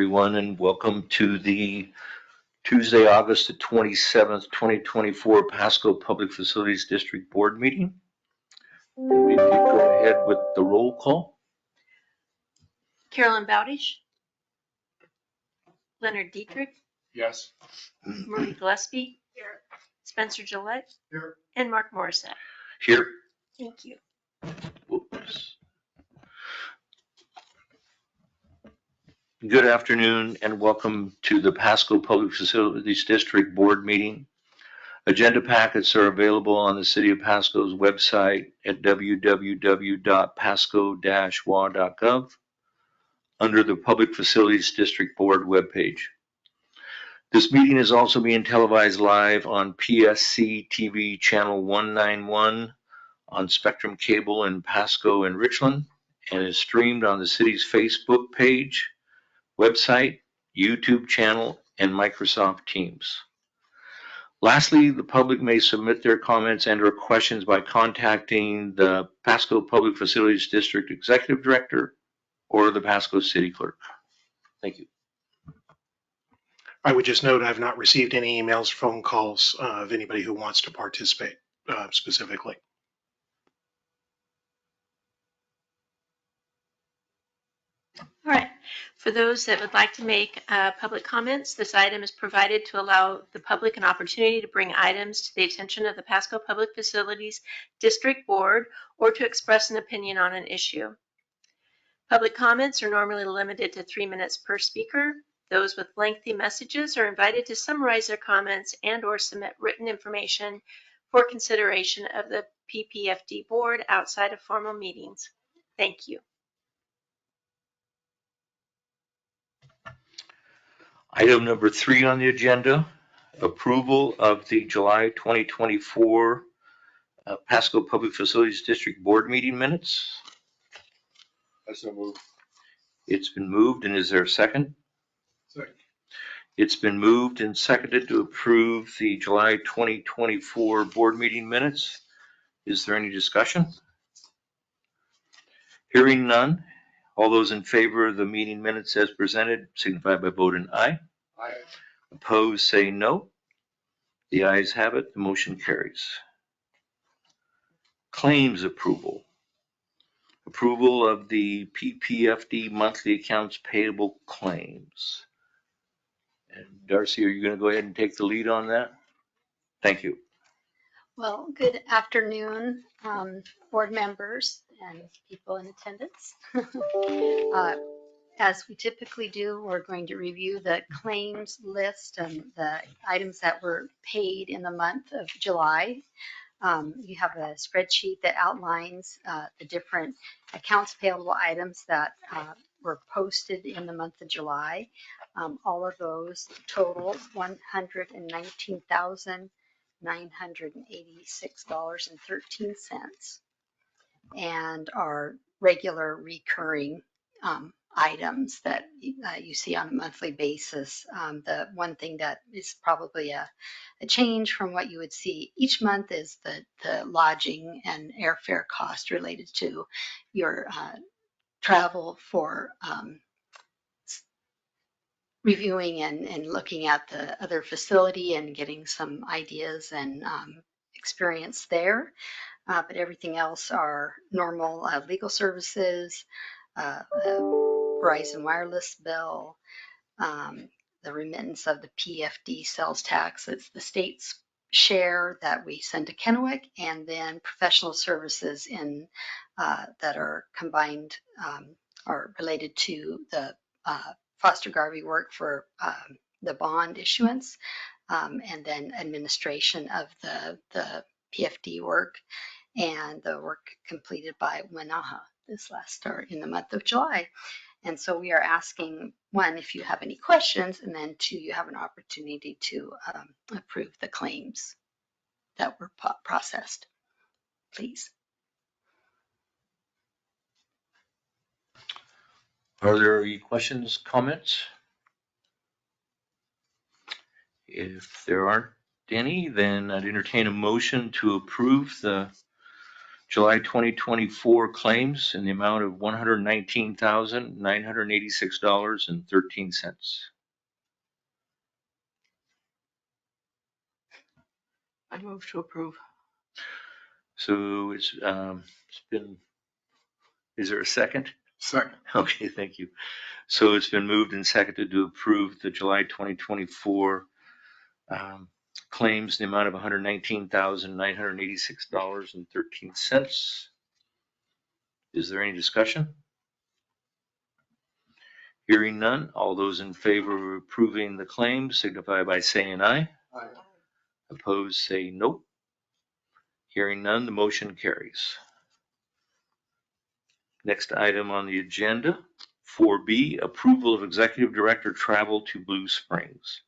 Everyone, and welcome to the Tuesday, August the 27th, 2024 Pasco Public Facilities District Board meeting. If you go ahead with the roll call. Carolyn Bowdish. Leonard Dietrich. Yes. Marie Gillespie. Here. Spencer Gillette. Here. And Mark Morissette. Here. Thank you. Whoops. Good afternoon and welcome to the Pasco Public Facilities District Board meeting. Agenda packets are available on the City of Pasco's website at www.pasco-wa.gov under the Public Facilities District Board webpage. This meeting is also being televised live on PSC-TV channel 191 on Spectrum Cable in Pasco and Richland, and is streamed on the city's Facebook page, website, YouTube channel, and Microsoft Teams. Lastly, the public may submit their comments and/or questions by contacting the Pasco Public Facilities District Executive Director or the Pasco City Clerk. Thank you. I would just note I have not received any emails or phone calls of anybody who wants to participate specifically. All right. For those that would like to make public comments, this item is provided to allow the public an opportunity to bring items to the attention of the Pasco Public Facilities District Board or to express an opinion on an issue. Public comments are normally limited to 3 minutes per speaker. Those with lengthy messages are invited to summarize their comments and/or submit written information for consideration of the PPFD board outside of formal meetings. Thank you. Item number 3 on the agenda, approval of the July 2024 Pasco Public Facilities District Board meeting minutes. I so move. It's been moved, and is there a second? Second. It's been moved and seconded to approve the July 2024 board meeting minutes. Is there any discussion? Hearing none. All those in favor of the meeting minutes as presented signify by voting aye. Aye. Opposed, say no. The ayes have it. The motion carries. Claims approval. Approval of the PPFD monthly accounts payable claims. And Darcy, are you going to go ahead and take the lead on that? Thank you. Well, good afternoon, board members and people in attendance. As we typically do, we're going to review the claims list and the items that were paid in the month of July. You have a spreadsheet that outlines the different accounts payable items that were posted in the month of July. All of those total $119,986.13 and are regular recurring items that you see on a monthly basis. The one thing that is probably a change from what you would see each month is the lodging and airfare cost related to your travel for reviewing and looking at the other facility and getting some ideas and experience there. But everything else are normal legal services, Verizon wireless bill, the remittance of the PFD sales tax. It's the state's share that we send to Kennewick, and then professional services in that are combined or related to the Foster Garvey work for the bond issuance, and then administration of the PFD work and the work completed by Winaha this last or in the month of July. And so we are asking, one, if you have any questions, and then two, you have an opportunity to approve the claims that were processed. Please. Are there any questions, comments? If there aren't any, then I'd entertain a motion to approve the July 2024 claims in the amount of $119,986.13. I move to approve. So it's been, is there a second? Second. Okay, thank you. So it's been moved and seconded to approve the July 2024 claims in the amount of $119,986.13. Is there any discussion? Hearing none, all those in favor of approving the claims signify by saying aye. Aye. Opposed, say no. Hearing none, the motion carries. Next item on the agenda, 4B, approval of executive director travel to Blue Springs.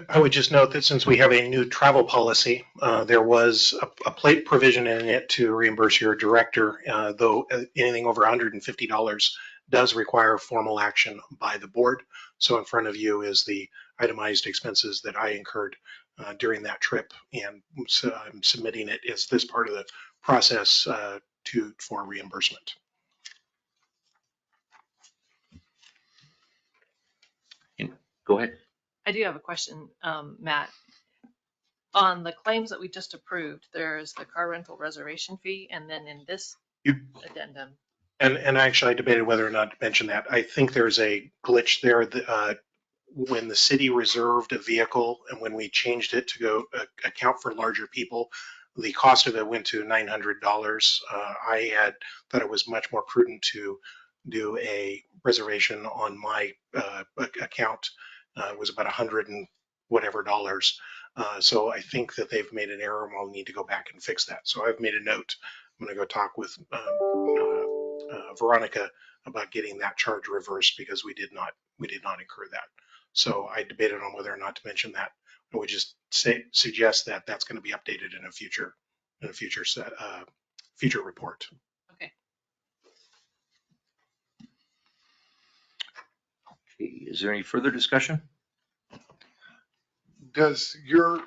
I would just note that since we have a new travel policy, there was a plate provision in it to reimburse your director, though anything over $150 does require formal action by the board. So in front of you is the itemized expenses that I incurred during that trip, and so I'm submitting it as this part of the process for reimbursement. Go ahead. I do have a question, Matt. On the claims that we just approved, there's the car rental reservation fee, and then in this addendum. And actually, I debated whether or not to mention that. I think there's a glitch there that, when the city reserved a vehicle and when we changed it to go account for larger people, the cost of it went to $900. I had thought it was much more prudent to do a reservation on my account. It was about 100 and whatever dollars. So I think that they've made an error and we'll need to go back and fix that. So I've made a note. I'm going to go talk with Veronica about getting that charge reversed because we did not incur that. So I debated on whether or not to mention that. I would just suggest that that's going to be updated in a future report. Okay. Okay, is there any further discussion? Does your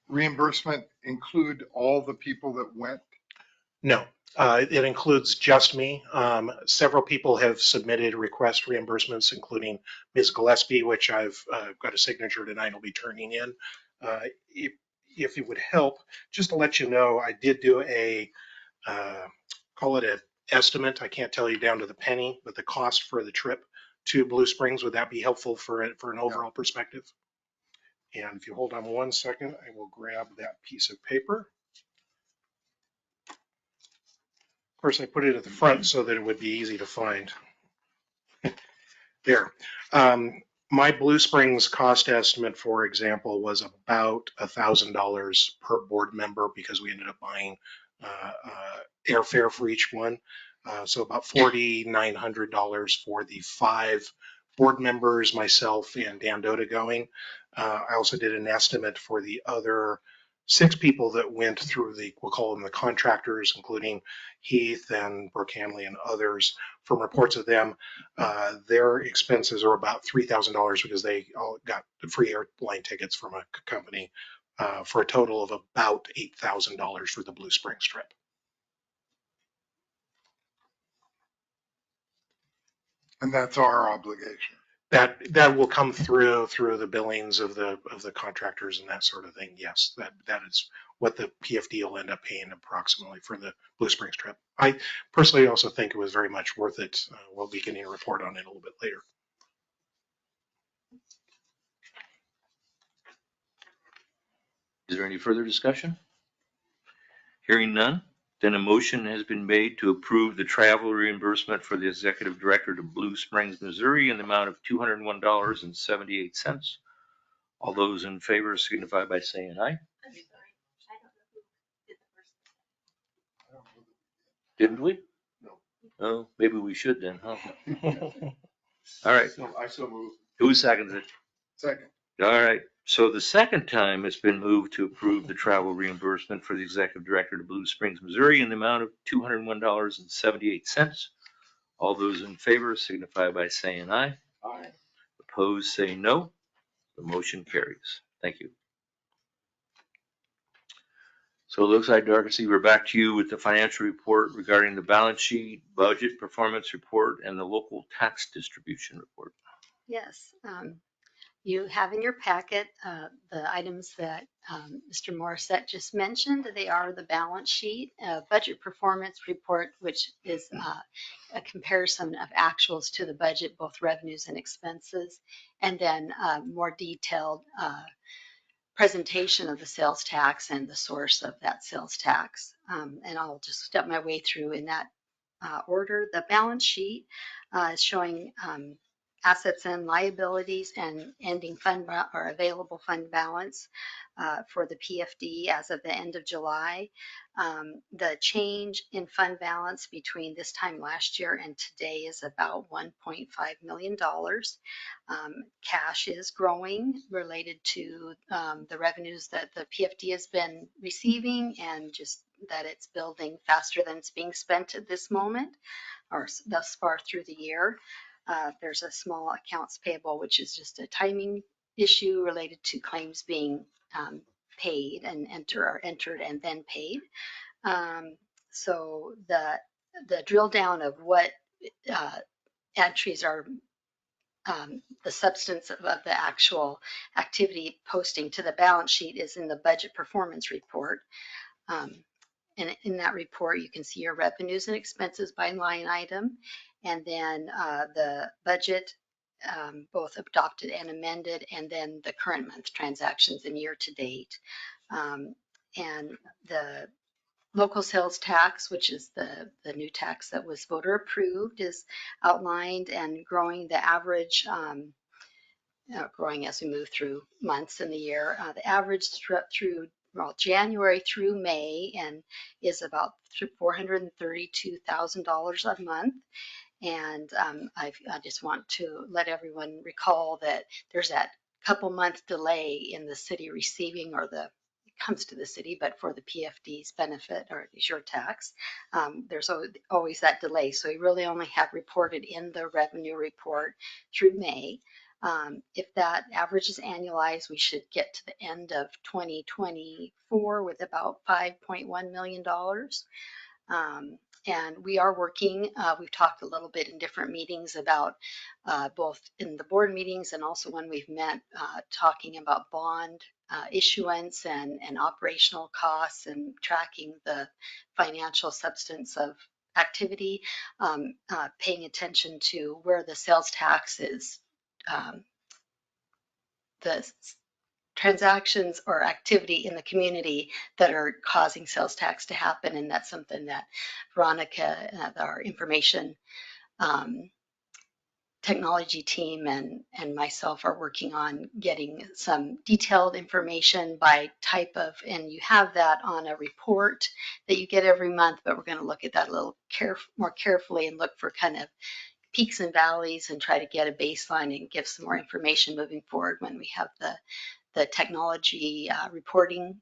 reimbursement include all the people that went? No, it includes just me. Several people have submitted request reimbursements, including Ms. Gillespie, which I've got a signature tonight. I'll be turning in. If it would help, just to let you know, I did do a call it an estimate. I can't tell you down to the penny, but the cost for the trip to Blue Springs, would that be helpful for an overall perspective? And if you hold on 1 second, I will grab that piece of paper. Of course, I put it at the front so that it would be easy to find. There. My Blue Springs cost estimate, for example, was about $1,000 per board member because we ended up buying airfare for each one. So about $4,900 for the 5 board members, myself and Dan Dota going. I also did an estimate for the other 6 people that went through we'll call them the contractors, including Heath and Brooke Hanley and others. From reports of them, their expenses are about $3,000 because they all got free airline tickets from a company for a total of about $8,000 for the Blue Springs trip. And that's our obligation. That will come through the billings of the contractors and that sort of thing. Yes, that is what the PFD will end up paying approximately for the Blue Springs trip. I personally also think it was very much worth it. We'll be getting a report on it a little bit later. Is there any further discussion? Hearing none, then a motion has been made to approve the travel reimbursement for the executive director to Blue Springs, Missouri in the amount of $201.78. All those in favor signify by saying aye. Didn't we? No. Oh, maybe we should then, huh? All right. I so move. Who seconds it? Second. All right. So the second time it's been moved to approve the travel reimbursement for the executive director to Blue Springs, Missouri in the amount of $201.78. All those in favor signify by saying aye. Aye. Opposed, say no. The motion carries. Thank you. So it looks like, Darcy, we're back to you with the financial report regarding the balance sheet, budget performance report, and the local tax distribution report. Yes, you have in your packet the items that Mr. Morissette just mentioned. They are the balance sheet, budget performance report, which is a comparison of actuals to the budget, both revenues and expenses, and then more detailed presentation of the sales tax and the source of that sales tax. And I'll just step my way through in that order. The balance sheet is showing assets and liabilities and ending fund or available fund balance for the PFD as of the end of July. The change in fund balance between this time last year and today is about $1.5 million. Cash is growing related to the revenues that the PFD has been receiving, and just that it's building faster than it's being spent at this moment or thus far through the year. There's a small accounts payable, which is just a timing issue related to claims being paid and entered and then paid. So the drill down of what entries are the substance of the actual activity posting to the balance sheet is in the budget performance report. And in that report, you can see your revenues and expenses by line item, and then the budget, both adopted and amended, and then the current month transactions and year to date. And the local sales tax, which is the new tax that was voter approved, is outlined and growing. The average growing as we move through months in the year. The average through January through May and is about $432,000 a month. And I just want to let everyone recall that there's that couple month delay in the city receiving, or it comes to the city, but for the PFD's benefit, or is your tax, there's always that delay. So we really only have reported in the revenue report through May. If that average is annualized, we should get to the end of 2024 with about $5.1 million. And we are working, we've talked a little bit in different meetings about both in the board meetings and also when we've met, talking about bond issuance and operational costs and tracking the financial substance of activity, paying attention to where the sales tax is, the transactions or activity in the community that are causing sales tax to happen. And that's something that Veronica, our information technology team, and myself are working on getting some detailed information by type of, and you have that on a report that you get every month, but we're going to look at that a little more carefully and look for kind of peaks and valleys and try to get a baseline and give some more information moving forward when we have the technology reporting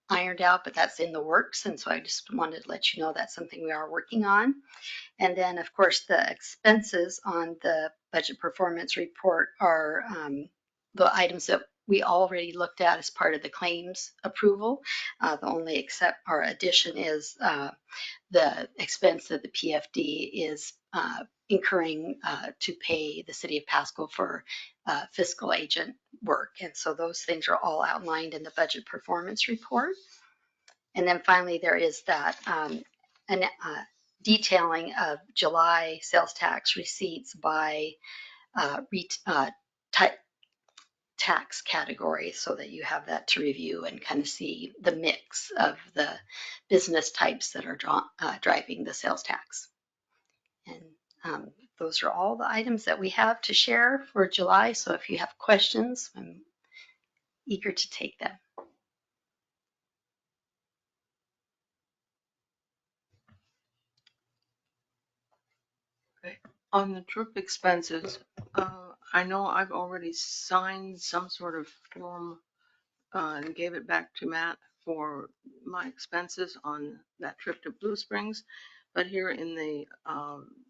ironed out, but that's in the works. And so I just wanted to let you know that's something we are working on. And then, of course, the expenses on the budget performance report are the items that we already looked at as part of the claims approval. The only addition is the expense that the PFD is incurring to pay the city of Pasco for fiscal agent work. And so those things are all outlined in the budget performance report. And then finally, there is that detailing of July sales tax receipts by tax category, so that you have that to review and kind of see the mix of the business types that are driving the sales tax. And those are all the items that we have to share for July. So if you have questions, I'm eager to take them. On the trip expenses, I know I've already signed some sort of form and gave it back to Matt for my expenses on that trip to Blue Springs. But here in the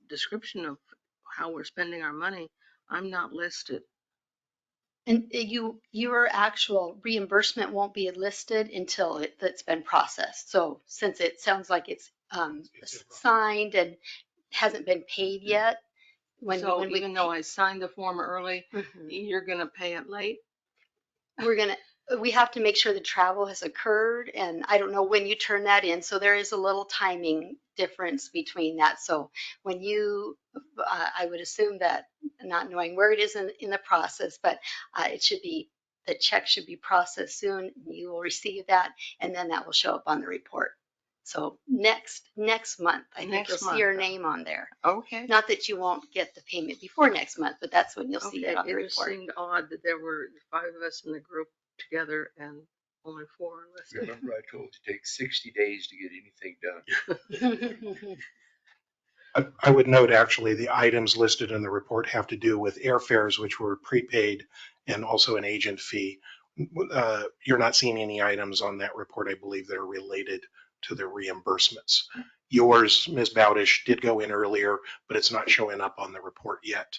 description of how we're spending our money, I'm not listed. And your actual reimbursement won't be listed until it's been processed. So since it sounds like it's signed and hasn't been paid yet, So even though I signed the form early, you're gonna pay it late? we have to make sure the travel has occurred, and I don't know when you turn that in. So there is a little timing difference between that. So when you, I would assume that, not knowing where it is in the process, but the check should be processed soon. You will receive that, and then that will show up on the report. So next month, I think you'll see your name on there. Okay. Not that you won't get the payment before next month, but that's when you'll see it on the It just report. seemed odd that there were 5 of us in the group together and only 4 are listed. Remember, I told you, it takes 60 days to get anything done. I would note actually the items listed in the report have to do with airfares, which were prepaid, and also an agent fee. You're not seeing any items on that report, I believe, that are related to the reimbursements. Yours, Ms. Bowdish, did go in earlier, but it's not showing up on the report yet.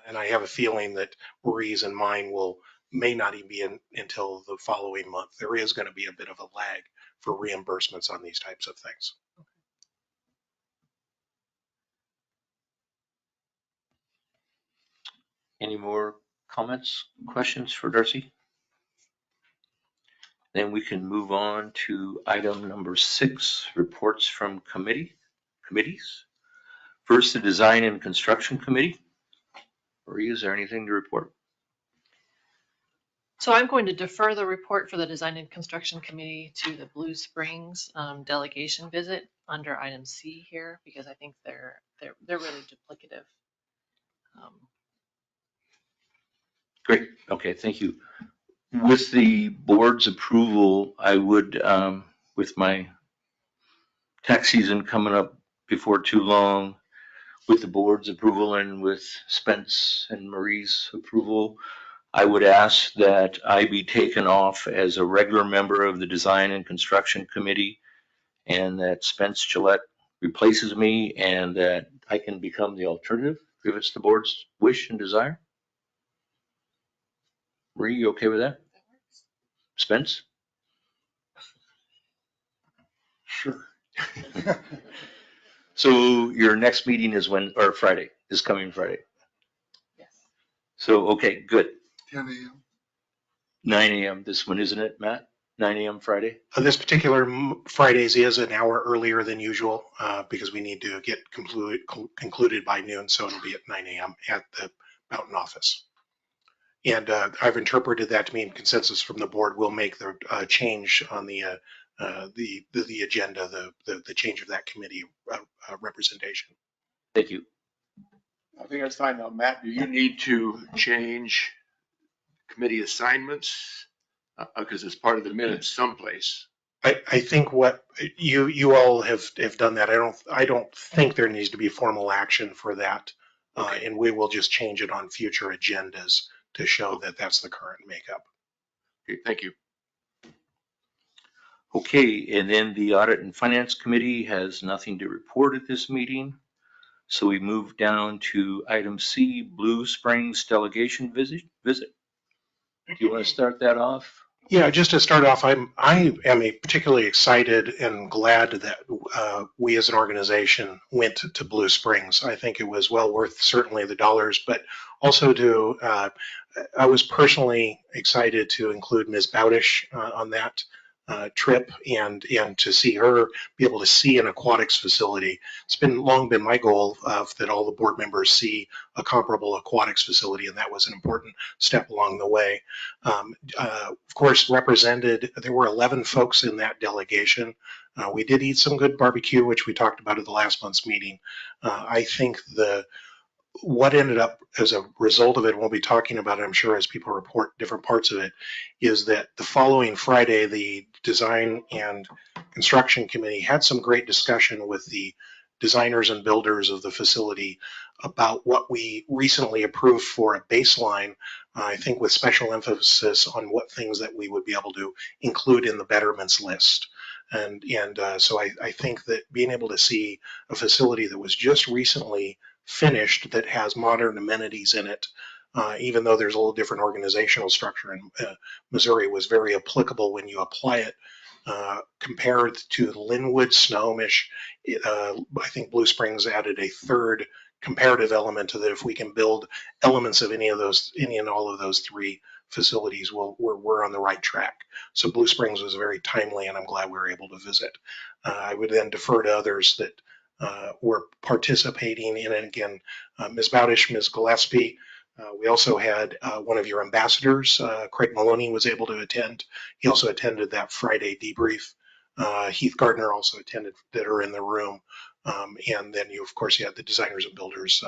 And I have a feeling that Marie's and mine may not even be in until the following month. There is going to be a bit of a lag for reimbursements on these types of things. Any more comments, questions for Darcy? Then we can move on to item number 6, reports from committees. First, the Design and Construction Committee. Marie, is there anything to report? So I'm going to defer the report for the Design and Construction Committee to the Blue Springs delegation visit under item C here, because I think they're really duplicative. Great. Okay, thank you. With the board's approval, I would, with my tax season coming up before too long, with the board's approval and with Spence and Marie's approval, I would ask that I be taken off as a regular member of the Design and Construction Committee, and that Spence Gillette replaces me, and that I can become the alternative if it's the board's wish and desire. Marie, you okay with that? Spence? Sure. So your next meeting is Friday, is coming Friday. Yes. So, okay, good. 10 a.m. 9 a.m. this one, isn't it, Matt? 9 a.m. Friday? This particular Fridays is an hour earlier than usual because we need to get concluded by noon. So it'll be at 9 a.m. at the Mountain office. And I've interpreted that to mean consensus from the board will make the change on the agenda, the change of that committee representation. Thank you. I think that's fine now. Matt, do you need to change committee assignments? Because it's part of the minutes someplace. I think what you all have done that. I don't think there needs to be formal action for that. Okay. And we will just change it on future agendas to show that that's the current makeup. Okay, thank you. Okay, and then the Audit and Finance Committee has nothing to report at this meeting. So we move down to item C, Blue Springs delegation visit. Do you want to start that off? Yeah, just to start off, I am particularly excited and glad that we as an organization went to Blue Springs. I think it was well worth certainly the dollars, but also I was personally excited to include Ms. Bowdish on that trip and to see her be able to see an aquatics facility. It's long been my goal that all the board members see a comparable aquatics facility, and that was an important step along the way. Of course, there were 11 folks in that delegation. We did eat some good barbecue, which we talked about at the last month's meeting. I think what ended up as a result of it, and we'll be talking about it, I'm sure, as people report different parts of it, is that the following Friday, the Design and Construction Committee had some great discussion with the designers and builders of the facility about what we recently approved for a baseline, I think with special emphasis on what things that we would be able to include in the betterments list. And so I think that being able to see a facility that was just recently finished that has modern amenities in it even though there's a little different organizational structure in Missouri, was very applicable when you apply it. Compared to Linwood, Snohomish, I think Blue Springs added a third comparative element to that. If we can build elements of any and all of those three facilities, we're on the right track. So Blue Springs was very timely, and I'm glad we were able to visit. I would then defer to others that were participating in it. Again, Ms. Bowdish, Ms. Gillespie. We also had one of your ambassadors, Craig Maloney, was able to attend. He also attended that Friday debrief. Heath Gardner also attended, that are in the room. And then you, of course, you had the designers and builders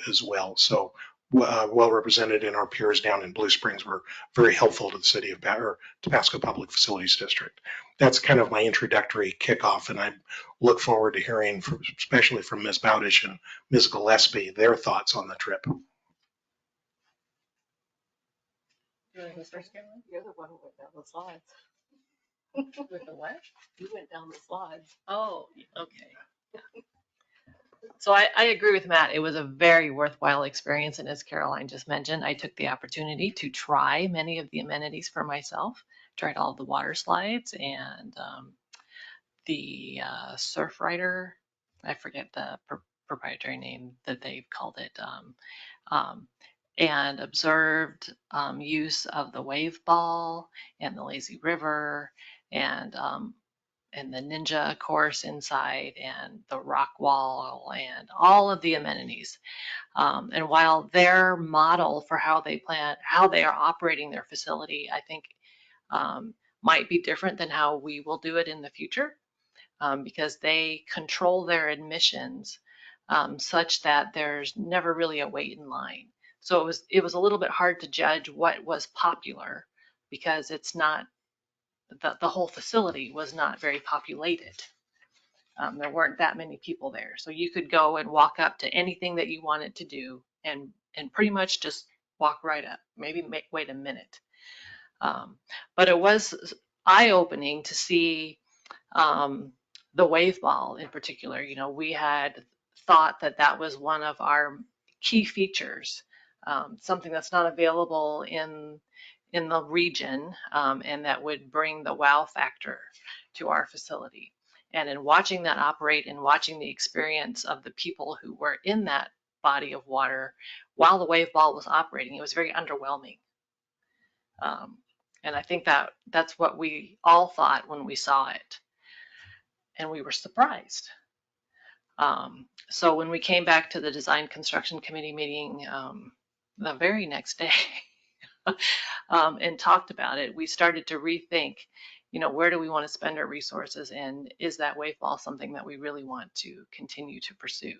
as well. So well represented, in our peers down in Blue Springs were very helpful to the city of to Pasco Public Facilities District. That's kind of my introductory kickoff, and I look forward to hearing, especially from Ms. Bowdish and Ms. Gillespie, their thoughts on the trip. You're the one who went down the slides. With the what? You went down the slides. Oh, okay. So I agree with Matt. It was a very worthwhile experience. And as Caroline just mentioned, I took the opportunity to try many of the amenities for myself. Tried all the water slides and the surf rider. I forget the proprietary name that they've called it. And observed use of the wave ball and the lazy river and the ninja course inside and the rock wall and all of the amenities. And while their model for how they are operating their facility, I think might be different than how we will do it in the future, because they control their admissions such that there's never really a wait in line. So it was a little bit hard to judge what was popular, because it's not, the whole facility was not very populated. There weren't that many people there. So you could go and walk up to anything that you wanted to do and pretty much just walk right up, maybe wait a minute. But it was eye-opening to see the wave ball in particular. You know, we had thought that was one of our key features, something that's not available in the region, and that would bring the wow factor to our facility. And in watching that operate and watching the experience of the people who were in that body of water while the wave ball was operating, it was very underwhelming. And I think that's what we all thought when we saw it. And we were surprised. So when we came back to the Design Construction Committee meeting the very next day and talked about it, we started to rethink, you know, where do we want to spend our resources, and is that wave ball something that we really want to continue to pursue?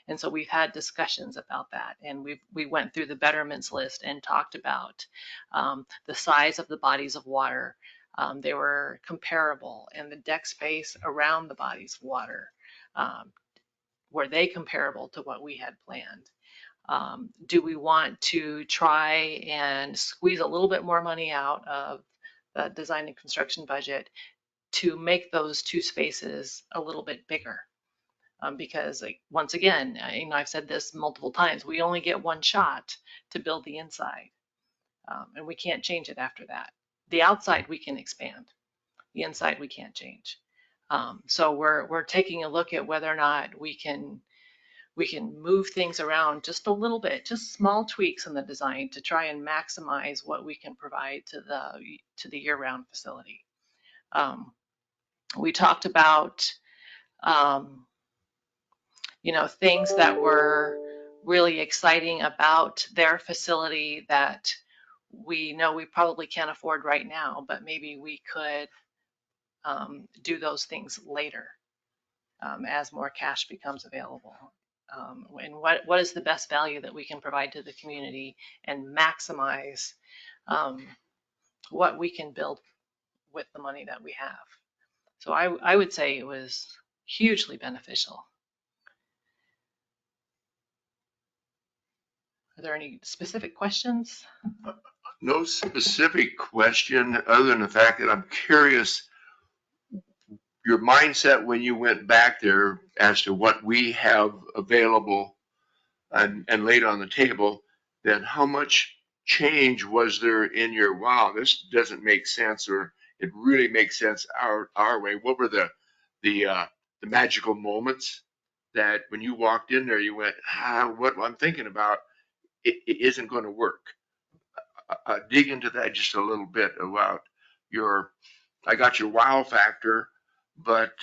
And so we've had discussions about that, and we went through the betterments list and talked about the size of the bodies of water. They were comparable, and the deck space around the bodies of water, were they comparable to what we had planned? Do we want to try and squeeze a little bit more money out of the design and construction budget to make those two spaces a little bit bigger? Because, like, once again, I've said this multiple times, we only get one shot to build the inside, and we can't change it after that. The outside we can expand, the inside we can't change. So we're taking a look at whether or not we can move things around just a little bit, just small tweaks in the design to try and maximize what we can provide to the year-round facility. We talked about you know, things that were really exciting about their facility that we know we probably can't afford right now, but maybe we could do those things later as more cash becomes available. And what is the best value that we can provide to the community and maximize what we can build with the money that we have. So I would say it was hugely beneficial. Are there any specific questions? No specific question, other than the fact that I'm curious your mindset when you went back there as to what we have available and laid on the table, then how much change was there in your, wow, this doesn't make sense, or it really makes sense our way? What were the magical moments that when you walked in there, you went, what I'm thinking about, it isn't going to work? Dig into that just a little bit about I got your wow factor, but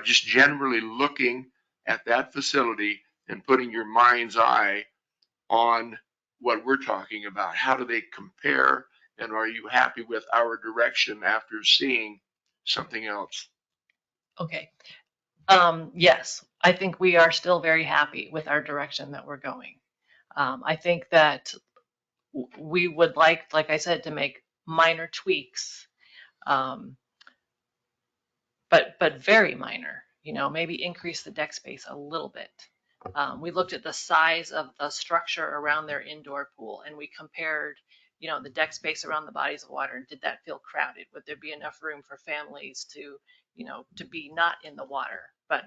just generally looking at that facility and putting your mind's eye on what we're talking about. How do they compare, and are you happy with our direction after seeing something else? Okay. Yes, I think we are still very happy with our direction that we're going. I think that we would like I said, to make minor tweaks, but very minor, maybe increase the deck space a little bit. We looked at the size of the structure around their indoor pool, and we compared, the deck space around the bodies of water, and did that feel crowded? Would there be enough room for families to, to be not in the water, but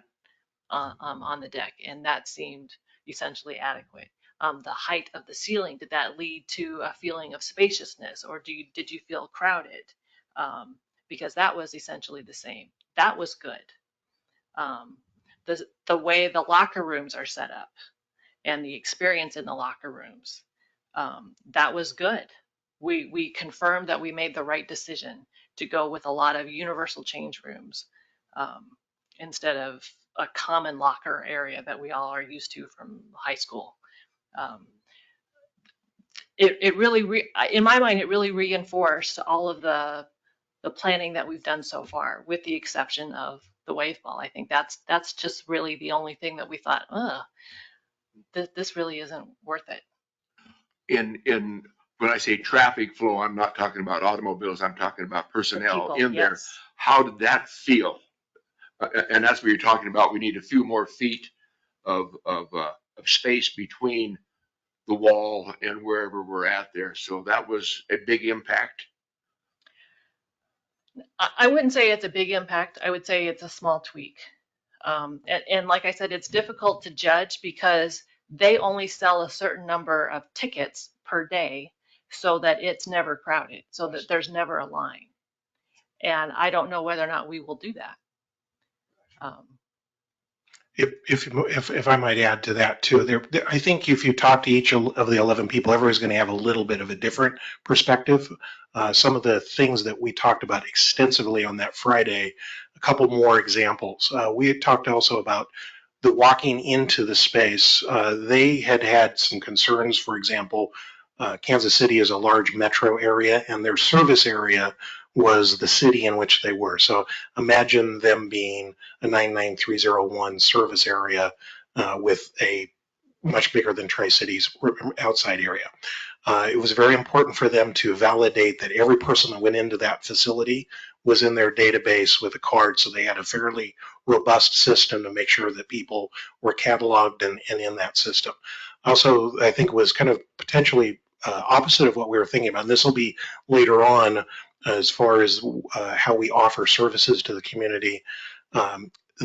on the deck? And that seemed essentially adequate. The height of the ceiling, did that lead to a feeling of spaciousness, or did you feel crowded? Because that was essentially the same. That was good. The way the locker rooms are set up and the experience in the locker rooms, that was good. We confirmed that we made the right decision to go with a lot of universal change rooms instead of a common locker area that we all are used to from high school. It really, in my mind, it really reinforced all of the planning that we've done so far, with the exception of the wave ball. I think that's just really the only thing that we thought, this really isn't worth it. In when I say traffic flow, I'm not talking about automobiles, I'm talking about personnel in there. Yes. How did that feel? And that's what you're talking about. We need a few more feet of space between the wall and wherever we're at there. So that was a big impact. I wouldn't say it's a big impact. I would say it's a small tweak. And like I said, it's difficult to judge because they only sell a certain number of tickets per day, so that it's never crowded, so that there's never a line. And I don't know whether or not we will do that. If I might add to that too, I think if you talk to each of the 11 people, everybody's going to have a little bit of a different perspective. Some of the things that we talked about extensively on that Friday, a couple more examples. We had talked also about the walking into the space. They had some concerns. For example, Kansas City is a large metro area, and their service area was the city in which they were. So imagine them being a 99301 service area with a much bigger than Tri-Cities outside area. It was very important for them to validate that every person that went into that facility was in their database with a card, so they had a fairly robust system to make sure that people were cataloged and in that system. Also, I think it was kind of potentially opposite of what we were thinking about. And this will be later on as far as how we offer services to the community.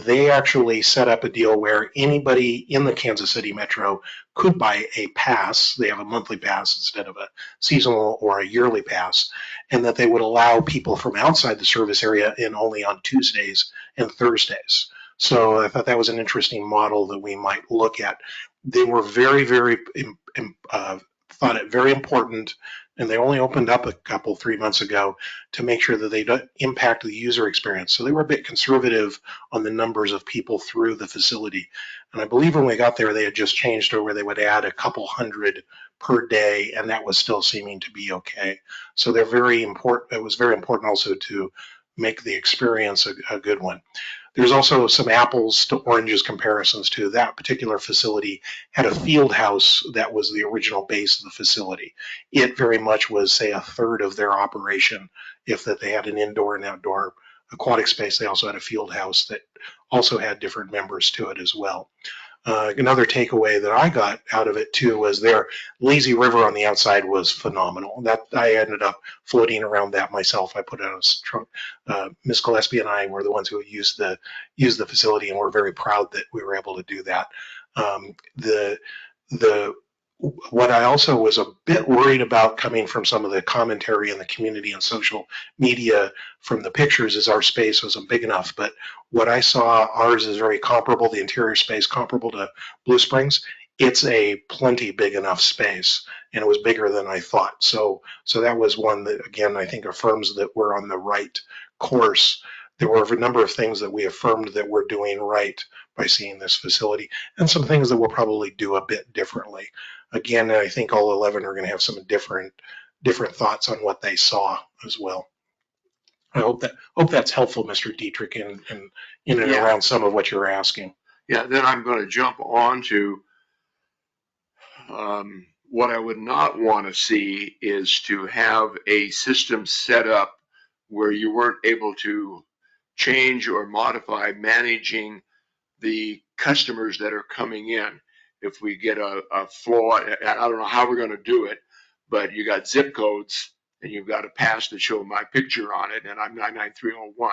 They actually set up a deal where anybody in the Kansas City Metro could buy a pass. They have a monthly pass instead of a seasonal or a yearly pass, and that they would allow people from outside the service area in only on Tuesdays and Thursdays. So I thought that was an interesting model that we might look at. They were very, very thought it very important, and they only opened up 3 months ago to make sure that they don't impact the user experience. So they were a bit conservative on the numbers of people through the facility. And I believe when we got there, they had just changed to where they would add a couple hundred per day, and that was still seeming to be okay. So they're very important. It was very important also to make the experience a good one. There's also some apples to oranges comparisons to that particular facility. Had a field house that was the original base of the facility. It very much was, say, a third of their operation. If that they had an indoor and outdoor aquatic space, they also had a field house that also had different members to it as well. Another takeaway that I got out of it too was their lazy river on the outside was phenomenal. That I ended up floating around that myself. I put it on a trunk. Ms. Gillespie and I were the ones who used the facility, and we're very proud that we were able to do that. The What I also was a bit worried about, coming from some of the commentary in the community and social media from the pictures, is our space wasn't big enough. But what I saw, ours is very comparable, the interior space comparable to Blue Springs. It's a plenty big enough space, and it was bigger than I thought. So that was one that, again, I think affirms that we're on the right course. There were a number of things that we affirmed that we're doing right by seeing this facility, and some things that we'll probably do a bit differently. Again, I think all 11 are going to have some different thoughts on what they saw as well. I hope that's helpful, Mr. Dietrich, in and Yeah. around some of what you're asking. Yeah, then I'm going to jump on to what I would not want to see is to have a system set up where you weren't able to change or modify managing the customers that are coming in. If we get a flaw, I don't know how we're going to do it, but you got zip codes and you've got a pass to show my picture on it, and I'm 99301.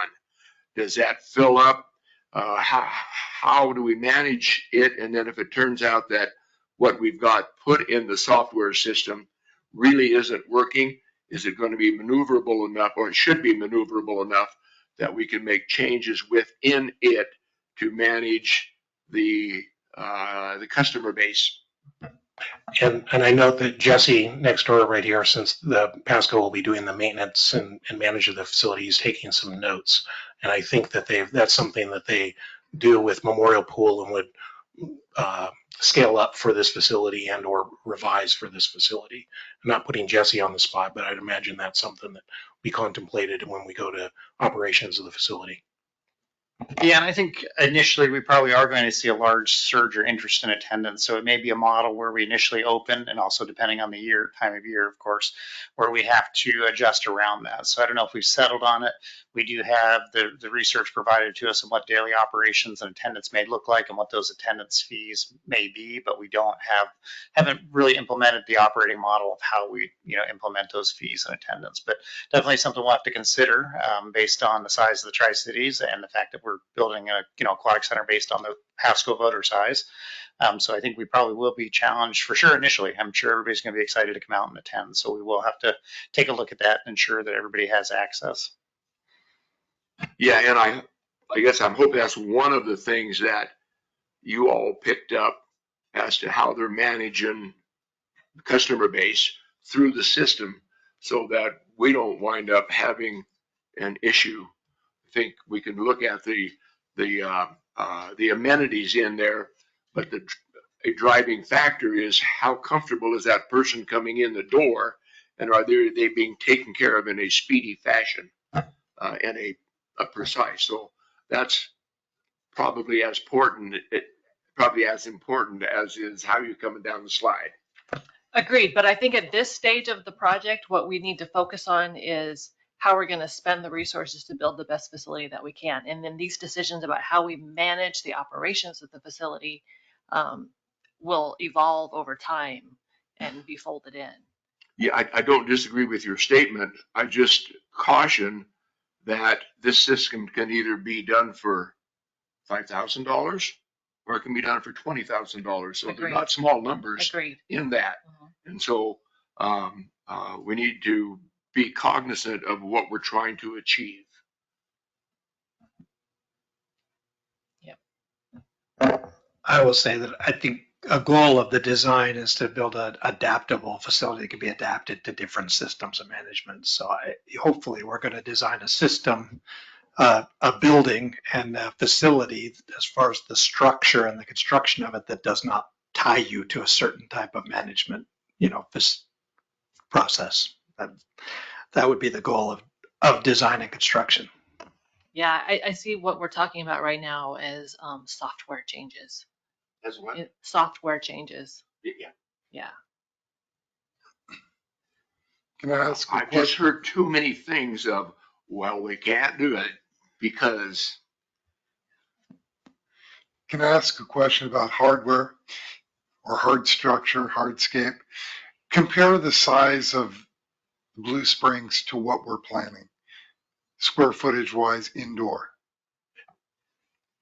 Does that fill up? How do we manage it? And then if it turns out that what we've got put in the software system really isn't working, is it going to be maneuverable enough, or it should be maneuverable enough, that we can make changes within it to manage the customer base? And I note that Jesse next door right here, since the Pasco will be doing the maintenance and manage of the facility, is taking some notes. And I think that that's something that they do with Memorial Pool and would scale up for this facility and or revise for this facility. I'm not putting Jesse on the spot, but I'd imagine that's something that we contemplated when we go to operations of the facility. Yeah, and I think initially we probably are going to see a large surge or interest in attendance. So it may be a model where we initially open, and also depending on the year, time of year, of course, where we have to adjust around that. So I don't know if we've settled on it. We do have the research provided to us on what daily operations and attendance may look like and what those attendance fees may be, but we haven't really implemented the operating model of how we implement those fees and attendance. But definitely something we'll have to consider based on the size of the Tri-Cities and the fact that we're building a aquatic center based on the Pasco voter size. So I think we probably will be challenged for sure initially. I'm sure everybody's going to be excited to come out and attend. So we will have to take a look at that and ensure that everybody has access. Yeah, and I guess I'm hoping that's one of the things that you all picked up as to how they're managing the customer base through the system, so that we don't wind up having an issue. I think we can look at the amenities in there, but a driving factor is how comfortable is that person coming in the door, and are they being taken care of in a speedy fashion and a precise. So that's probably as important. Probably as important as is how you're coming down the slide. Agreed, but I think at this stage of the project, what we need to focus on is how we're going to spend the resources to build the best facility that we can. And then these decisions about how we manage the operations of the facility will evolve over time and be folded in. Yeah, I don't disagree with your statement. I just caution that this system can either be done for $5,000 or it can be done for $20,000. So they're not small numbers in that. And so we need to be cognizant of what we're trying to achieve. Yep. I will say that I think a goal of the design is to build an adaptable facility that can be adapted to different systems of management. So hopefully we're going to design a system, a building and a facility as far as the structure and the construction of it that does not tie you to a certain type of management, this process. That would be the goal of design and construction. Yeah, I see what we're talking about right now as software changes. As what? Software changes. Yeah. Yeah. Can I ask? I've just heard too many things of, well, we can't do it because. Can I ask a question about hardware or hard structure, hardscape? Compare the size of Blue Springs to what we're planning, square footage wise, indoor.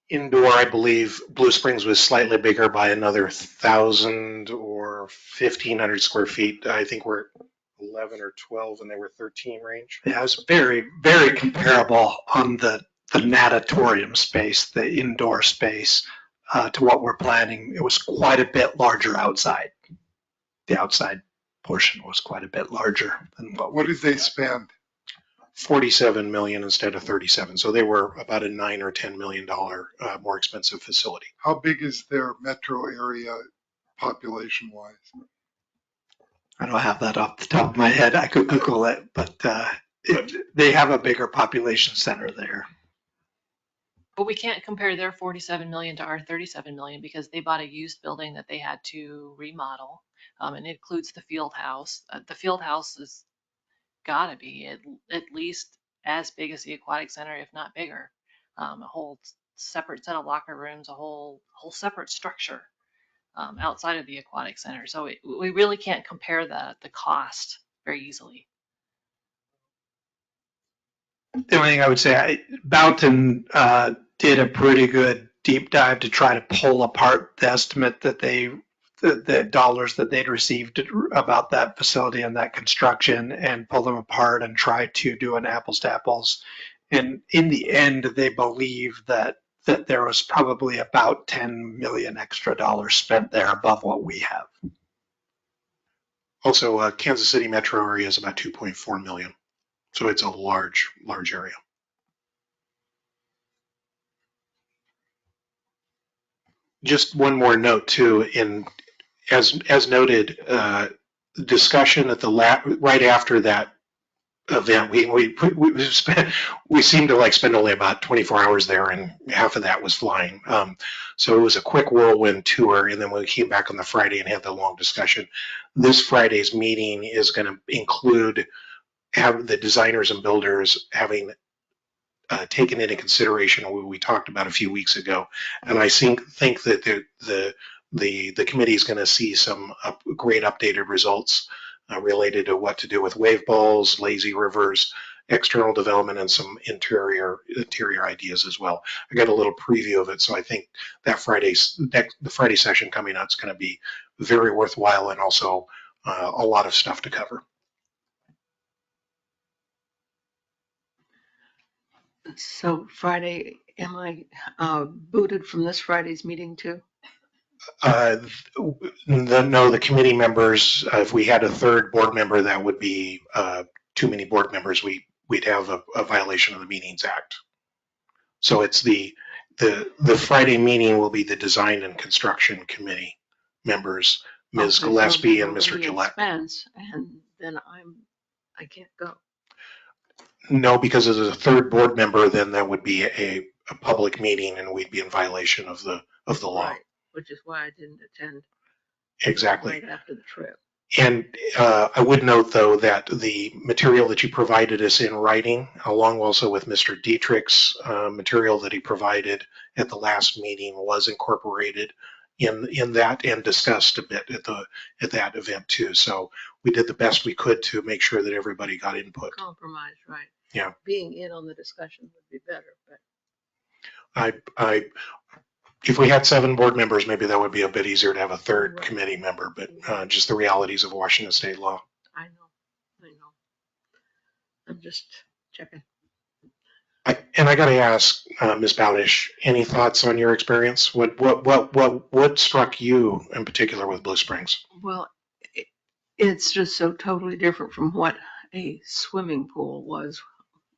Indoor, I believe Blue Springs was slightly bigger by another 1,000 or 1,500 square feet. I think we're 11 or 12 and they were 13 range. Yeah, it was very, very comparable on the natatorium space, the indoor space, to what we're planning. It was quite a bit larger outside. The outside portion was quite a bit larger than What did they spend? 47 million instead of 37. So they were about a $9 or $10 million more expensive facility. How big is their metro area population wise? I don't have that off the top of my head. I could Google it, but they have a bigger population center there. But we can't compare their 47 million to our 37 million because they bought a used building that they had to remodel. And it includes the field house. The field house has got to be at least as big as the aquatic center, if not bigger. A whole separate set of locker rooms, a whole separate structure outside of the aquatic center. So we really can't compare the cost very easily. The only thing I would say, Boughton did a pretty good deep dive to try to pull apart the estimate that the dollars that they'd received about that facility and that construction, and pull them apart and try to do an apples to apples. And in the end, they believe that there was probably about 10 million extra dollars spent there above what we have. Also, Kansas City metro area is about 2.4 million. So it's a large area. Just one more note too, as noted, discussion at the right after that event, we seemed to spend only about 24 hours there, and half of that was flying. So it was a quick whirlwind tour, and then we came back on the Friday and had the long discussion. This Friday's meeting is going to include have the designers and builders having taken into consideration what we talked about a few weeks ago, and I think that the committee is going to see some great updated results related to what to do with wave balls, lazy rivers, external development, and some interior ideas as well. I got a little preview of it, so I think that the Friday session coming up is going to be very worthwhile, and also a lot of stuff to cover. So Friday, am I booted from this Friday's meeting too? No, the committee members, if we had a third board member, that would be too many board members. We'd have a violation of the Meetings Act. So it's the Friday meeting will be the Design and Construction Committee members, Ms. Gillespie and Mr. Gillette. Expense, and then I can't go. No, because as a third board member, then that would be a public meeting, and we'd be in violation of the law. Right, which is why I didn't attend. Exactly. Right after the trip. And I would note, though, that the material that you provided us in writing, along also with Mr. Dietrich's material that he provided at the last meeting, was incorporated in that and discussed a bit at that event too. So we did the best we could to make sure that everybody got input. Compromise, right? Yeah. Being in on the discussion would be better, but if we had 7 board members, maybe that would be a bit easier to have a third committee member, but just the realities of Washington state law. I know. I'm just checking. And I got to ask, Ms. Bowdish, any thoughts on your experience? What struck you in particular with Blue Springs? Well, it's just so totally different from what a swimming pool was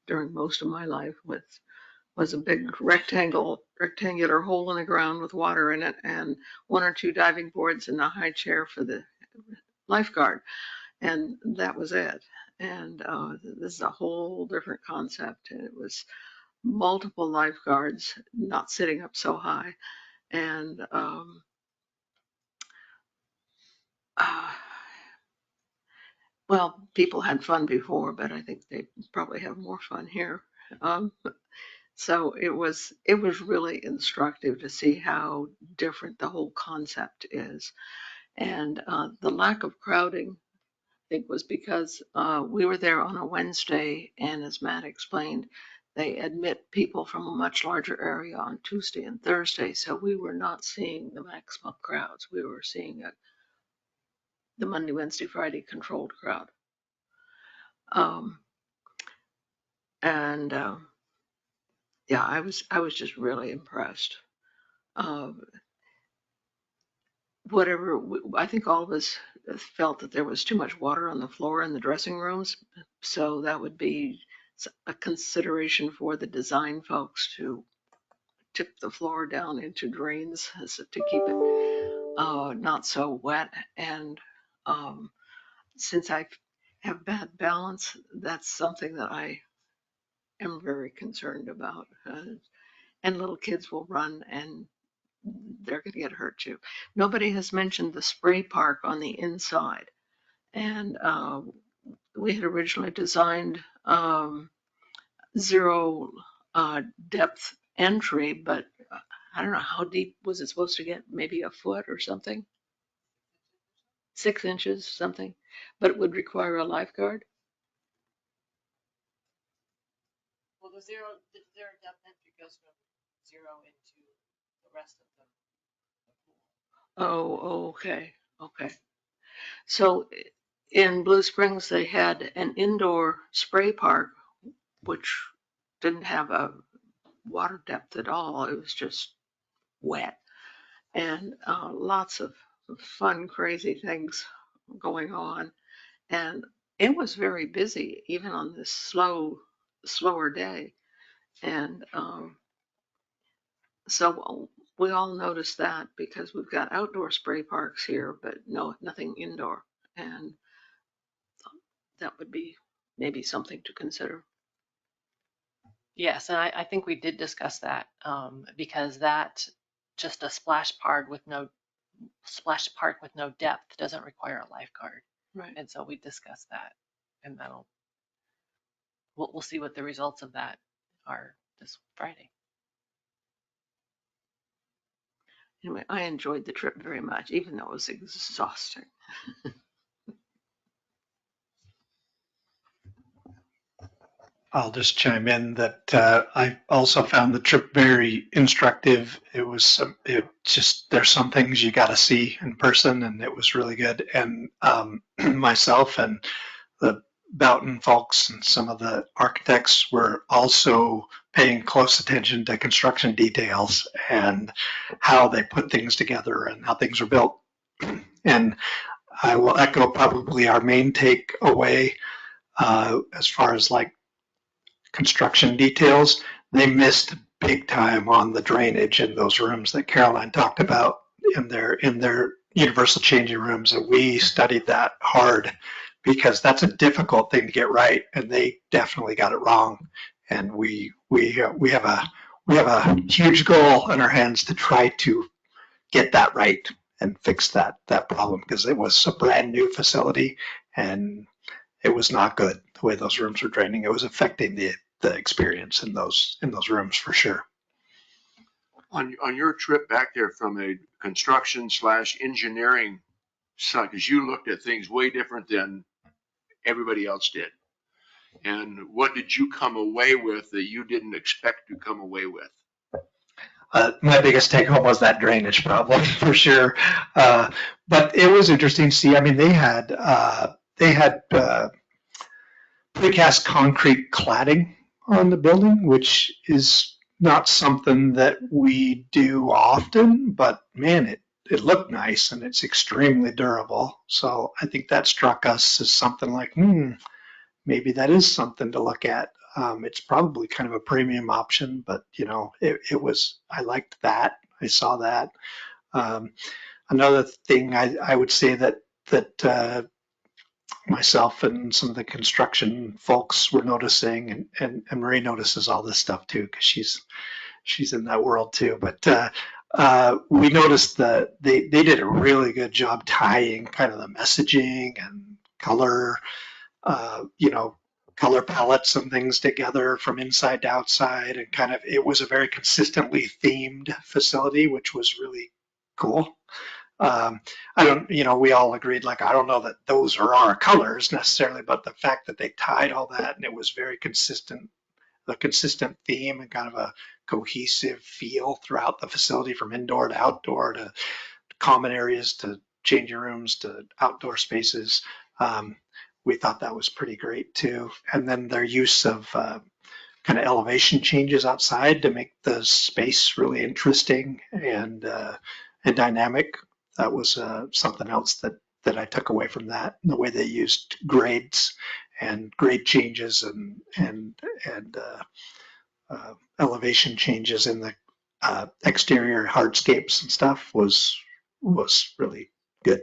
during most of my life. Was a big rectangular hole in the ground with water in it, and 1 or 2 diving boards and a high chair for the lifeguard, and that was it. And this is a whole different concept. And it was multiple lifeguards not sitting up so high, and well, people had fun before, but I think they probably have more fun here. So it was really instructive to see how different the whole concept is. And the lack of crowding, I think, was because we were there on a Wednesday, and as Matt explained, they admit people from a much larger area on Tuesday and Thursday. So we were not seeing the maximum crowds. We were seeing the Monday, Wednesday, Friday controlled crowd. Yeah, I was just really impressed. I think all of us felt that there was too much water on the floor in the dressing rooms. So that would be a consideration for the design folks to tip the floor down into drains to keep it not so wet. And since I have bad balance, that's something that I am very concerned about. And little kids will run and they're going to get hurt too. Nobody has mentioned the spray park on the inside. And we had originally designed zero depth entry, but I don't know how deep was it supposed to get, maybe a foot or something? 6 inches, something, but it would require a lifeguard. Well, the zero depth entry goes from 0 into the rest of the pool. Oh, okay. So in Blue Springs, they had an indoor spray park, which didn't have a water depth at all. It was just wet, and lots of fun, crazy things going on. And it was very busy, even on this slower day. And so we all noticed that because we've got outdoor spray parks here, but nothing indoor. And that would be maybe something to consider. Yes, and I think we did discuss that because that just a splash park with no depth doesn't require a lifeguard. Right. And so we discussed that, and we'll see what the results of that are this Friday. Anyway, I enjoyed the trip very much, even though it was exhausting. I'll just chime in that I also found the trip very instructive. There's some things you got to see in person, and it was really good. And myself and the Boughton folks and some of the architects were also paying close attention to construction details and how they put things together and how things are built. And I will echo probably our main takeaway as far as like construction details. They missed big time on the drainage in those rooms that Caroline talked about in their universal changing rooms, and we studied that hard because that's a difficult thing to get right, and they definitely got it wrong. And we have a huge goal in our hands to try to get that right and fix that problem, because it was a brand new facility and it was not good the way those rooms were draining. It was affecting the experience in those rooms for sure. On your trip back there from a construction / engineering side, because you looked at things way different than everybody else did. And what did you come away with that you didn't expect to come away with? My biggest take home was that drainage problem for sure. But it was interesting to see. I mean, they had precast concrete cladding on the building, which is not something that we do often, but man, it looked nice and it's extremely durable. So I think that struck us as something like, maybe that is something to look at. It's probably kind of a premium option, but I liked that. I saw that. Another thing I would say that myself and some of the construction folks were noticing, and Marie notices all this stuff too, because she's in that world too. But we noticed that they did a really good job tying kind of the messaging and color, color palettes and things together from inside to outside, and kind of it was a very consistently themed facility, which was really cool. We all agreed, like, I don't know that those are our colors necessarily, but the fact that they tied all that and it was very consistent a consistent theme and kind of a cohesive feel throughout the facility, from indoor to outdoor to common areas to changing rooms to outdoor spaces. We thought that was pretty great too. And then their use of kind of elevation changes outside to make the space really interesting and dynamic. That was something else that I took away from that. The way they used grades and grade changes and elevation changes in the exterior hardscapes and stuff was really good.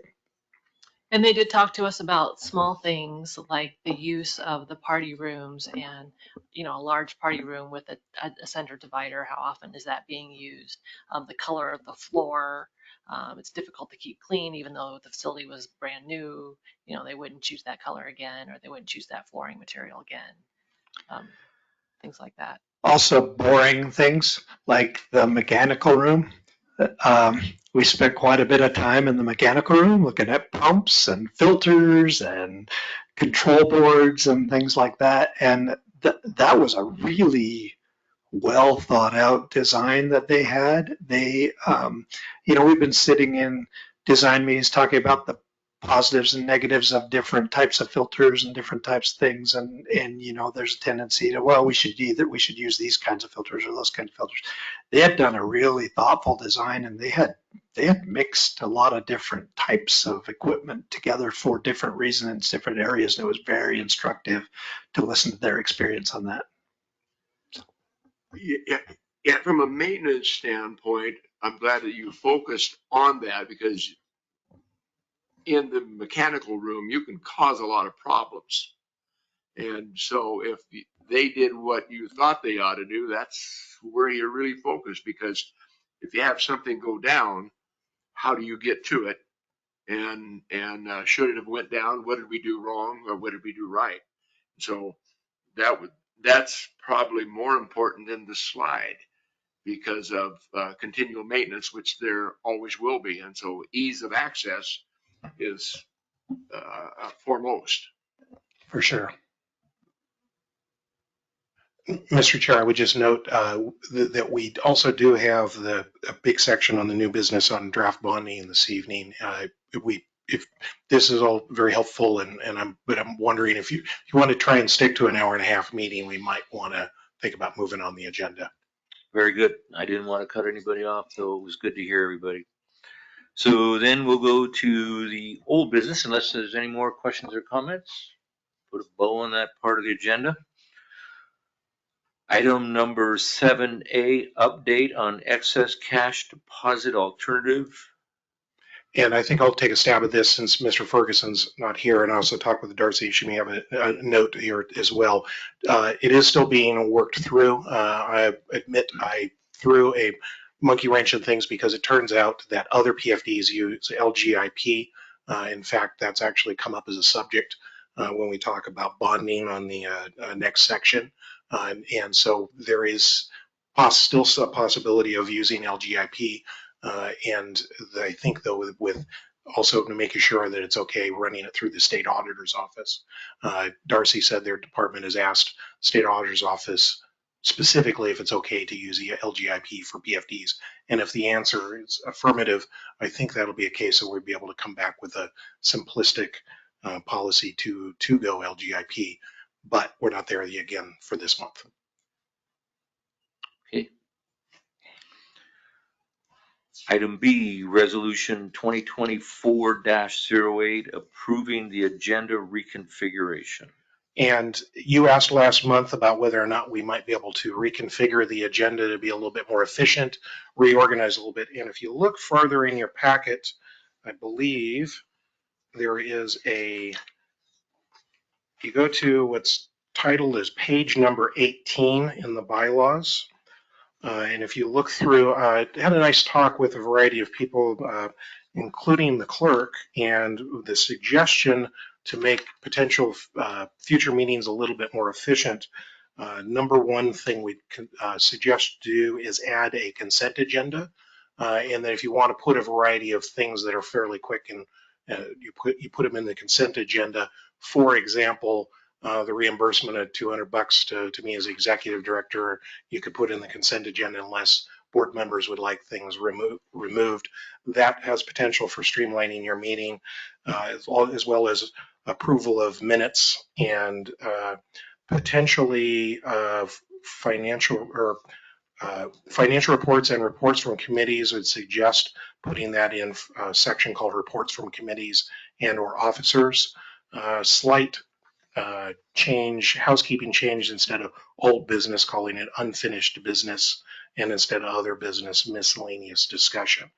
And they did talk to us about small things like the use of the party rooms and, a large party room with a center divider. How often is that being used? The color of the floor. It's difficult to keep clean, even though the facility was brand new. They wouldn't choose that color again, or they wouldn't choose that flooring material again. Things like that. Also boring things like the mechanical room. We spent quite a bit of time in the mechanical room looking at pumps and filters and control boards and things like that. And that was a really well thought out design that they had. They, we've been sitting in design meetings talking about the positives and negatives of different types of filters and different types of things. And there's a tendency to, well, we should use these kinds of filters or those kinds of filters. They had done a really thoughtful design, and they had mixed a lot of different types of equipment together for different reasons, different areas. And it was very instructive to listen to their experience on that. Yeah, from a maintenance standpoint, I'm glad that you focused on that, because in the mechanical room, you can cause a lot of problems. And so if they did what you thought they ought to do, that's where you're really focused, because if you have something go down, how do you get to it? And should it have went down? What did we do wrong, or what did we do right? So that's probably more important than the slide, because of continual maintenance, which there always will be. And so ease of access is foremost. For sure. Mr. Chair, I would just note that we also do have a big section on the new business on draft bonding this evening. If this is all very helpful, but I'm wondering if you want to try and stick to an hour and a half meeting, we might want to think about moving on the agenda. Very good. I didn't want to cut anybody off, so it was good to hear everybody. So then we'll go to the old business, unless there's any more questions or comments. Put a bow on that part of the agenda. Item number 7A, update on excess cash deposit alternative. And I think I'll take a stab at this since Mr. Ferguson's not here, and I also talked with Darcy. She may have a note here as well. It is still being worked through. I admit I threw a monkey wrench in things because it turns out that other PFDs use LGIP. In fact, that's actually come up as a subject when we talk about bonding on the next section. And so there is still a possibility of using LGIP. And I think, though, with also making sure that it's okay running it through the state auditor's office. Darcy said their department has asked state auditor's office specifically if it's okay to use the LGIP for PFDs. And if the answer is affirmative, I think that'll be a case that we'll be able to come back with a simplistic policy to go LGIP. But we're not there again for this month. Okay. Item B, Resolution 2024-08, approving the agenda reconfiguration. And you asked last month about whether or not we might be able to reconfigure the agenda to be a little bit more efficient, reorganize a little bit. And if you look further in your packet, I believe there is you go to what's titled as page number 18 in the bylaws. And if you look through, I had a nice talk with a variety of people, including the clerk, and the suggestion to make potential future meetings a little bit more efficient. Number one thing we suggest to do is add a consent agenda. And then if you want to put a variety of things that are fairly quick, and you put them in the consent agenda, for example, the reimbursement of $200 to me as executive director. You could put in the consent agenda unless board members would like things removed. That has potential for streamlining your meeting, as well as approval of minutes and potentially financial reports and reports from committees. Would suggest putting that in a section called reports from committees and or officers. Slight change, housekeeping change, instead of old business, calling it unfinished business, and instead of other business, miscellaneous discussion.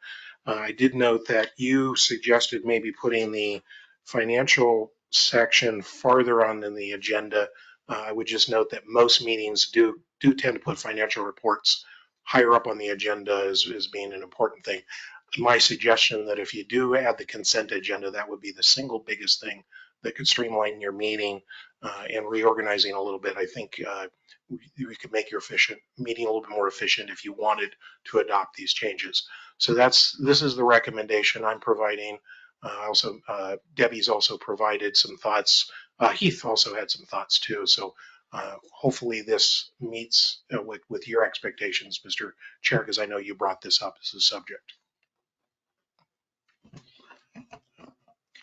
I did note that you suggested maybe putting the financial section farther on in the agenda. I would just note that most meetings do tend to put financial reports higher up on the agenda as being an important thing. My suggestion that if you do add the consent agenda, that would be the single biggest thing that could streamline your meeting and reorganizing a little bit. I think we could make your meeting a little bit more efficient if you wanted to adopt these changes. So this is the recommendation I'm providing. Also, Debbie's also provided some thoughts. Heath also had some thoughts too. So hopefully this meets with your expectations, Mr. Chair, because I know you brought this up as a subject.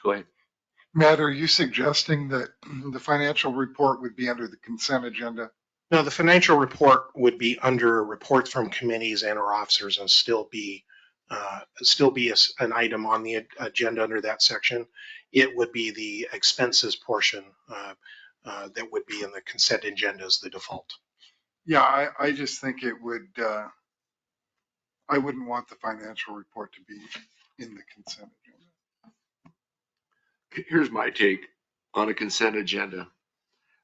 Go ahead. Matt, are you suggesting that the financial report would be under the consent agenda? No, the financial report would be under reports from committees and or officers and still be an item on the agenda under that section. It would be the expenses portion that would be in the consent agenda as the default. Yeah, I just think it would, I wouldn't want the financial report to be in the consent agenda. Here's my take on a consent agenda.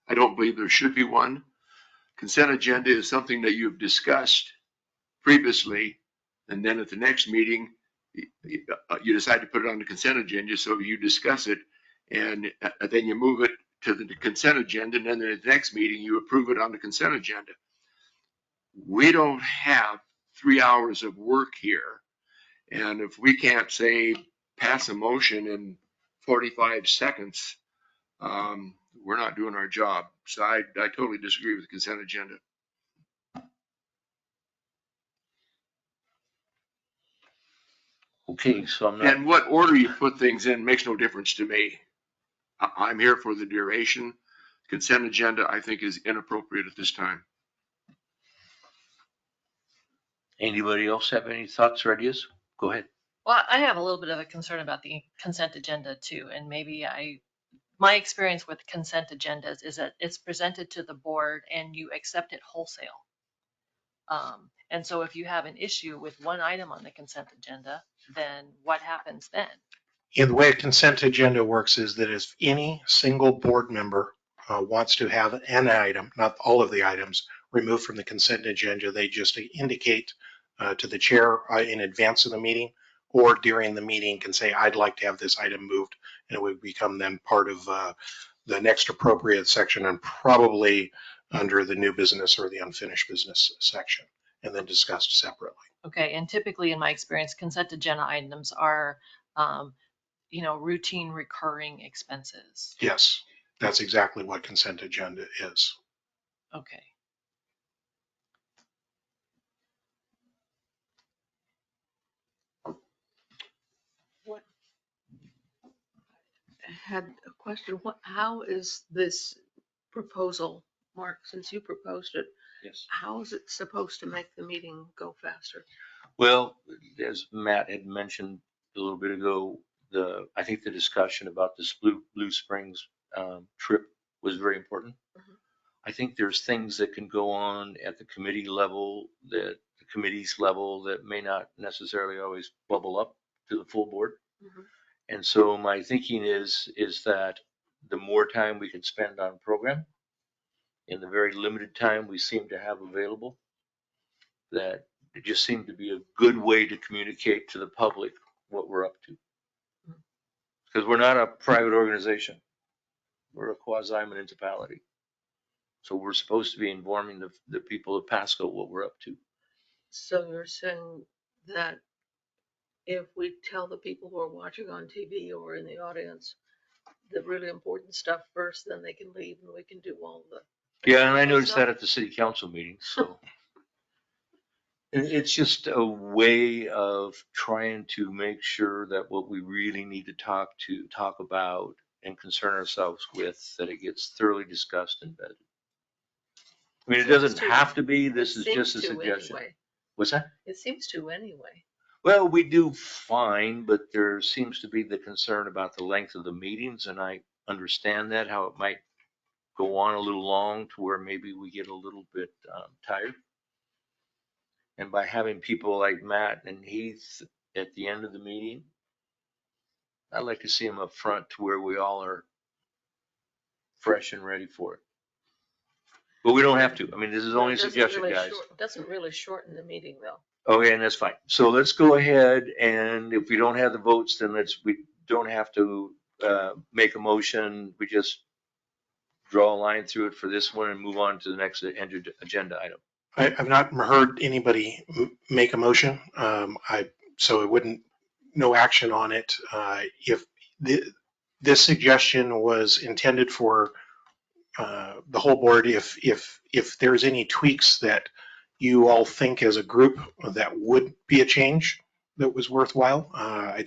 I don't believe there should be one. Consent agenda is something that you've discussed previously, and then at the next meeting, you decide to put it on the consent agenda, so you discuss it, and then you move it to the consent agenda, and then at the next meeting, you approve it on the consent agenda. We don't have 3 hours of work here, and if we can't say pass a motion in 45 seconds, we're not doing our job. So I totally disagree with the consent agenda. Okay, so I'm not. And what order you put things in makes no difference to me. I'm here for the duration. Consent agenda, I think, is inappropriate at this time. Anybody else have any thoughts or ideas? Go ahead. Well, I have a little bit of a concern about the consent agenda too, and maybe my experience with consent agendas is that it's presented to the board and you accept it wholesale. And so if you have an issue with one item on the consent agenda, then what happens then? The way a consent agenda works is that if any single board member wants to have an item, not all of the items, removed from the consent agenda, they just indicate to the chair in advance of the meeting or during the meeting can say, I'd like to have this item moved, and it would become then part of the next appropriate section and probably under the new business or the unfinished business section, and then discussed separately. Okay, and typically in my experience, consent agenda items are, routine recurring expenses. Yes, that's exactly what consent agenda is. Okay. What? I had a question. How is this proposal, Mark, since you proposed it, Yes. how is it supposed to make the meeting go faster? Well, as Matt had mentioned a little bit ago, I think the discussion about this Blue Springs trip was very important. Mhm. I think there's things that can go on at the committee level, the committee's level, that may not necessarily always bubble up to the full board. Mhm. And so my thinking is that the more time we can spend on program in the very limited time we seem to have available, that it just seemed to be a good way to communicate to the public what we're up to. Because we're not a private organization. We're a quasi-municipality. So we're supposed to be informing the people of Pasco what we're up to. So you're saying that if we tell the people who are watching on TV or in the audience the really important stuff first, then they can leave and we can do all the. Yeah, and I other noticed stuff. that at the city council meeting, so. And it's just a way of trying to make sure that what we really need to talk about and concern ourselves with, that it gets thoroughly discussed and vetted. I mean, it doesn't have to be, this is just a suggestion. Anyway. What's that? It seems to anyway. Well, we do fine, but there seems to be the concern about the length of the meetings, and I understand that, how it might go on a little long to where maybe we get a little bit tired. And by having people like Matt and Heath at the end of the meeting, I'd like to see them up front to where we all are fresh and ready for it. But we don't have to. I mean, this is only a suggestion, guys. Doesn't really shorten the meeting though. Okay, and that's fine. So let's go ahead, and if we don't have the votes, then we don't have to make a motion. We just draw a line through it for this one and move on to the next agenda item. I've not heard anybody make a motion. So it wouldn't, no action on it. If this suggestion was intended for the whole board, if there's any tweaks that you all think as a group that would be a change that was worthwhile, I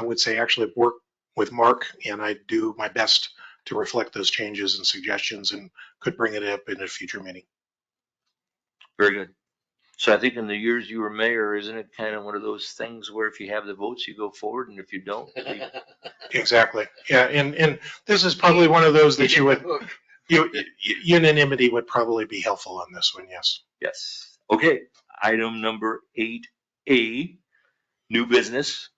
would say actually work with Mark, and I'd do my best to reflect those changes and suggestions, and could bring it up in a future meeting. Very good. So I think in the years you were mayor, isn't it kind of one of those things where if you have the votes, you go forward, and if you don't, leave? Exactly. Yeah, and this is probably one of those that unanimity would probably be helpful on this one. Yes. Yes. Okay. Item number 8A, new business.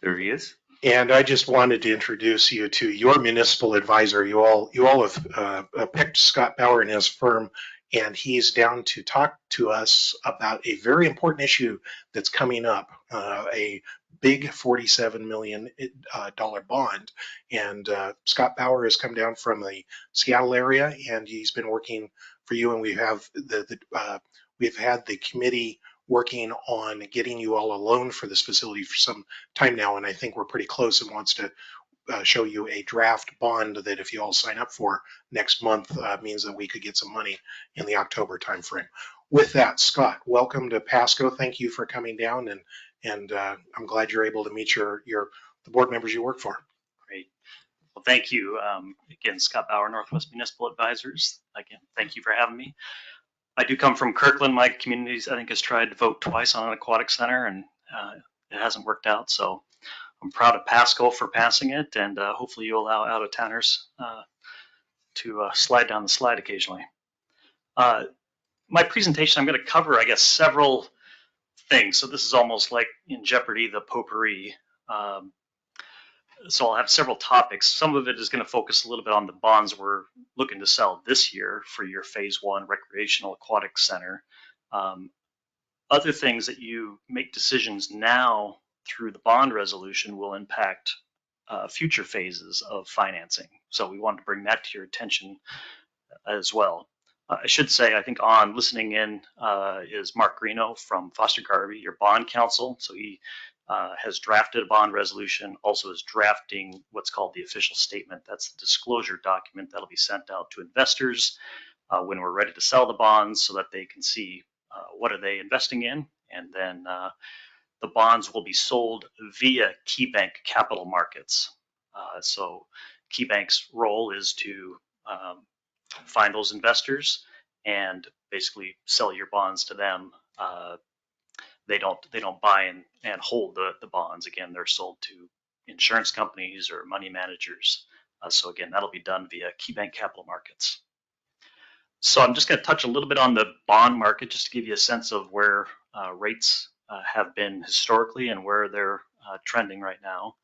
There he is. And I just wanted to introduce you to your municipal advisor. You all have picked Scott Bauer and his firm, and he's down to talk to us about a very important issue that's coming up, a big $47 million bond. And Scott Bauer has come down from the Seattle area, and he's been working for you. And we have we've had the committee working on getting you all a loan for this facility for some time now, and I think we're pretty close, and wants to show you a draft bond that if you all sign up for next month, means that we could get some money in the October timeframe. With that, Scott, welcome to Pasco. Thank you for coming down, and I'm glad you're able to meet the board members you work for. Great. Well, thank you. Again, Scott Bauer, Northwest Municipal Advisors. Again, thank you for having me. I do come from Kirkland. My community, I think, has tried to vote twice on an aquatic center, and it hasn't worked out. So I'm proud of Pasco for passing it, and hopefully you allow out-of-towners to slide down the slide occasionally. My presentation, I'm going to cover, I guess, several things. So this is almost like in Jeopardy, the potpourri. So I'll have several topics. Some of it is going to focus a little bit on the bonds we're looking to sell this year for your Phase 1 Recreational Aquatic Center. Other things that you make decisions now through the bond resolution will impact future phases of financing. So we wanted to bring that to your attention as well. I should say, I think on listening in is Mark Greeno from Foster Garvey, your bond counsel. So he has drafted a bond resolution, also is drafting what's called the official statement. That's the disclosure document that'll be sent out to investors when we're ready to sell the bonds, so that they can see what are they investing in. And then the bonds will be sold via KeyBank Capital Markets. So KeyBank's role is to find those investors and basically sell your bonds to them. They don't buy and hold the bonds. Again, they're sold to insurance companies or money managers. So again, that'll be done via KeyBank Capital Markets. So I'm just going to touch a little bit on the bond market, just to give you a sense of where rates have been historically and where they're trending right now.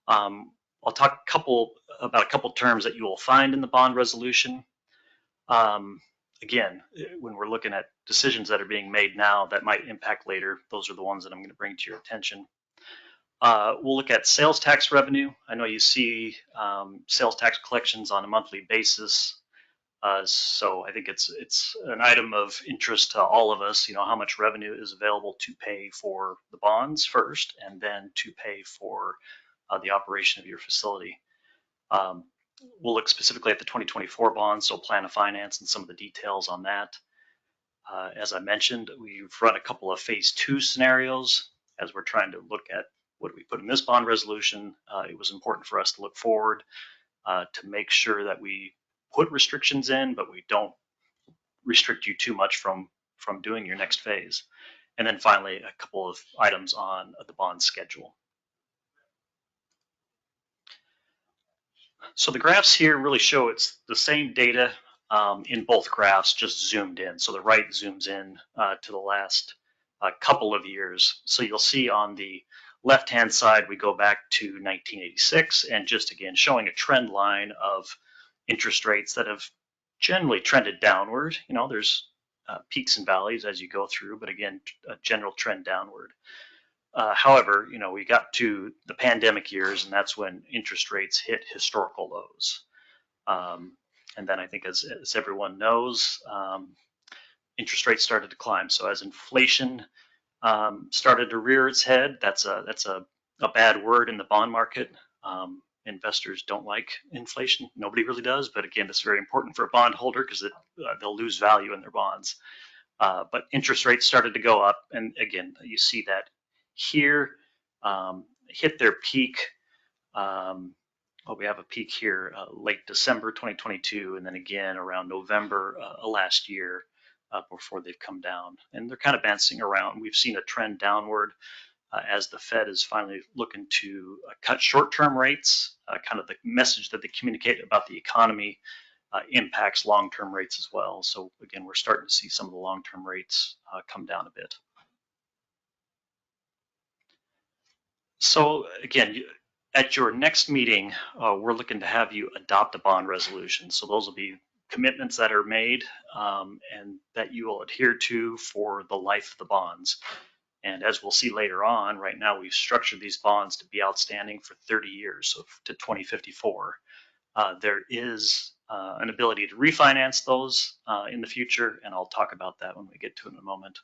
I'll talk about a couple terms that you will find in the bond resolution. Again, when we're looking at decisions that are being made now that might impact later, those are the ones that I'm going to bring to your attention. We'll look at sales tax revenue. I know you see sales tax collections on a monthly basis. So I think it's an item of interest to all of us, how much revenue is available to pay for the bonds first, and then to pay for the operation of your facility. We'll look specifically at the 2024 bonds, so plan of finance and some of the details on that. As I mentioned, we've run a couple of phase 2 scenarios as we're trying to look at what we put in this bond resolution. It was important for us to look forward to make sure that we put restrictions in, but we don't restrict you too much from doing your next phase. And then finally, a couple of items on the bond schedule. So the graphs here really show it's the same data in both graphs, just zoomed in. So the right zooms in to the last couple of years. So you'll see on the left-hand side, we go back to 1986, and just again showing a trend line of interest rates that have generally trended downward. You know, there's peaks and valleys as you go through, but again, a general trend downward. However, you know, we got to the pandemic years, and that's when interest rates hit historical lows. And then I think, as everyone knows, interest rates started to climb. So as inflation started to rear its head, that's a bad word in the bond market. Investors don't like inflation. Nobody really does. But again, it's very important for a bondholder because they'll lose value in their bonds. But interest rates started to go up. And again, you see that here, hit their peak. Well, we have a peak here late December 2022, and then again around November last year before they've come down. And they're kind of bouncing around. We've seen a trend downward as the Fed is finally looking to cut short-term rates. Kind of the message that they communicate about the economy impacts long-term rates as well. So again, we're starting to see some of the long-term rates come down a bit. So again, at your next meeting, we're looking to have you adopt a bond resolution. So those will be commitments that are made and that you will adhere to for the life of the bonds. And as we'll see later on, right now we've structured these bonds to be outstanding for 30 years, so to 2054. There is an ability to refinance those in the future, and I'll talk about that when we get to it in a moment.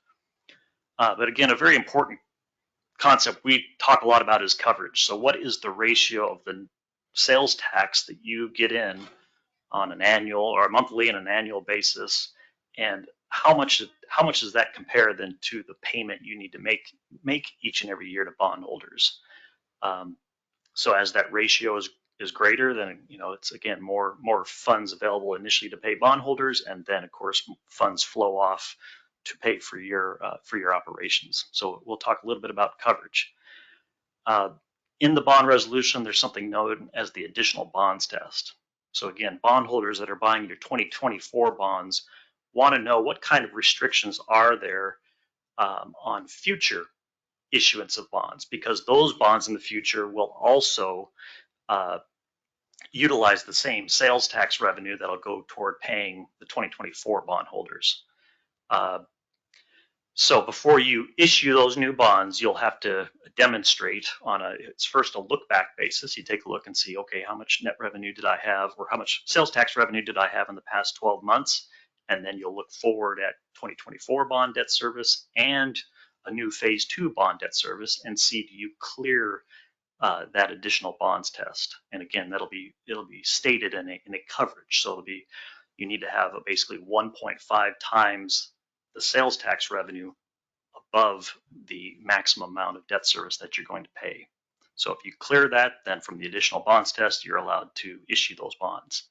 But again, a very important concept we talk a lot about is coverage. So what is the ratio of the sales tax that you get in on an annual or monthly and an annual basis, and how much does that compare then to the payment you need to make each and every year to bondholders? So as that ratio is greater, then you know it's again more funds available initially to pay bondholders, and then of course funds flow off to pay for your operations. So we'll talk a little bit about coverage. In the bond resolution, there's something known as the additional bonds test. So again, bondholders that are buying your 2024 bonds want to know what kind of restrictions are there on future issuance of bonds, because those bonds in the future will also utilize the same sales tax revenue that'll go toward paying the 2024 bondholders. So before you issue those new bonds, you'll have to demonstrate it's first a look back basis. You take a look and see, okay, how much net revenue did I have, or how much sales tax revenue did I have in the past 12 months? And then you'll look forward at 2024 bond debt service and a new phase 2 bond debt service and see, do you clear that additional bonds test? And again, it'll be stated in a coverage. So you need to have basically 1.5 times the sales tax revenue above the maximum amount of debt service that you're going to pay. So if you clear that, then from the additional bonds test, you're allowed to issue those bonds.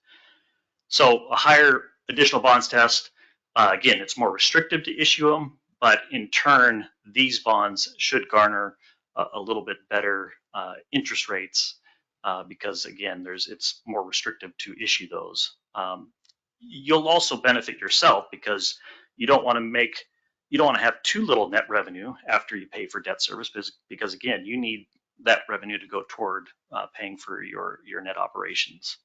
So a higher additional bonds test, again, it's more restrictive to issue them, but in turn, these bonds should garner a little bit better interest rates because again, it's more restrictive to issue those. You'll also benefit yourself because you don't want to have too little net revenue after you pay for debt service because again, you need that revenue to go toward paying for your net operations.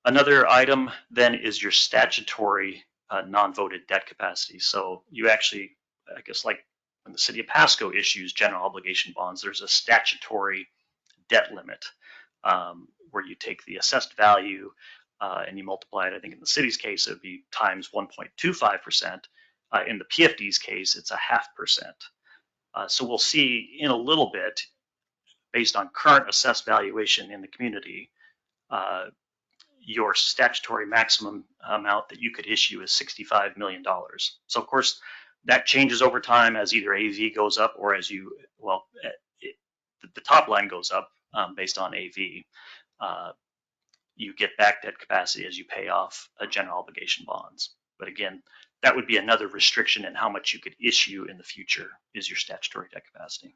Another item then is your statutory non-voted debt capacity. So you actually, I guess like when the city of Pasco issues general obligation bonds, there's a statutory debt limit where you take the assessed value and you multiply it. I think in the city's case, it would be times 1.25%. In the PFD's case, it's 0.5%. So we'll see in a little bit based on current assessed valuation in the community, your statutory maximum amount that you could issue is $65 million. So of course, that changes over time as either AV goes up or as you, well, the top line goes up based on AV. You get back debt capacity as you pay off general obligation bonds. But again, that would be another restriction in how much you could issue in the future is your statutory debt capacity.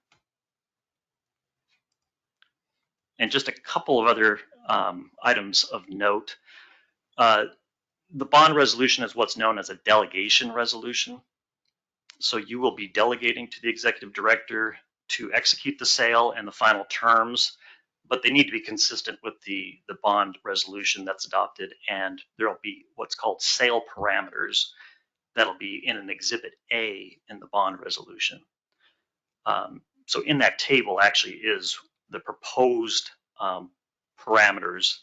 And just a couple of other items of note. The bond resolution is what's known as a delegation resolution. So you will be delegating to the executive director to execute the sale and the final terms, but they need to be consistent with the bond resolution that's adopted, and there'll be what's called sale parameters that'll be in an Exhibit A in the bond resolution. So in that table actually is the proposed parameters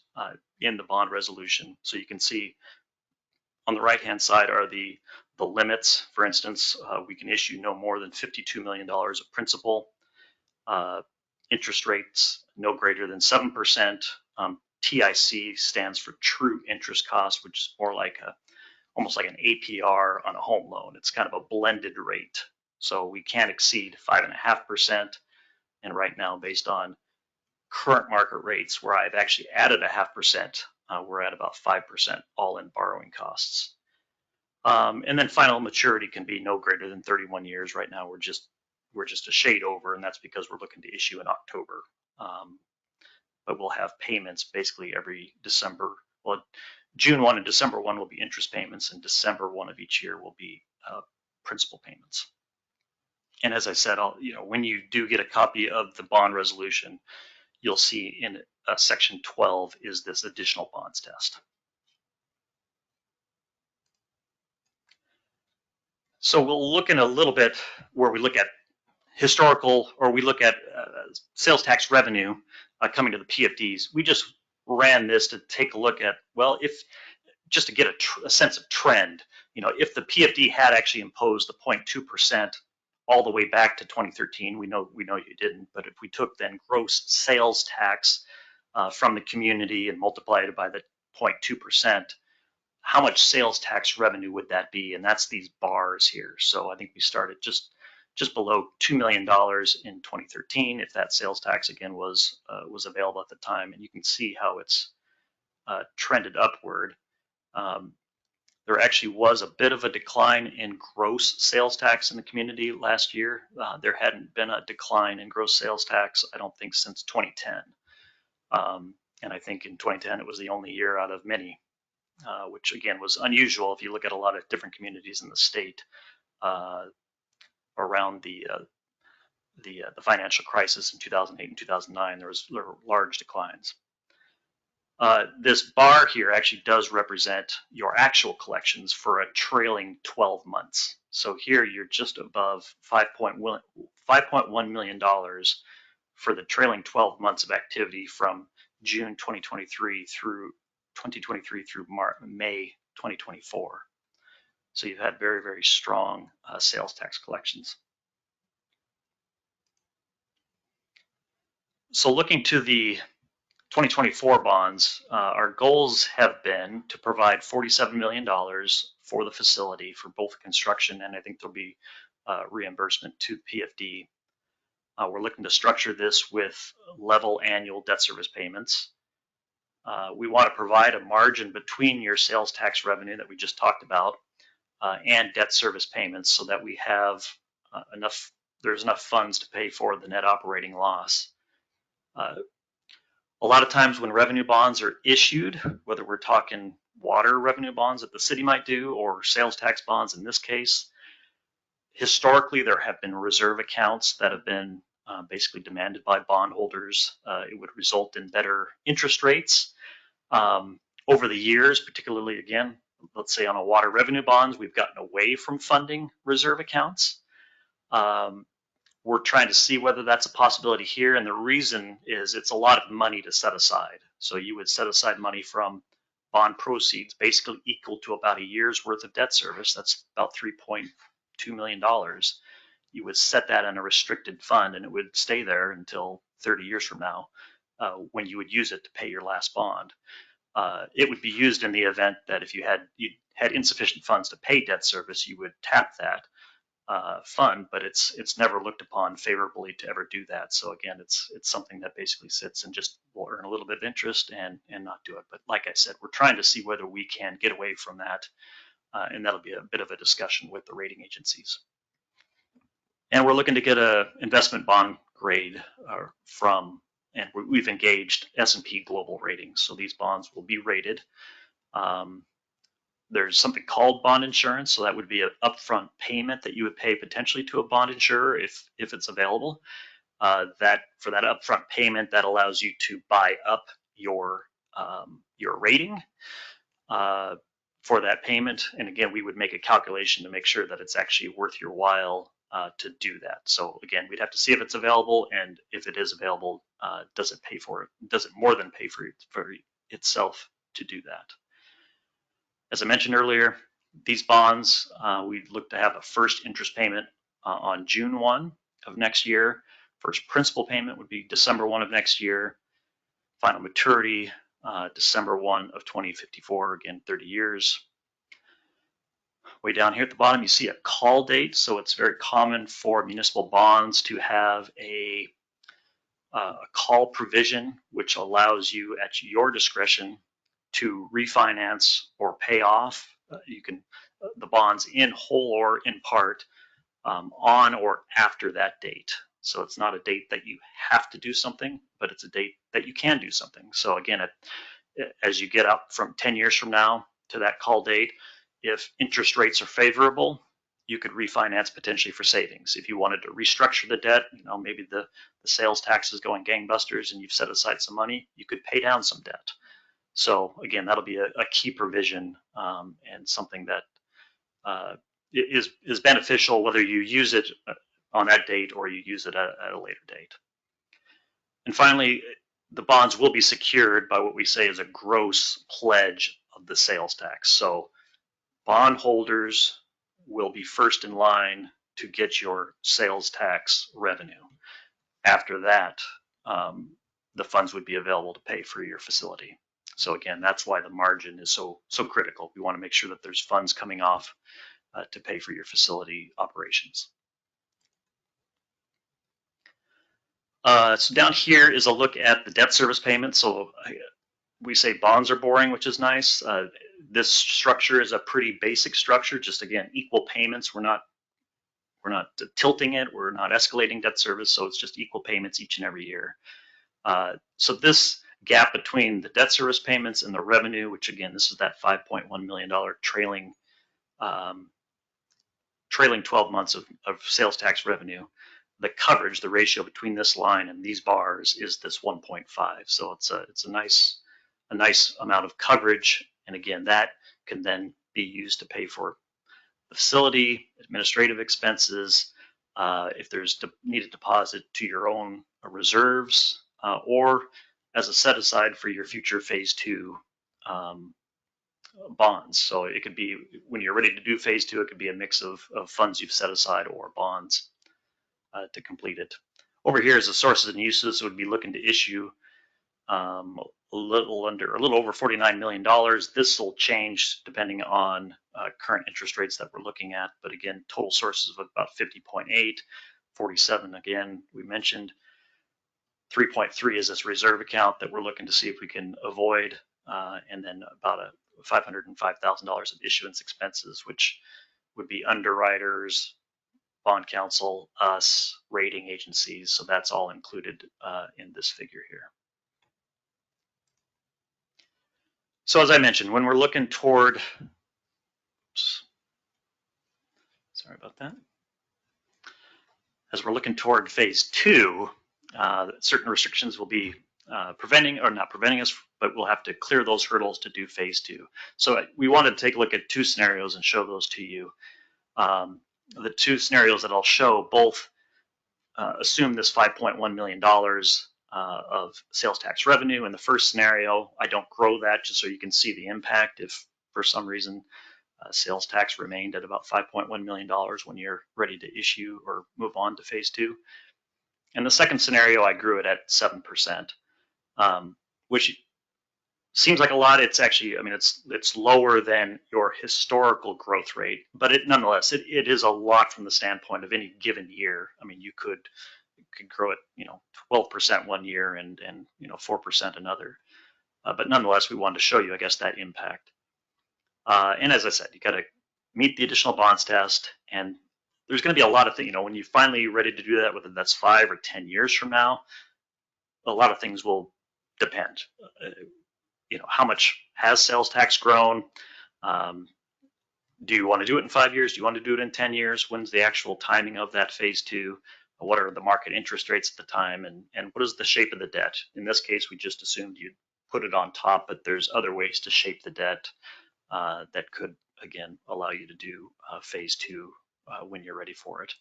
in the bond resolution. So you can see on the right-hand side are the limits. For instance, we can issue no more than $52 million of principal. Interest rates no greater than 7%. TIC stands for true interest cost, which is more like almost like an APR on a home loan. It's kind of a blended rate. So we can't exceed 5.5%. And right now, based on current market rates, where I've actually added 0.5%, we're at about 5% all-in borrowing costs. And then final maturity can be no greater than 31 years. Right now, we're just a shade over, and that's because we're looking to issue in October. But we'll have payments basically every December. Well, June 1 and December 1 will be interest payments, and December 1 of each year will be principal payments. And as I said, when you do get a copy of the bond resolution, you'll see in section 12 is this additional bonds test. So we'll look in a little bit where we look at historical, or we look at sales tax revenue coming to the PFDs. We just ran this to take a look at, well, just to get a sense of trend, if the PFD had actually imposed the 0.2% all the way back to 2013, we know you didn't, but if we took then gross sales tax from the community and multiplied it by the 0.2%, how much sales tax revenue would that be? And that's these bars here. So I think we started just below $2 million in 2013, if that sales tax again was available at the time, and you can see how it's trended upward. There actually was a bit of a decline in gross sales tax in the community last year. There hadn't been a decline in gross sales tax, I don't think, since 2010. And I think in 2010 it was the only year out of many, which again was unusual if you look at a lot of different communities in the state around the financial crisis in 2008 and 2009. There were large declines. This bar here actually does represent your actual collections for a trailing 12 months. So here you're just above $5.1 million for the trailing 12 months of activity from June 2023 through May 2024. So you've had very, very strong sales tax collections. So looking to the 2024 bonds, our goals have been to provide $47 million for the facility for both construction, and I think there'll be reimbursement to PFD. We're looking to structure this with level annual debt service payments. We want to provide a margin between your sales tax revenue that we just talked about and debt service payments so that we have there's enough funds to pay for the net operating loss. A lot of times when revenue bonds are issued, whether we're talking water revenue bonds that the city might do or sales tax bonds in this case, historically there have been reserve accounts that have been basically demanded by bondholders. It would result in better interest rates. Over the years, particularly again, let's say on a water revenue bonds, we've gotten away from funding reserve accounts. We're trying to see whether that's a possibility here, and the reason is it's a lot of money to set aside. So you would set aside money from bond proceeds, basically equal to about a year's worth of debt service. That's about $3.2 million. You would set that in a restricted fund, and it would stay there until 30 years from now, when you would use it to pay your last bond. It would be used in the event that if you had insufficient funds to pay debt service, you would tap that fund, but it's never looked upon favorably to ever do that. So again, it's something that basically sits and just will earn a little bit of interest and not do it. But like I said, we're trying to see whether we can get away from that, and that'll be a bit of a discussion with the rating agencies. And we're looking to get a investment bond grade from, and we've engaged S&P Global Ratings. So these bonds will be rated. There's something called bond insurance, so that would be an upfront payment that you would pay potentially to a bond insurer if it's available. That for that upfront payment, that allows you to buy up your rating for that payment. And again, we would make a calculation to make sure that it's actually worth your while to do that. So again, we'd have to see if it's available, and if it is available, does it pay for it? Does it more than pay for itself to do that? As I mentioned earlier, these bonds, we look to have a first interest payment on June 1 of next year. First principal payment would be December 1 of next year. Final maturity, December 1 of 2054, again, 30 years. Way down here at the bottom, you see a call date. So it's very common for municipal bonds to have a call provision, which allows you at your discretion to refinance or pay off the bonds in whole or in part on or after that date. So it's not a date that you have to do something, but it's a date that you can do something. So again, as you get up from 10 years from now to that call date, if interest rates are favorable, you could refinance potentially for savings. If you wanted to restructure the debt, maybe the sales tax is going gangbusters and you've set aside some money, you could pay down some debt. So again, that'll be a key provision and something that is beneficial whether you use it on that date or you use it at a later date. And finally, the bonds will be secured by what we say is a gross pledge of the sales tax. So bondholders will be first in line to get your sales tax revenue. After that, the funds would be available to pay for your facility. So again, that's why the margin is so critical. We want to make sure that there's funds coming off to pay for your facility operations. So down here is a look at the debt service payment. So we say bonds are boring, which is nice. This structure is a pretty basic structure. Just again, equal payments. We're not tilting it. We're not escalating debt service. So it's just equal payments each and every year. So this gap between the debt service payments and the revenue, which again, this is that $5.1 million trailing 12 months of sales tax revenue. The coverage, the ratio between this line and these bars is this 1.5. So it's a nice amount of coverage. And again, that can then be used to pay for the facility, administrative expenses, if there's needed deposit to your own reserves, or as a set aside for your future phase 2 bonds. So it could be when you're ready to do phase 2, it could be a mix of funds you've set aside or bonds to complete it. Over here is the sources and uses. So we'd be looking to issue a little over $49 million. This will change depending on current interest rates that we're looking at. But again, total sources of about 50.8, 47 again, we mentioned. 3.3 is this reserve account that we're looking to see if we can avoid, and then about $505,000 of issuance expenses, which would be underwriters, bond counsel, us, rating agencies. So that's all included in this figure here. So as I mentioned, when we're looking toward, sorry about that. As we're looking toward phase 2, certain restrictions will be not preventing us, but we'll have to clear those hurdles to do phase 2. So we wanted to take a look at 2 scenarios and show those to you. The 2 scenarios that I'll show both assume this $5.1 million of sales tax revenue. In the first scenario, I don't grow that just so you can see the impact if for some reason sales tax remained at about $5.1 million when you're ready to issue or move on to phase 2. And the second scenario, I grew it at 7%, which seems like a lot. It's actually, I mean, it's lower than your historical growth rate, but nonetheless, it is a lot from the standpoint of any given year. I mean, you could grow it, 12% one year and 4% another. But nonetheless, we wanted to show you, I guess, that impact. And as I said, you got to meet the additional bonds test, and there's going to be a lot of things, when you're finally ready to do that, whether that's 5 or 10 years from now, a lot of things will depend. How much has sales tax grown? Do you want to do it in 5 years? Do you want to do it in 10 years? When's the actual timing of that phase 2? What are the market interest rates at the time? And what is the shape of the debt? In this case, we just assumed you'd put it on top, but there's other ways to shape the debt that could, again, allow you to do phase 2 when you're ready for it.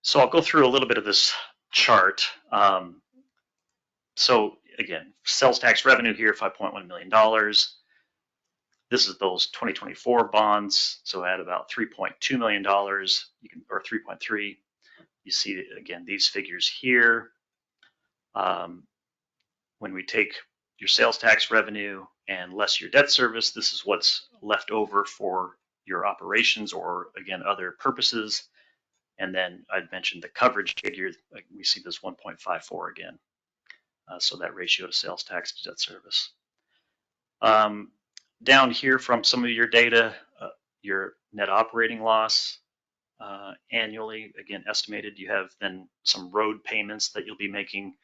So I'll go through a little bit of this chart. So again, sales tax revenue here, $5.1 million. This is those 2024 bonds. So at about $3.2 million, or 3.3. You see, again, these figures here. When we take your sales tax revenue and less your debt service, this is what's left over for your operations or, again, other purposes. And then I'd mentioned the coverage figure. We see this 1.54 again. So that ratio to sales tax to debt service. Down here from some of your data, your net operating loss annually, again, estimated. You have then some road payments that you'll be making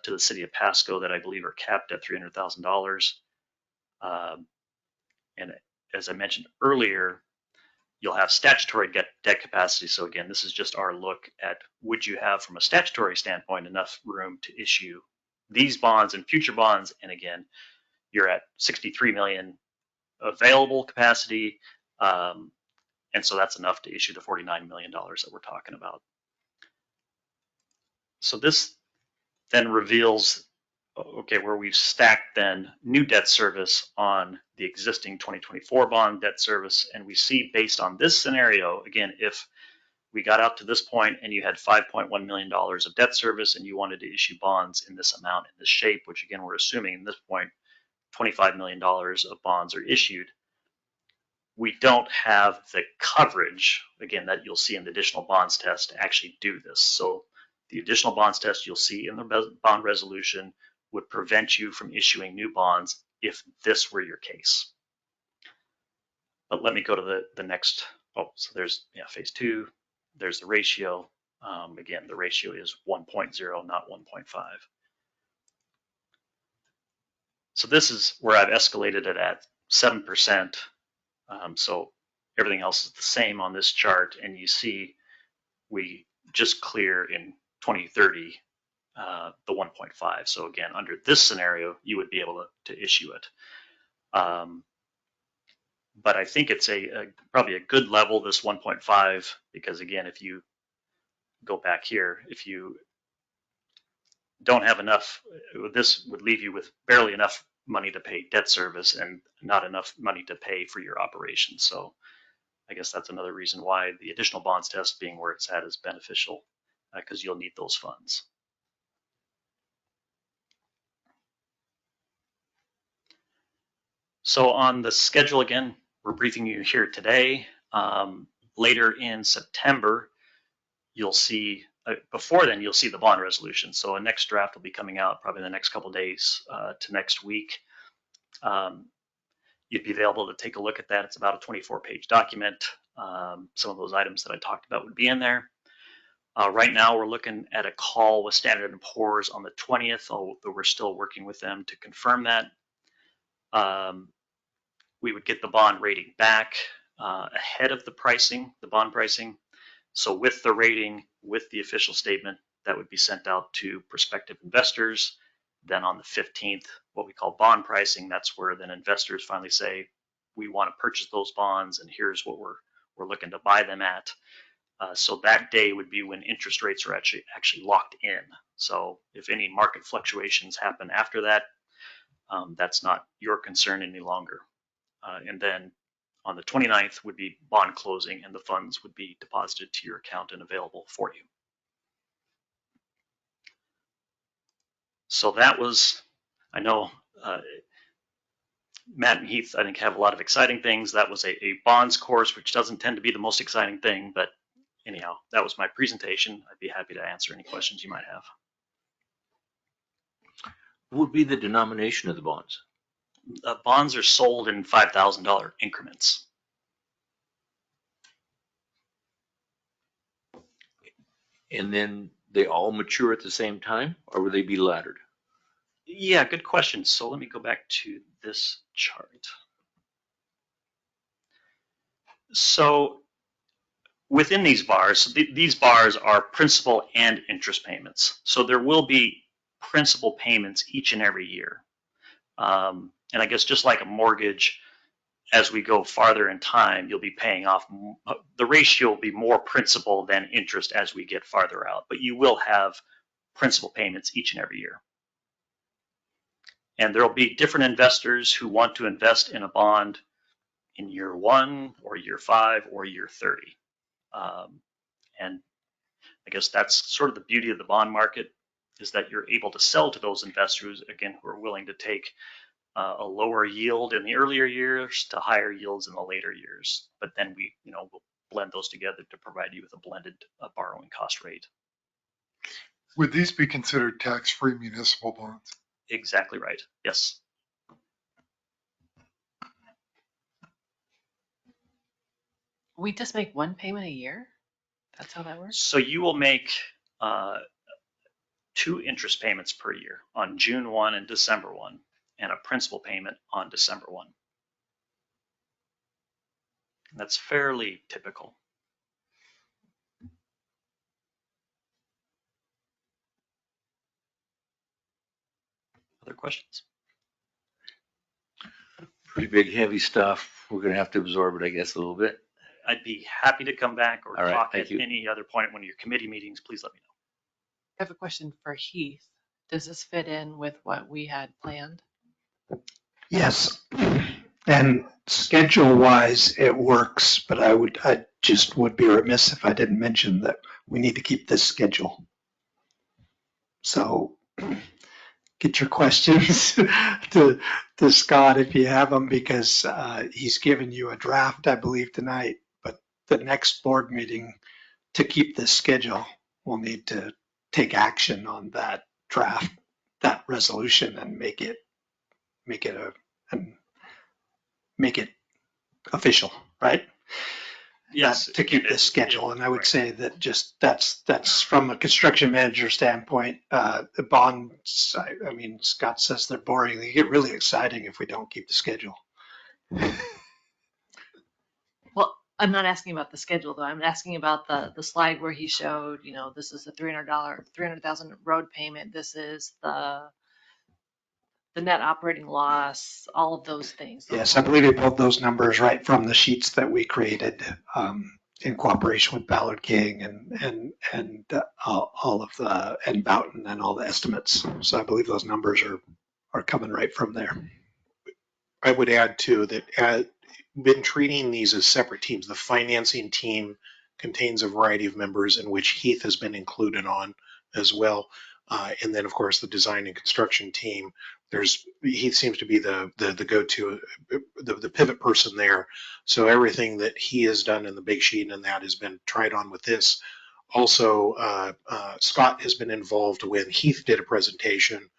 to the city of Pasco that I believe are capped at $300,000. And as I mentioned earlier, you'll have statutory debt capacity. So again, this is just our look at, would you have, from a statutory standpoint, enough room to issue these bonds and future bonds? And again, you're at 63 million available capacity. And so that's enough to issue the $49 million that we're talking about. So this then reveals, okay, where we've stacked then new debt service on the existing 2024 bond debt service. And we see, based on this scenario, again, if we got out to this point and you had $5.1 million of debt service and you wanted to issue bonds in this amount, in this shape, which again, we're assuming at this point, $25 million of bonds are issued, we don't have the coverage, again, that you'll see in the additional bonds test to actually do this. So the additional bonds test you'll see in the bond resolution would prevent you from issuing new bonds if this were your case. But let me go to the next. So there's phase 2. There's the ratio. Again, the ratio is 1.0, not 1.5. So this is where I've escalated it at 7%. So everything else is the same on this chart. And you see we just clear in 2030 the 1.5. So again, under this scenario, you would be able to issue it. But I think it's probably a good level, this 1.5, because again, if you go back here, if you don't have enough, this would leave you with barely enough money to pay debt service and not enough money to pay for your operations. So I guess that's another reason why the additional bonds test being where it's at is beneficial, because you'll need those funds. So on the schedule, again, we're briefing you here today. Later in September, you'll see, before then, you'll see the bond resolution. So a next draft will be coming out probably in the next couple of days to next week. You'd be available to take a look at that. It's about a 24-page document. Some of those items that I talked about would be in there. Right now, we're looking at a call with Standard & Poor's on the 20th, although we're still working with them to confirm that. We would get the bond rating back ahead of the pricing, the bond pricing. So with the rating, with the official statement, that would be sent out to prospective investors. Then on the 15th, what we call bond pricing, that's where then investors finally say, we want to purchase those bonds and here's what we're looking to buy them at. So that day would be when interest rates are actually locked in. So if any market fluctuations happen after that, that's not your concern any longer. And then On the 29th would be bond closing, and the funds would be deposited to your account and available for you. So that was, I know Matt and Heath, I think, have a lot of exciting things. That was a bonds course, which doesn't tend to be the most exciting thing, but anyhow, that was my presentation. I'd be happy to answer any questions you might have. What would be the denomination of the bonds? Bonds are sold in $5,000 increments. And then they all mature at the same time, or would they be laddered? Yeah, good question. So let me go back to this chart. So within these bars, these bars are principal and interest payments. So there will be principal payments each and every year. And I guess just like a mortgage, as we go farther in time, you'll be paying off, the ratio will be more principal than interest as we get farther out, but you will have principal payments each and every year. And there will be different investors who want to invest in a bond in year 1 or year 5 or year 30. And I guess that's sort of the beauty of the bond market, is that you're able to sell to those investors, again, who are willing to take a lower yield in the earlier years to higher yields in the later years. But then we, we'll blend those together to provide you with a blended borrowing cost rate. Would these be considered tax-free municipal bonds? Exactly right. Yes. We just make one payment a year? That's how that works? So you will make 2 interest payments per year on June 1 and December 1, and a principal payment on December 1. And that's fairly typical. Other questions? Pretty big, heavy stuff. We're going to have to absorb it, I guess, a little bit. I'd be happy to come back or All right, talk thank at you. any other point at one of your committee meetings. Please let me know. I have a question for Heath. Does this fit in with what we had planned? Yes. And schedule-wise, it works, but I just would be remiss if I didn't mention that we need to keep this schedule. So get your questions to Scott if you have them, because he's given you a draft, I believe, tonight. But the next board meeting, to keep this schedule, we'll need to take action on that draft, that resolution, and make it official, right? Yes. To keep this schedule. And I would say that just that's from a construction manager standpoint. The bonds, I mean, Scott says they're boring. They get really exciting if we don't keep the schedule. Well, I'm not asking about the schedule though. I'm asking about the slide where he showed, this is the $300,000 road payment. This is the net operating loss, all of those things. Yes, I believe he pulled those numbers right from the sheets that we created in cooperation with Ballard King and all of the, and Boughton and all the estimates. So I believe those numbers are coming right from there. I would add too that been treating these as separate teams. The financing team contains a variety of members in which Heath has been included on as well. And then of course the design and construction team, Heath seems to be the go-to, the pivot person there. So everything that he has done in the big sheet and that has been tried on with this. Also, Scott has been involved when Heath did a presentation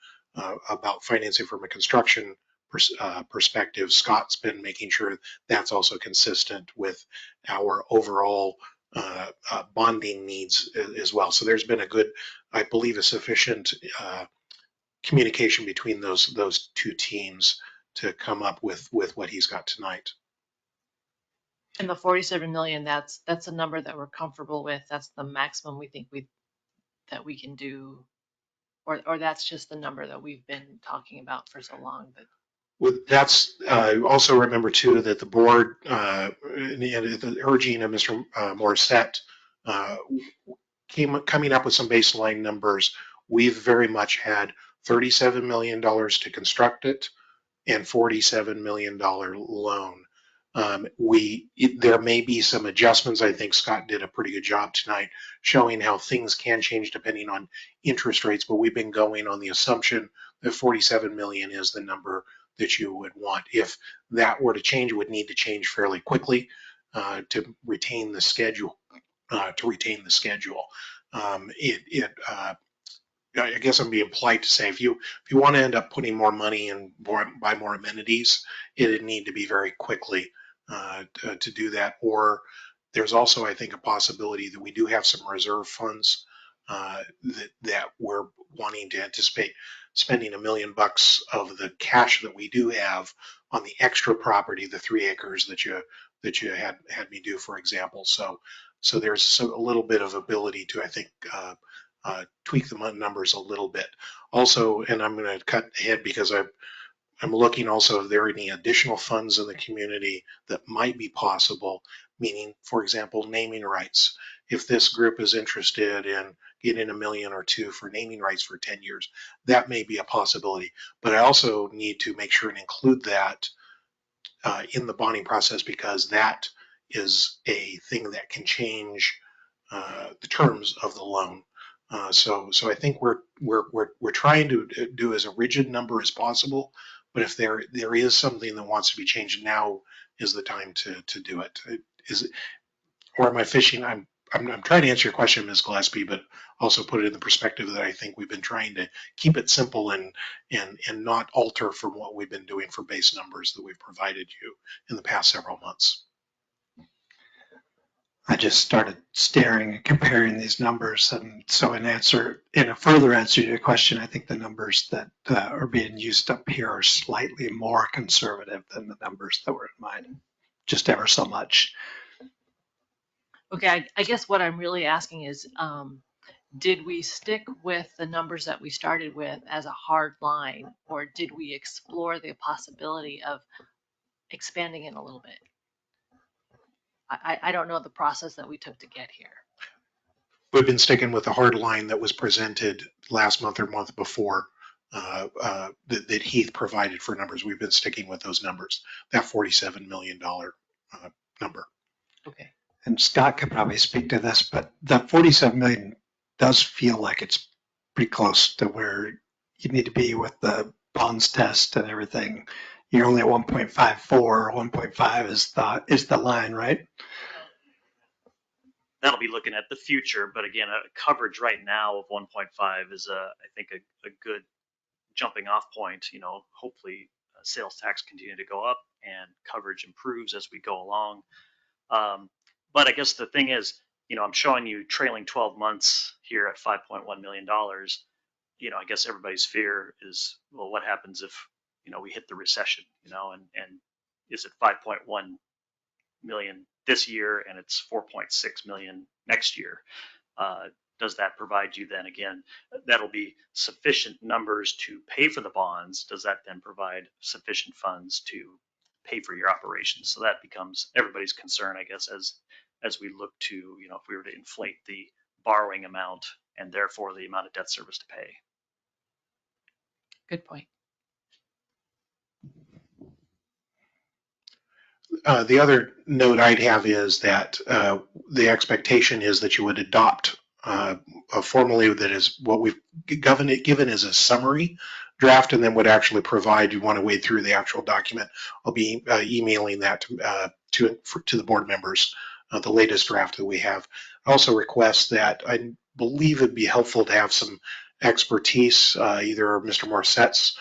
about financing from a construction perspective. Scott's been making sure that's also consistent with our overall bonding needs as well. So there's been a good, I believe, a sufficient communication between those 2 teams to come up with what he's got tonight. And the 47 million, that's a number that we're comfortable with. That's the maximum we think that we can do, or that's just the number that we've been talking about for so long. But That's also remember too that the board, the urging of Mr. Morissette, coming up with some baseline numbers. We've very much had $37 million to construct it and $47 million loan. There may be some adjustments. I think Scott did a pretty good job tonight showing how things can change depending on interest rates, but we've been going on the assumption that 47 million is the number that you would want. If that were to change, it would need to change fairly quickly to retain the schedule. I guess I'm being polite to say if you want to end up putting more money and buy more amenities, it'd need to be very quickly to do that. Or there's also, I think, a possibility that we do have some reserve funds that we're wanting to anticipate spending $1 million of the cash that we do have on the extra property, the 3 acres that you had me do, for example. So there's a little bit of ability to, I think, tweak the numbers a little bit. Also, and I'm going to cut ahead because I'm looking also if there are any additional funds in the community that might be possible, meaning, for example, naming rights. If this group is interested in getting $1 million or $2 million for naming rights for 10 years, that may be a possibility. But I also need to make sure and include that in the bonding process because that is a thing that can change the terms of the loan. So I think we're trying to do as a rigid number as possible, but if there is something that wants to be changed, now is the time to do it. Or am I fishing? I'm trying to answer your question, Ms. Gillespie, but also put it in the perspective that I think we've been trying to keep it simple and not alter from what we've been doing for base numbers that we've provided you in the past several months. I just started staring and comparing these numbers, and so in a further answer to your question, I think the numbers that are being used up here are slightly more conservative than the numbers that were in mine, just ever so much. Okay, I guess what I'm really asking is, did we stick with the numbers that we started with as a hard line, or did we explore the possibility of expanding it a little bit? I don't know the process that we took to get here. We've been sticking with the hard line that was presented last month or month before that Heath provided for numbers. We've been sticking with those numbers, that $47 million number. Okay. And Scott could probably speak to this, but the 47 million does feel like it's pretty close to where you need to be with the bonds test and everything. You're only at 1.54, 1.5 is the line, right? That'll be looking at the future, but again, a coverage right now of 1.5 is I think a good jumping off point. Hopefully sales tax continue to go up and coverage improves as we go along. But I guess the thing is, I'm showing you trailing 12 months here at $5.1 million. I guess everybody's fear is, well, what happens if, we hit the recession, and is it 5.1 million this year and it's 4.6 million next year? Does that provide you then, again, that'll be sufficient numbers to pay for the bonds? Does that then provide sufficient funds to pay for your operations? So that becomes everybody's concern, I guess, as we look to, if we were to inflate the borrowing amount and therefore the amount of debt service to pay. Good point. The other note I'd have is that the expectation is that you would adopt formally that is what we've given as a summary draft, and then would actually provide. You want to wade through the actual document. I'll be emailing that to the board members, the latest draft that we have. I also request that I believe it'd be helpful to have some expertise, either Mr. Morsette's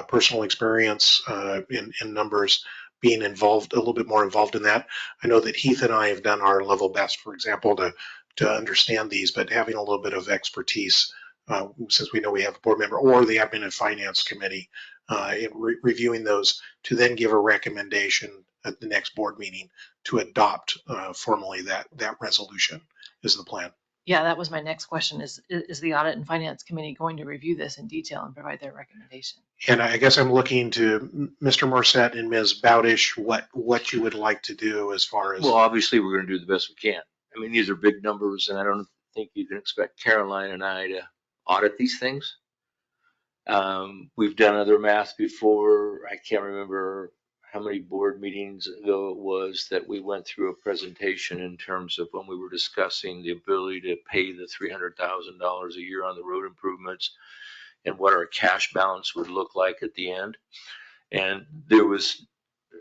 personal experience in numbers, being involved, a little bit more involved in that. I know that Heath and I have done our level best, for example, to understand these, but having a little bit of expertise, since we know we have a board member or the Admin and Finance Committee, in reviewing those to then give a recommendation at the next board meeting to adopt formally that resolution is the plan. Yeah, that was my next question. Is the Audit and Finance Committee going to review this in detail and provide their recommendation? And I guess I'm looking to Mr. Morsette and Ms. Bowdish, what you would like to do as far as. Well, obviously, we're going to do the best we can. I mean, these are big numbers, and I don't think you can expect Caroline and I to audit these things. We've done other math before. I can't remember how many board meetings ago it was that we went through a presentation in terms of when we were discussing the ability to pay the $300,000 a year on the road improvements and what our cash balance would look like at the end. And there was,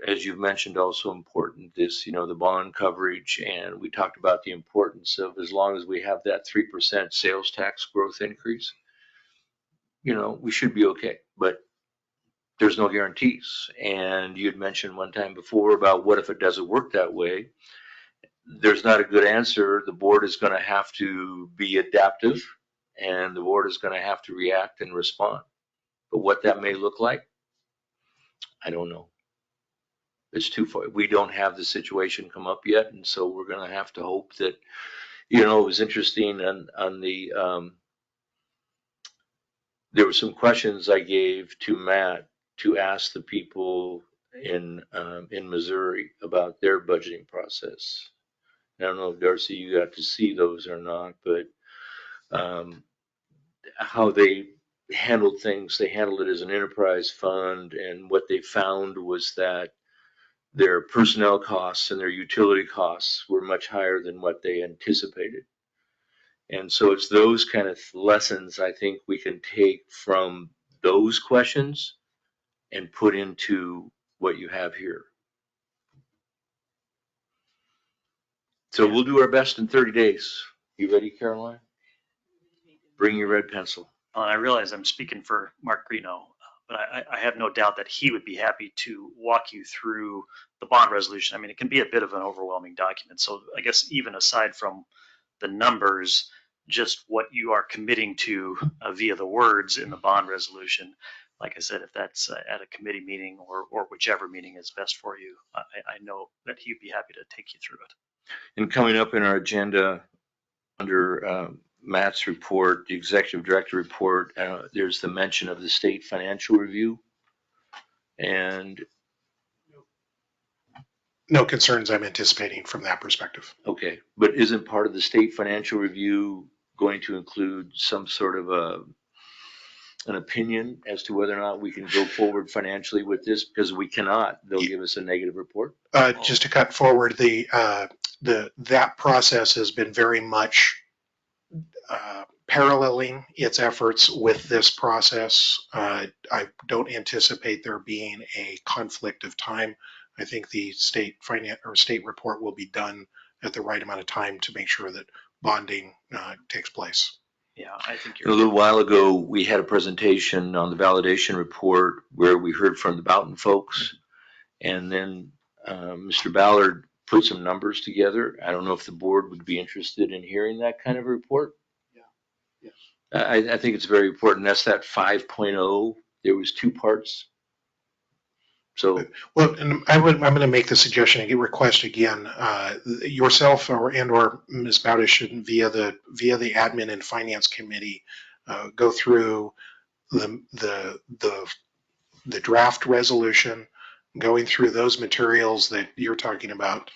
as you've mentioned, also important this, the bond coverage. And we talked about the importance of, as long as we have that 3% sales tax growth increase, we should be okay. But there's no guarantees. And you had mentioned one time before about what if it doesn't work that way? There's not a good answer. The board is going to have to be adaptive, and the board is going to have to react and respond. But what that may look like, I don't know. It's too far. We don't have the situation come up yet, and so we're going to have to hope that, it was interesting on the, there were some questions I gave to Matt to ask the people in Missouri about their budgeting process. I don't know if Darcy, you got to see those or not, but how they handled things, they handled it as an enterprise fund, and what they found was that their personnel costs and their utility costs were much higher than what they anticipated. And so it's those kind of lessons I think we can take from those questions and put into what you have here. So we'll do our best in 30 days. You ready, Caroline? Bring your red pencil. I realize I'm speaking for Mark Greeno, but I have no doubt that he would be happy to walk you through the bond resolution. I mean, it can be a bit of an overwhelming document. So I guess even aside from the numbers, just what you are committing to via the words in the bond resolution. Like I said, if that's at a committee meeting or whichever meeting is best for you, I know that he'd be happy to take you through it. And coming up in our agenda under Matt's report, the executive director report, there's the mention of the state financial review. And No concerns I'm anticipating from that perspective. okay, but isn't part of the state financial review going to include some sort of an opinion as to whether or not we can go forward financially with this? Because we cannot, they'll give us a negative report. Just to cut forward, that process has been very much paralleling its efforts with this process. I don't anticipate there being a conflict of time. I think the state report will be done at the right amount of time to make sure that bonding takes place. Yeah, I think A little while ago, we had a presentation on the validation report where we heard from the Boughton folks, and then Mr. Ballard put some numbers together. I don't know if the board would be interested in hearing that kind of report. Yeah. I think it's very important. That's that 5.0. There was two parts. So, well, and I'm going to make the suggestion and request again, yourself or Ms. Bowdish via the admin and finance committee go through the draft resolution, going through those materials that you're talking about,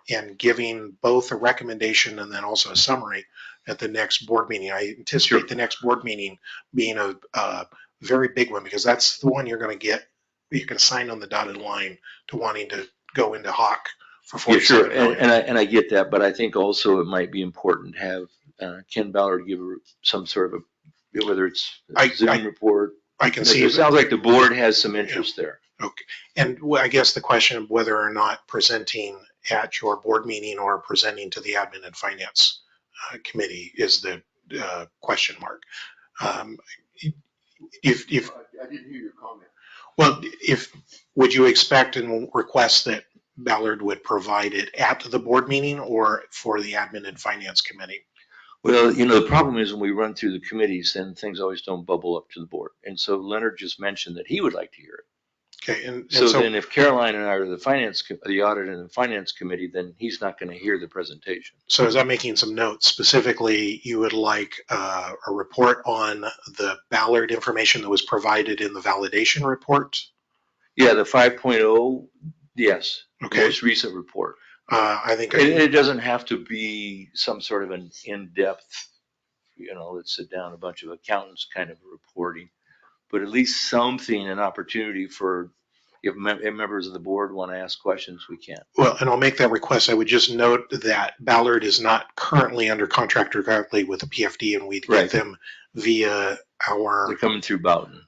and giving both a recommendation and then also a summary at the next board meeting. I anticipate the next board meeting being a very big one, because that's the one you're going to get. You can sign on the dotted line to wanting to go into Hawk for 47 million. And I get that, but I think also it might be important to have Ken Ballard give some sort of whether it's a Zoom report. I can see it sounds like the board has some interest there. Okay. And I guess the question of whether or not presenting at your board meeting or presenting to the admin and finance committee is the question mark. If I didn't hear your comment. Well, would you expect and request that Ballard would provide it at the board meeting or for the admin and finance committee? Well, the problem is when we run through the committees, then things always don't bubble up to the board. And so Leonard just mentioned that he would like to hear it. Okay. And so then if Caroline and I are the audit and the finance committee, then he's not going to hear the presentation. So as I'm making some notes, specifically, you would like a report on the Ballard information that was provided in the validation report? Yeah, the 5.0, yes. Okay. Most recent report. I think it doesn't have to be some sort of an in-depth, let's sit down, a bunch of accountants kind of reporting, but at least something, an opportunity for If members of the board want to ask questions, we can. Well, and I'll make that request. I would just note that Ballard is not currently under contract directly with the PFD, and we'd Right. get them via our They're coming through Boughton.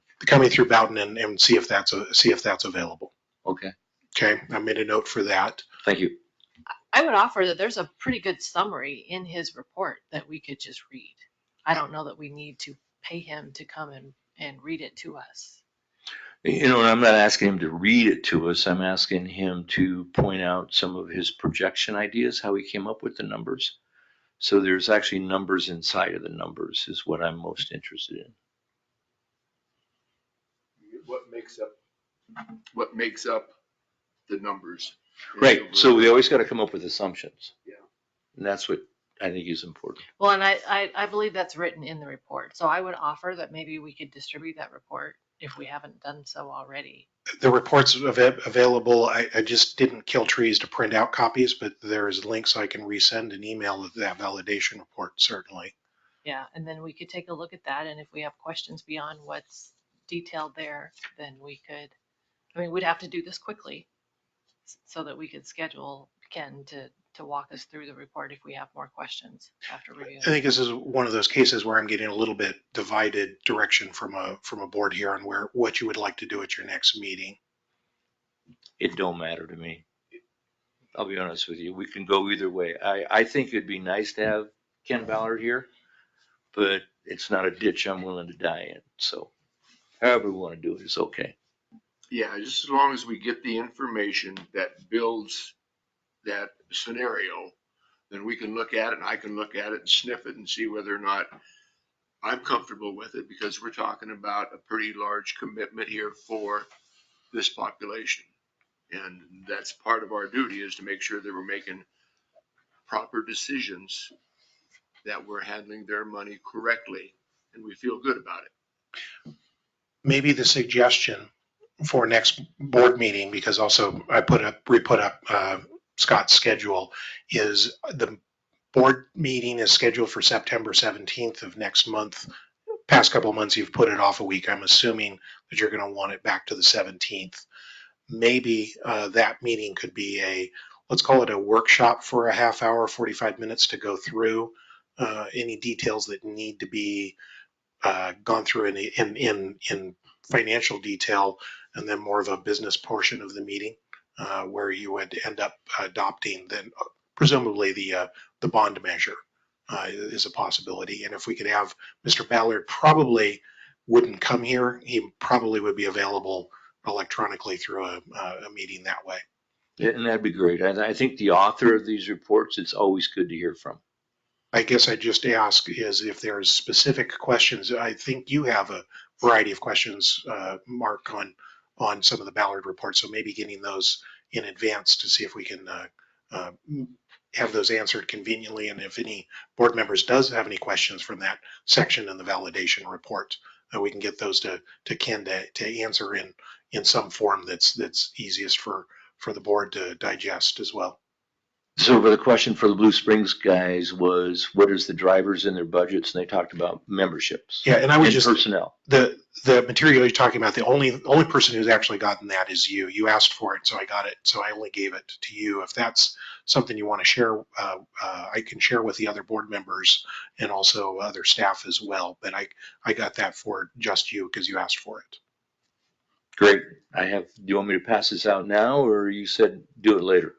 and see if that's available. Okay, Okay, I made a note for that. thank you. I would offer that there's a pretty good summary in his report that we could just read. I don't know that we need to pay him to come and read it to us. You know, I'm not asking him to read it to us. I'm asking him to point out some of his projection ideas, how he came up with the numbers. So there's actually numbers inside of the numbers is what I'm most interested in. What makes up the numbers? Right. So we always got to come up with assumptions. Yeah. And that's what I think is important. Well, and I believe that's written in the report. So I would offer that maybe we could distribute that report if we haven't done so already. The report's available. I just didn't kill trees to print out copies, but there's links I can resend an email of that validation report, certainly. Yeah, and then we could take a look at that. And if we have questions beyond what's detailed there, then we could, I mean, we'd have to do this quickly so that we could schedule Ken to walk us through the report if we have more questions after reviewing. I think this is one of those cases where I'm getting a little bit divided direction from a board here on what you would like to do at your next meeting. It don't matter to me. I'll be honest with you. We can go either way. I think it'd be nice to have Ken Ballard here, but it's not a ditch I'm willing to die in. So however we want to do it is okay. Yeah, just as long as we get the information that builds that scenario, then we can look at it and I can look at it and sniff it and see whether or not I'm comfortable with it, because we're talking about a pretty large commitment here for this population. And that's part of our duty, is to make sure that we're making proper decisions, that we're handling their money correctly, and we feel good about it. Maybe the suggestion for next board meeting, because also I re-put up Scott's schedule, is the board meeting is scheduled for September 17th of next month. Past couple of months you've put it off a week. I'm assuming that you're going to want it back to the 17th. Maybe that meeting could be let's call it a workshop for a half hour, 45 minutes to go through any details that need to be gone through in financial detail, and then more of a business portion of the meeting where you would end up adopting then presumably the bond measure is a possibility. And if we could have Mr. Ballard, probably wouldn't come here. He probably would be available electronically through a meeting that way. Yeah, and that'd be great. I think the author of these reports, it's always good to hear from. I guess I just ask is if there's specific questions. I think you have a variety of questions, Mark, on some of the Ballard reports. So maybe getting those in advance to see if we can have those answered conveniently. And if any board members does have any questions from that section in the validation report, we can get those to Ken to answer in some form that's easiest for the board to digest as well. So the question for the Blue Springs guys was, what is the drivers in their budgets? And they talked about memberships. Yeah, and I would and just personnel. The material you're talking about, the only person who's actually gotten that is you. You asked for it, so I got it. So I only gave it to you. If that's something you want to share, I can share with the other board members and also other staff as well. But I got that for just you because you asked for it. Great. Do you want me to pass this out now, or you said do it later?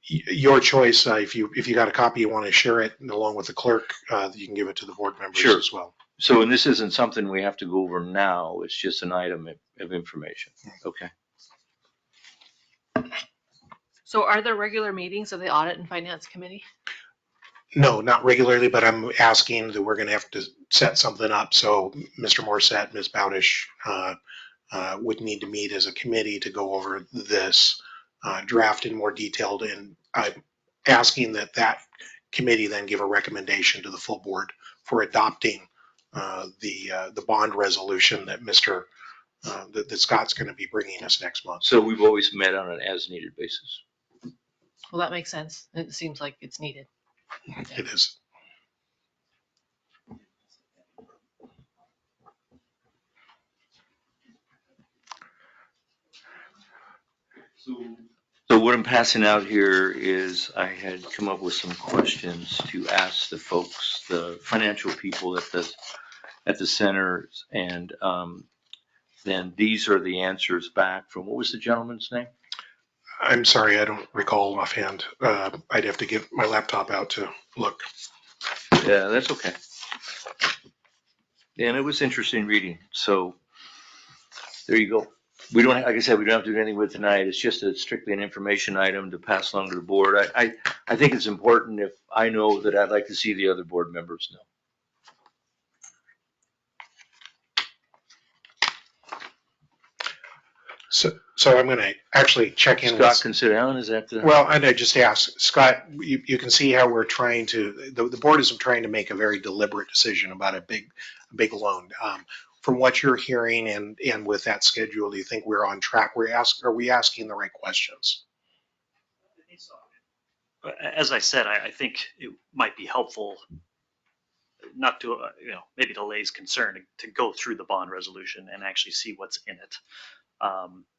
Your choice. If you got a copy, you want to share it along with the clerk, you can give it to the board members Sure. as well. So, and this isn't something we have to go over now. It's just an item of information. Okay. So are there regular meetings of the Audit and Finance Committee? No, not regularly, but I'm asking that we're going to have to set something up. So Mr. Morset, Ms. Bowdish would need to meet as a committee to go over this draft in more detail. And I'm asking that committee then give a recommendation to the full board for adopting the bond resolution that that Scott's going to be bringing us next month. So we've always met on an as-needed basis. Well, that makes sense. It seems like it's needed. It is. So what I'm passing out here is I had come up with some questions to ask the folks, the financial people at the centers, and then these are the answers back from, what was the gentleman's name? I'm sorry, I don't recall offhand. I'd have to get my laptop out to look. Yeah, that's okay. And it was interesting reading. So there you go. We don't, like I said, we don't have to do anything with it tonight. It's just strictly an information item to pass along to the board. I think it's important if I know that I'd like to see the other board members know. So I'm going to actually check in. Scott can sit down, is that the? Well, and I just asked, Scott, you can see how we're trying to, the board is trying to make a very deliberate decision about a big loan. From what you're hearing and with that schedule, do you think we're on track? Are we asking the right questions? As I said, I think it might be helpful not to, maybe to Lay's concern, to go through the bond resolution and actually see what's in it.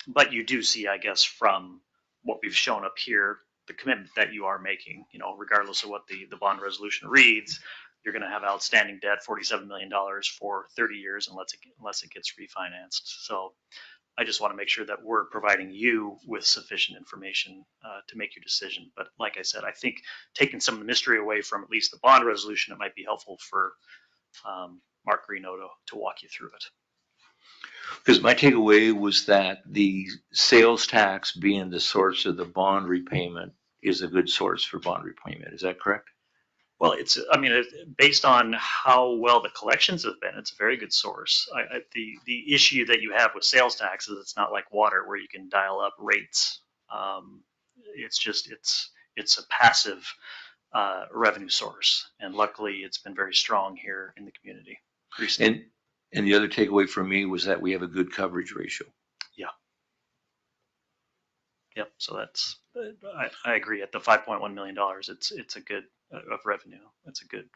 But you do see, I guess, from what we've shown up here, the commitment that you are making, regardless of what the bond resolution reads, you're going to have outstanding debt, $47 million for 30 years unless it gets refinanced. So I just want to make sure that we're providing you with sufficient information to make your decision. But like I said, I think taking some of the mystery away from at least the bond resolution, it might be helpful for Mark Reno to walk you through it. Because my takeaway was that the sales tax being the source of the bond repayment is a good source for bond repayment. Is that correct? Well, based on how well the collections have been, it's a very good source. The issue that you have with sales tax is it's not like water where you can dial up rates. It's a passive revenue source, and luckily it's been very strong here in the community recently. And the other takeaway for me was that we have a good coverage ratio. Yeah. Yep. So that's, I agree. At the $5.1 million, it's a good of revenue. That's a good.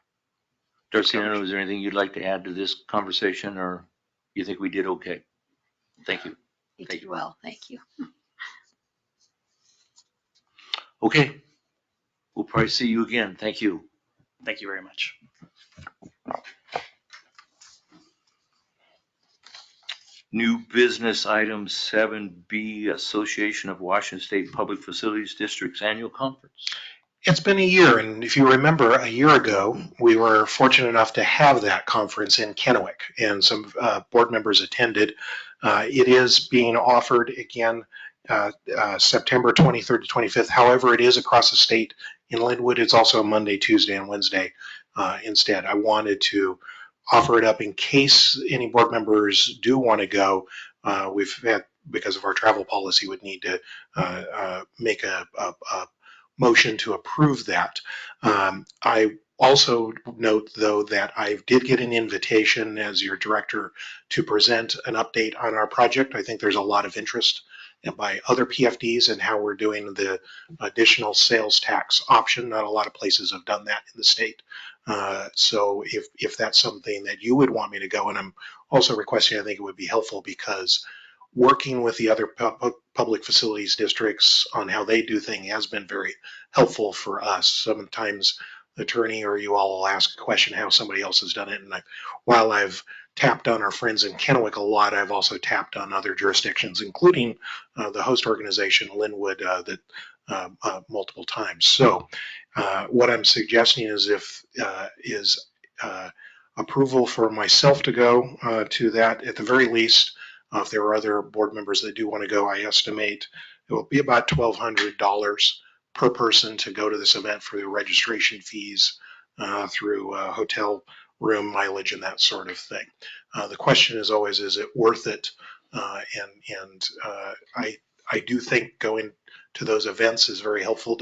Darciano, is there anything you'd like to add to this conversation, or you think we did okay? Thank you. You did well, thank you. Okay. We'll probably see you again. Thank you. Thank you very much. New business item 7B, Association of Washington State Public Facilities Districts Annual Conference. It's been a year, and if you remember, a year ago, we were fortunate enough to have that conference in Kennewick, and some board members attended. It is being offered again September 23rd to 25th. However, it is across the state. In Linwood, it's also Monday, Tuesday, and Wednesday instead. I wanted to offer it up in case any board members do want to go. We've had, because of our travel policy, would need to make a motion to approve that. I also note, though, that I did get an invitation as your director to present an update on our project. I think there's a lot of interest by other PFDs and how we're doing the additional sales tax option. Not a lot of places have done that in the state. So if that's something that you would want me to go, and I'm also requesting, I think it would be helpful because working with the other public facilities districts on how they do things has been very helpful for us. Sometimes the attorney or you all will ask a question how somebody else has done it. And while I've tapped on our friends in Kennewick a lot, I've also tapped on other jurisdictions, including the host organization, Linwood, multiple times. So what I'm suggesting is approval for myself to go to that at the very least. If there are other board members that do want to go, I estimate it will be about $1,200 per person to go to this event for the registration fees through hotel room mileage and that sort of thing. The question is always, is it worth it? And I do think going to those events is very helpful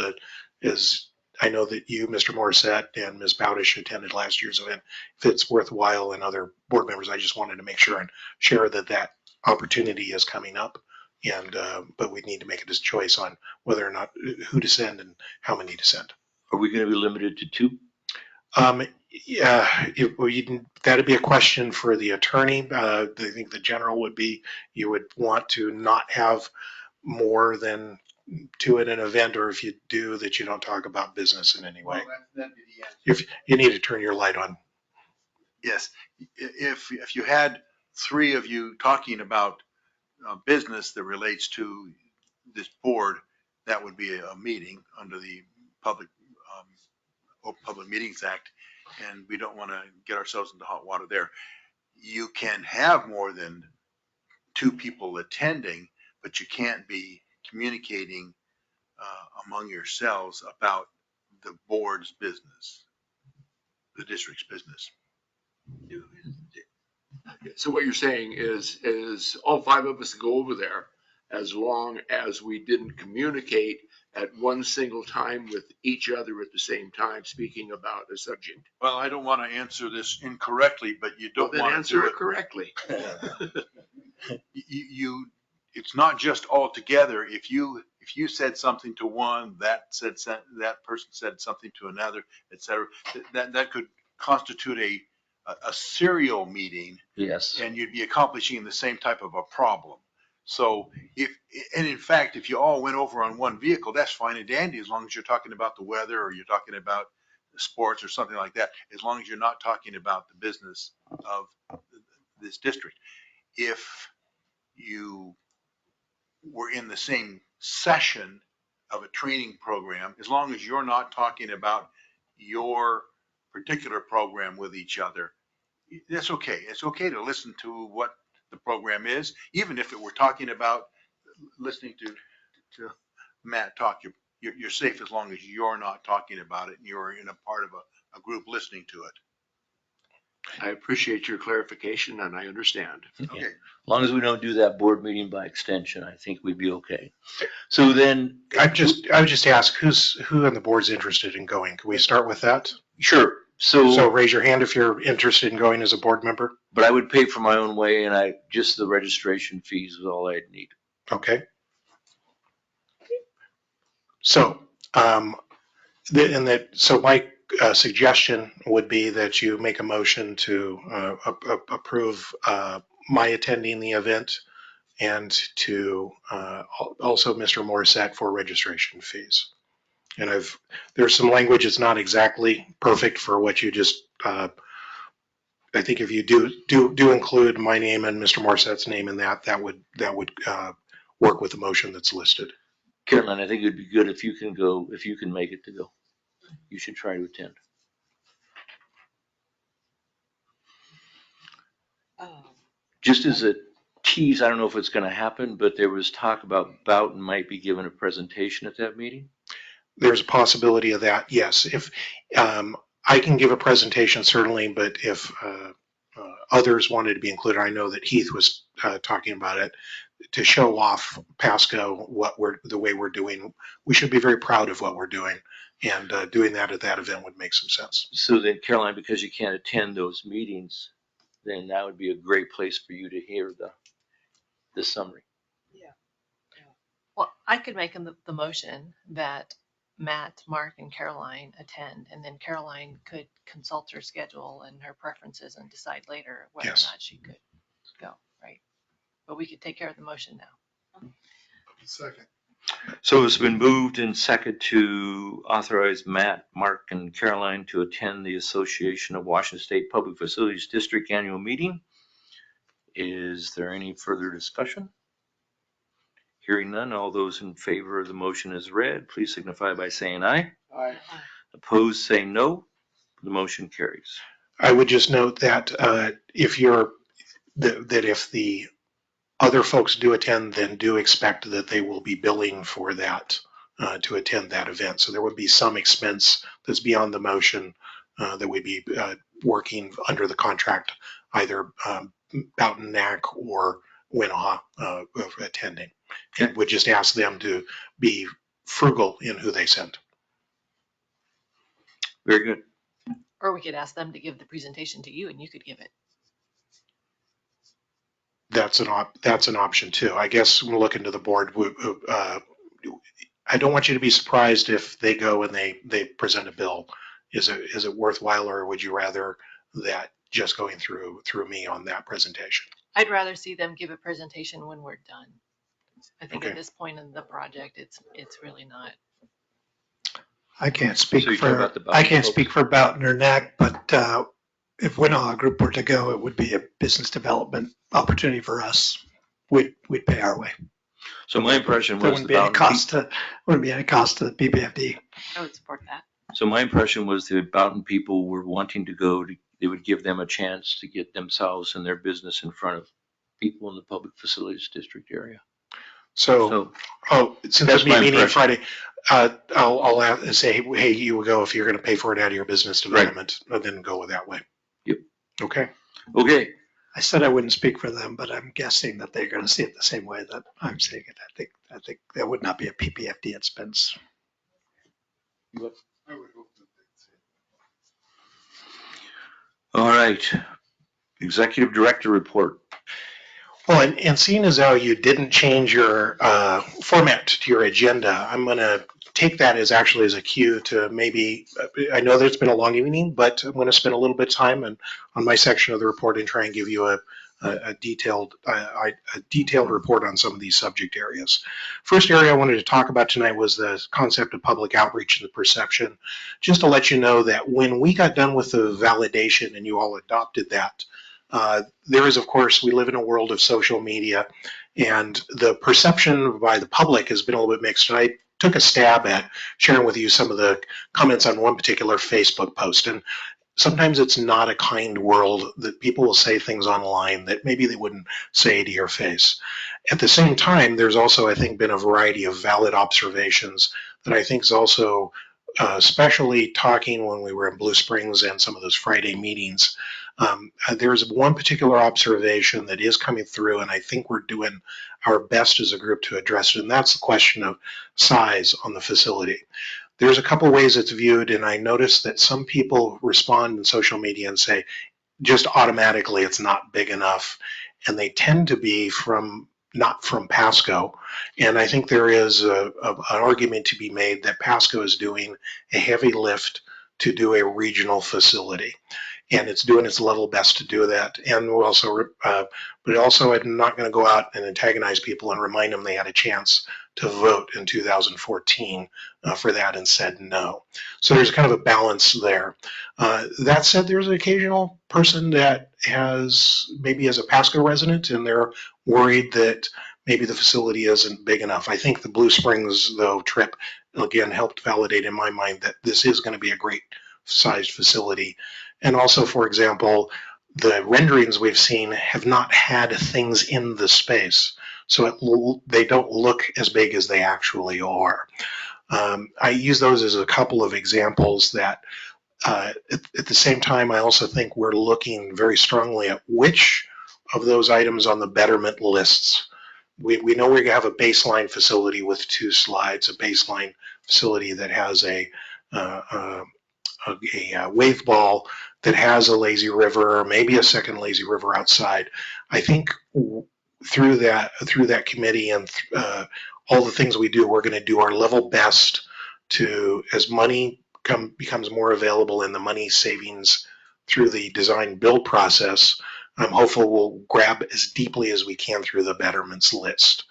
as I know that you, Mr. Morissette, and Ms. Bowdish attended last year's event. If it's worthwhile, and other board members, I just wanted to make sure and share that opportunity is coming up. And but we need to make a choice on whether or not who to send and how many to send. Are we going to be limited to 2? Yeah, that'd be a question for the attorney. I think the general would be you would want to not have more than two at an event, or if you do, that you don't talk about business in any way. Well, that'd be the answer. If you need to turn your light on. Yes, if you had three of you talking about business that relates to this board, that would be a meeting under the Public Meetings Act, and we don't want to get ourselves into hot water there. You can have more than two people attending, but you can't be communicating among yourselves about the board's business, the district's business. So what you're saying is all five of us go over there as long as we didn't communicate at one single time with each other at the same time, speaking about a subject. Well, I don't want to answer this incorrectly, but you don't Then want to answer do it correctly. it's not just all together. If you said something to one, that person said something to another, et cetera, that could constitute a serial meeting. Yes. And you'd be accomplishing the same type of a problem. So in fact, if you all went over on one vehicle, that's fine and dandy, as long as you're talking about the weather or you're talking about sports or something like that, as long as you're not talking about the business of this district. If you were in the same session of a training program, as long as you're not talking about your particular program with each other, that's okay. It's okay to listen to what the program is, even if it were talking about listening to Matt talk. You're safe as long as you're not talking about it and you're in a part of a group listening to it. I appreciate your clarification and I understand. Okay. As long as we don't do that board meeting by extension, I think we'd be okay. So then I would just ask who on the board's interested in going. Can we start with that? sure. So raise your hand if you're interested in going as a board member. But I would pay for my own way, and just the registration fees is all I'd need. Okay. So, so my suggestion would be that you make a motion to approve my attending the event and to also Mr. Morissette for registration fees. And there's some language that's not exactly perfect for what you just, I think if you do include my name and Mr. Morissette's name in that would work with the motion that's listed. Caroline, I think it'd be good if you can go, if you can make it to go. You should try to attend. Just as a tease, I don't know if it's going to happen, but there was talk about Boughton might be given a presentation at that meeting. There's a possibility of that, yes. If I can give a presentation, certainly, but if others wanted to be included, I know that Heath was talking about it, to show off Pasco the way we're doing. We should be very proud of what we're doing, and doing that at that event would make some sense. So then, Caroline, because you can't attend those meetings, then that would be a great place for you to hear the summary. Well, I could make the motion that Matt, Mark, and Caroline attend, and then Caroline could consult her schedule and her preferences and decide later whether Yes. or not she could go, right? But we could take care of the motion now. Second. So it's been moved and seconded to authorize Matt, Mark, and Caroline to attend the Association of Washington State Public Facilities District annual meeting. Is there any further discussion? Hearing none, all those in favor of the motion as read, please signify by saying aye. Aye. Opposed, say no. The motion carries. I would just note that if the other folks do attend, then do expect that they will be billing for that to attend that event. So there would be some expense that's beyond the motion that we'd be working under the contract, either Boughton NAC or Winnaha attending. And would just ask them to be frugal in who they send. Very good. Or we could ask them to give the presentation to you and you could give it. That's an option too. I guess we'll look into the board. I don't want you to be surprised if they go and they present a bill. Is it worthwhile, or would you rather that just going through me on that presentation? I'd rather see them give a presentation when we're done. I think Okay. at this point in the project, it's really not. I can't So speak you're talking for, about the I Bowden can't folks? speak for Boughton or NAC, but if Winnaw Group were to go, it would be a business development opportunity for us. We'd pay our way. So my impression There was wouldn't the be any Bowden cost to, wouldn't be any cost to the BPFD. I would support that. So my impression was the Boughton people were wanting to go to, they would give them a chance to get themselves and their business in front of people in the Public Facilities District area. So, So since that's it'll be my a meeting impression. Friday, I'll say, hey, you will go if you're going to pay for it out of your business development, and then go with that way. Yep. Okay. Okay, I said I wouldn't speak for them, but I'm guessing that they're going to see it the same way that I'm seeing it. I think that would not be a PPFD expense. I would hope that they'd say. all right. Executive Director report. Well, and seeing as how you didn't change your format to your agenda, I'm going to take that as actually as a cue to maybe, I know that it's been a long evening, but I'm going to spend a little bit of time on my section of the report and try and give you a detailed report on some of these subject areas. First area I wanted to talk about tonight was the concept of public outreach and the perception. Just to let you know that when we got done with the validation and you all adopted that, there is, of course, we live in a world of social media, and the perception by the public has been a little bit mixed. And I took a stab at sharing with you some of the comments on one particular Facebook post. And sometimes it's not a kind world that people will say things online that maybe they wouldn't say to your face. At the same time, there's also, I think, been a variety of valid observations that I think is also, especially talking when we were in Blue Springs and some of those Friday meetings, there's one particular observation that is coming through, and I think we're doing our best as a group to address it, and that's the question of size on the facility. There's a couple ways it's viewed, and I noticed that some people respond in social media and say, just automatically it's not big enough, and they tend to be not from Pasco. And I think there is an argument to be made that Pasco is doing a heavy lift to do a regional facility, and it's doing its level best to do that. And we'll also, but also I'm not going to go out and antagonize people and remind them they had a chance to vote in 2014 for that and said no. So there's kind of a balance there. That said, there's an occasional person that maybe as a Pasco resident, and they're worried that maybe the facility isn't big enough. I think the Blue Springs, though, trip, again, helped validate in my mind that this is going to be a great sized facility. And also, for example, the renderings we've seen have not had things in the space, so they don't look as big as they actually are. I use those as a couple of examples that at the same time, I also think we're looking very strongly at which of those items on the betterment lists. We know we're going to have a baseline facility with 2 slides, a baseline facility that has a wave ball that has a lazy river, or maybe a second lazy river outside. I think through that committee and all the things we do, we're going to do our level best to, as money becomes more available in the money savings through the design build process, I'm hopeful we'll grab as deeply as we can through the betterments list.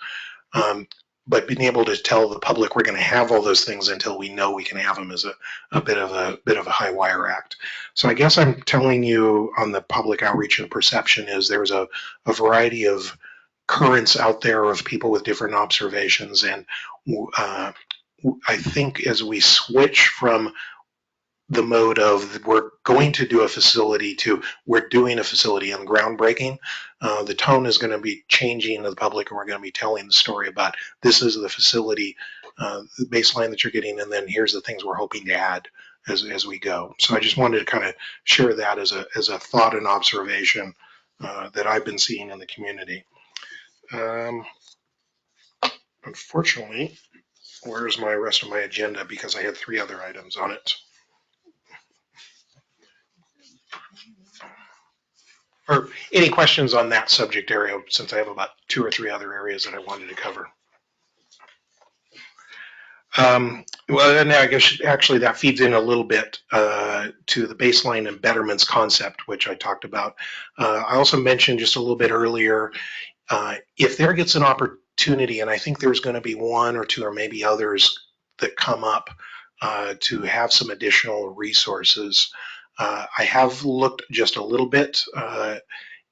But being able to tell the public we're going to have all those things until we know we can have them is a bit of a high wire act. So I guess I'm telling you on the public outreach and perception is there's a variety of currents out there of people with different observations, and I think as we switch from the mode of we're going to do a facility to we're doing a facility and groundbreaking, the tone is going to be changing to the public, and we're going to be telling the story about this is the facility, the baseline that you're getting, and then here's the things we're hoping to add as we go. So I just wanted to kind of share that as a thought and observation that I've been seeing in the community. Unfortunately, where's my rest of my agenda, because I had 3 other items on it. Or any questions on that subject area, since I have about 2 or 3 other areas that I wanted to cover. Well, and I guess actually that feeds in a little bit to the baseline and betterments concept, which I talked about. I also mentioned just a little bit earlier, if there gets an opportunity, and I think there's going to be one or two or maybe others that come up to have some additional resources. I have looked just a little bit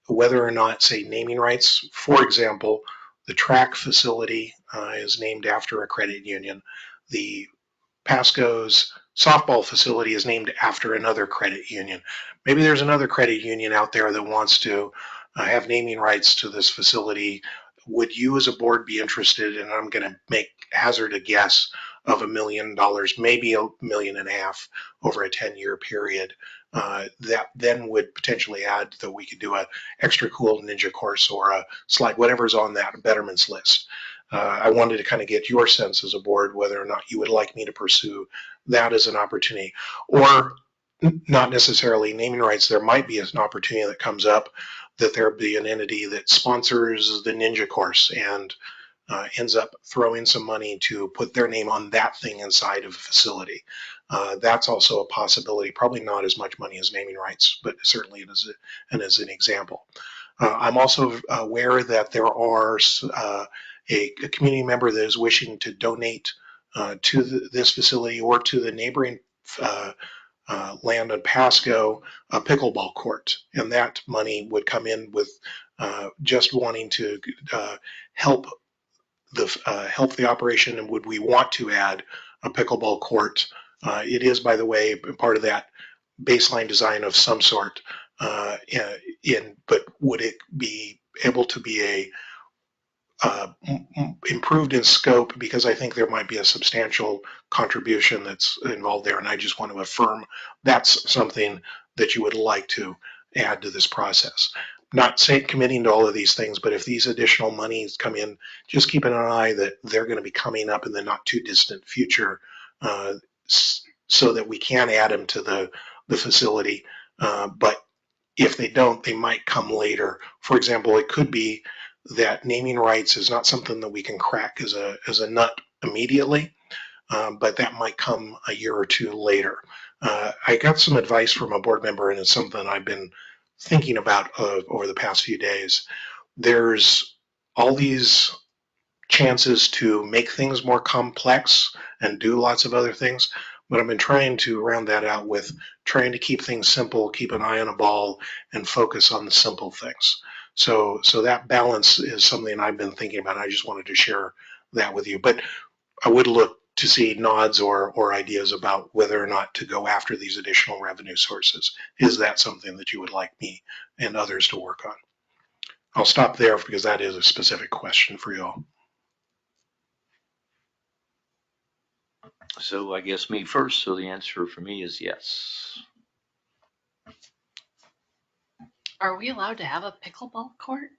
whether or not, say, naming rights. For example, the track facility is named after a credit union. The Pasco's softball facility is named after another credit union. Maybe there's another credit union out there that wants to have naming rights to this facility. Would you as a board be interested? And I'm going to hazard a guess of $1 million, maybe $1.5 million over a 10-year period. That then would potentially add that we could do a extra cool ninja course or a slide, whatever's on that betterments list. I wanted to kind of get your sense as a board whether or not you would like me to pursue that as an opportunity, or not necessarily naming rights. There might be an opportunity that comes up that there be an entity that sponsors the ninja course and ends up throwing some money to put their name on that thing inside of a facility. That's also a possibility. Probably not as much money as naming rights, but certainly it is as an example. I'm also aware that there are a community member that is wishing to donate to this facility or to the neighboring land on Pasco a pickleball court, and that money would come in with just wanting to help the operation. And would we want to add a pickleball court? It is, by the way, part of that baseline design of some sort. But would it be able to be improved in scope, because I think there might be a substantial contribution that's involved there, and I just want to affirm that's something that you would like to add to this process. Not saying committing to all of these things, but if these additional monies come in, just keep an eye that they're going to be coming up in the not too distant future, so that we can add them to the facility. But if they don't, they might come later. For example, it could be that naming rights is not something that we can crack as a nut immediately, but that might come a year or two later. I got some advice from a board member, and it's something I've been thinking about over the past few days. There's all these chances to make things more complex and do lots of other things, but I've been trying to round that out with trying to keep things simple, keep an eye on a ball, and focus on the simple things. So that balance is something I've been thinking about. I just wanted to share that with you. But I would look to see nods or ideas about whether or not to go after these additional revenue sources. Is that something that you would like me and others to work on? I'll stop there because that is a specific question for you all. So I guess me first. So the answer for me is yes. Are we allowed to have a pickleball court?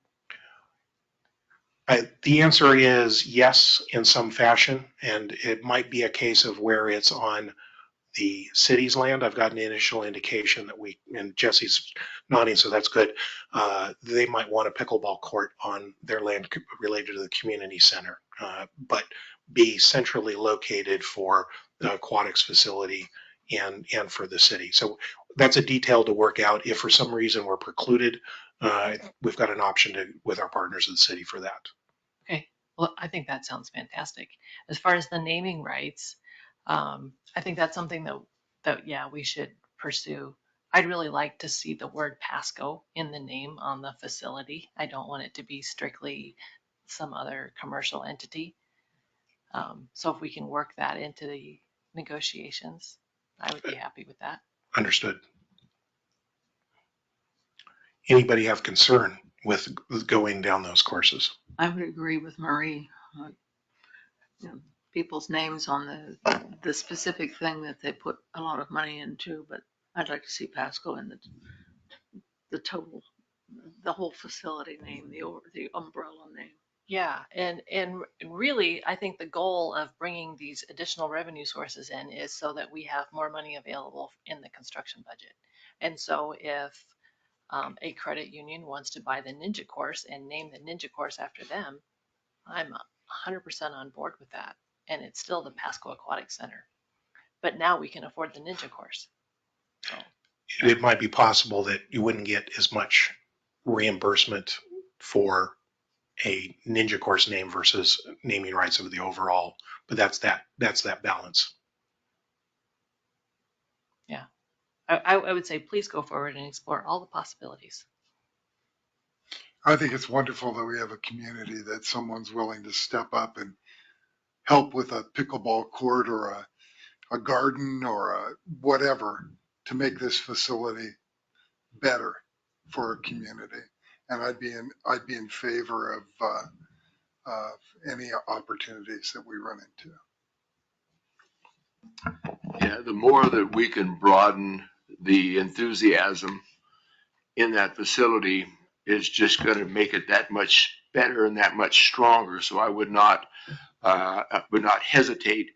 The answer is yes, in some fashion, and it might be a case of where it's on the city's land. I've got an initial indication that and Jesse's nodding, so that's good. They might want a pickleball court on their land related to the community center, but be centrally located for the aquatics facility and for the city. So that's a detail to work out. If for some reason we're precluded, we've got an option with our partners in the city for that. Okay, well, I think that sounds fantastic. As far as the naming rights, I think that's something that yeah, we should pursue. I'd really like to see the word Pasco in the name on the facility. I don't want it to be strictly some other commercial entity. So if we can work that into the negotiations, I would be happy with that. Understood. Anybody have concern with going down those courses? I would agree with Marie. People's names on the specific thing that they put a lot of money into, but I'd like to see Pasco in the total, the whole facility name, the umbrella name. Yeah, and really, I think the goal of bringing these additional revenue sources in is so that we have more money available in the construction budget. And so if a credit union wants to buy the ninja course and name the ninja course after them, I'm 100% on board with that. And it's still the Pasco Aquatic Center. But now we can afford the ninja course. So. It might be possible that you wouldn't get as much reimbursement for a ninja course name versus naming rights of the overall. But that's that balance. Yeah, I would say please go forward and explore all the possibilities. I think it's wonderful that we have a community that someone's willing to step up and help with a pickleball court or a garden or a whatever to make this facility better for our community. And I'd be in favor of any opportunities that we run into. Yeah, the more that we can broaden the enthusiasm in that facility is just going to make it that much better and that much stronger. So I would not hesitate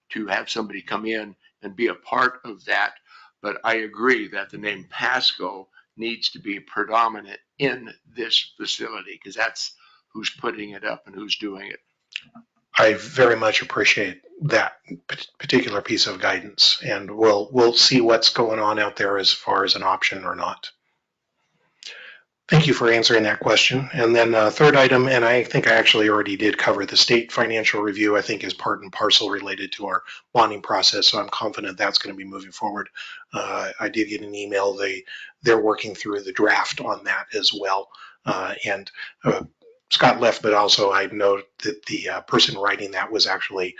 to have somebody come in and be a part of that. But I agree that the name Pasco needs to be predominant in this facility because that's who's putting it up and who's doing it. I very much appreciate that particular piece of guidance, and we'll see what's going on out there as far as an option or not. Thank you for answering that question. And then third item, and I think I actually already did cover the state financial review, I think is part and parcel related to our bonding process. So I'm confident that's going to be moving forward. I did get an email. They're working through the draft on that as well. And Scott left, but also I know that the person writing that was actually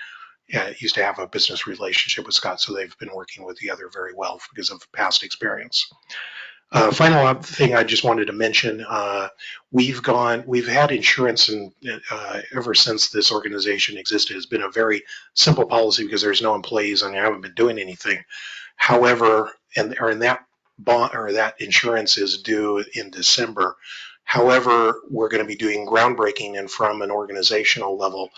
used to have a business relationship with Scott. So they've been working with the other very well because of past experience. Final thing I just wanted to mention, we've had insurance and ever since this organization existed. It's been a very simple policy because there's no employees and I haven't been doing anything. However, and that bond or that insurance is due in December. However, we're going to be doing groundbreaking, and from an organizational level,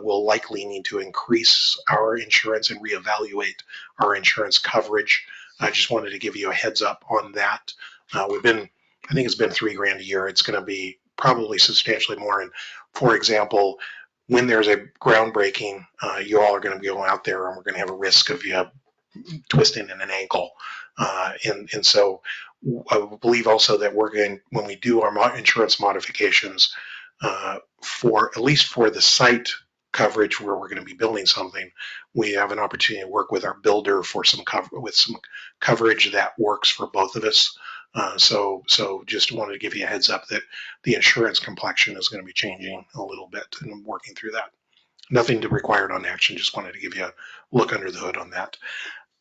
we'll likely need to increase our insurance and reevaluate our insurance coverage. I just wanted to give you a heads up on that. I think it's been $3,000 a year. It's going to be probably substantially more. And for example, when there's a groundbreaking, you all are going to be going out there and we're going to have a risk of you twisting in an ankle. And so I believe also that when we do our insurance modifications, for at least for the site coverage where we're going to be building something, we have an opportunity to work with our builder for some coverage that works for both of us. So just wanted to give you a heads up that the insurance complexion is going to be changing a little bit, and I'm working through that. Nothing to required on action. Just wanted to give you a look under the hood on that.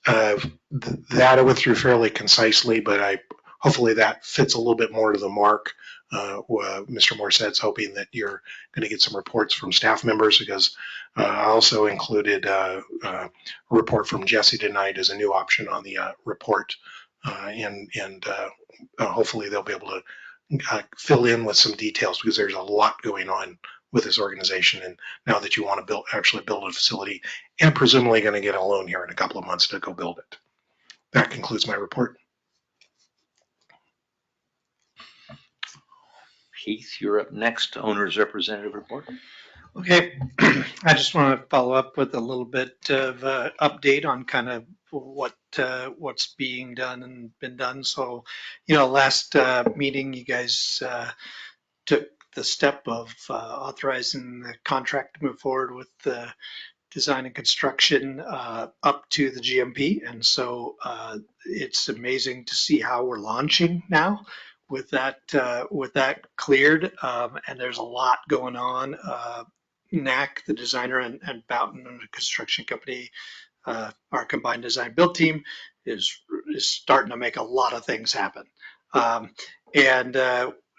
That I went through fairly concisely, but hopefully that fits a little bit more to the mark. Mr. Morsett's hoping that you're going to get some reports from staff members because I also included a report from Jesse tonight as a new option on the report, and hopefully they'll be able to fill in with some details because there's a lot going on with this organization, and now that you want to actually build a facility and presumably going to get a loan here in a couple of months to go build it. That concludes my report. Heath, you're up next. Owner's representative report. Okay, I just want to follow up with a little bit of update on kind of what's being done and been done. So, last meeting, you guys took the step of authorizing the contract to move forward with the design and construction up to the GMP. And so it's amazing to see how we're launching now with that cleared. And there's a lot going on. NAC, the designer, and Boughton, the construction company, our combined design build team is starting to make a lot of things happen.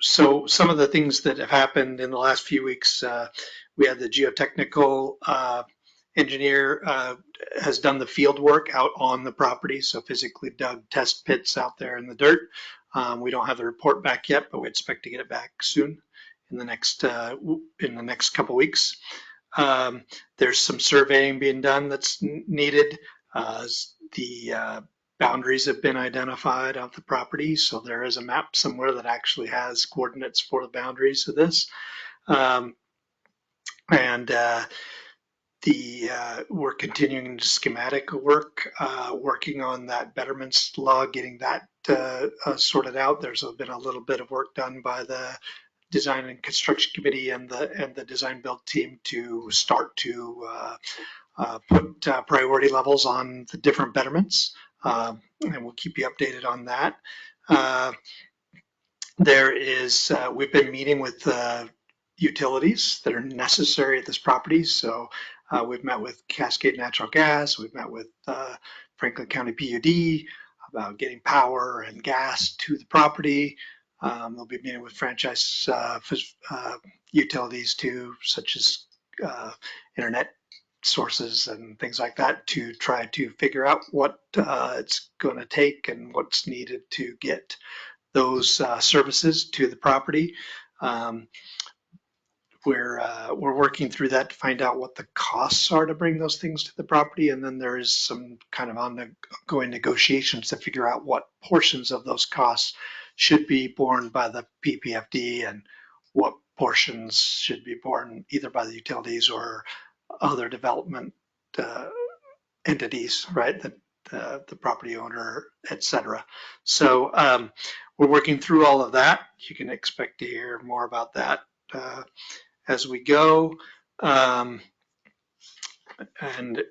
So some of the things that have happened in the last few weeks, we had the geotechnical engineer has done the field work out on the property, so physically dug test pits out there in the dirt. We don't have the report back yet, but we expect to get it back soon in the next couple weeks. There's some surveying being done that's needed. The boundaries have been identified of the property, so there is a map somewhere that actually has coordinates for the boundaries of this. We're continuing schematic work, working on that betterments law, getting that sorted out. There's been a little bit of work done by the design and construction committee and the design build team to start to put priority levels on the different betterments, and we'll keep you updated on that. We've been meeting with utilities that are necessary at this property. So we've met with Cascade Natural Gas, we've met with Franklin County PUD about getting power and gas to the property. We'll be meeting with franchise utilities too, such as internet sources and things like that, to try to figure out what it's going to take and what's needed to get those services to the property. We're working through that to find out what the costs are to bring those things to the property, and then there is some kind of ongoing negotiations to figure out what portions of those costs should be borne by the PPFD and what portions should be borne either by the utilities or other development entities, right? The property owner, etc. So we're working through all of that. You can expect to hear more about that as we go. And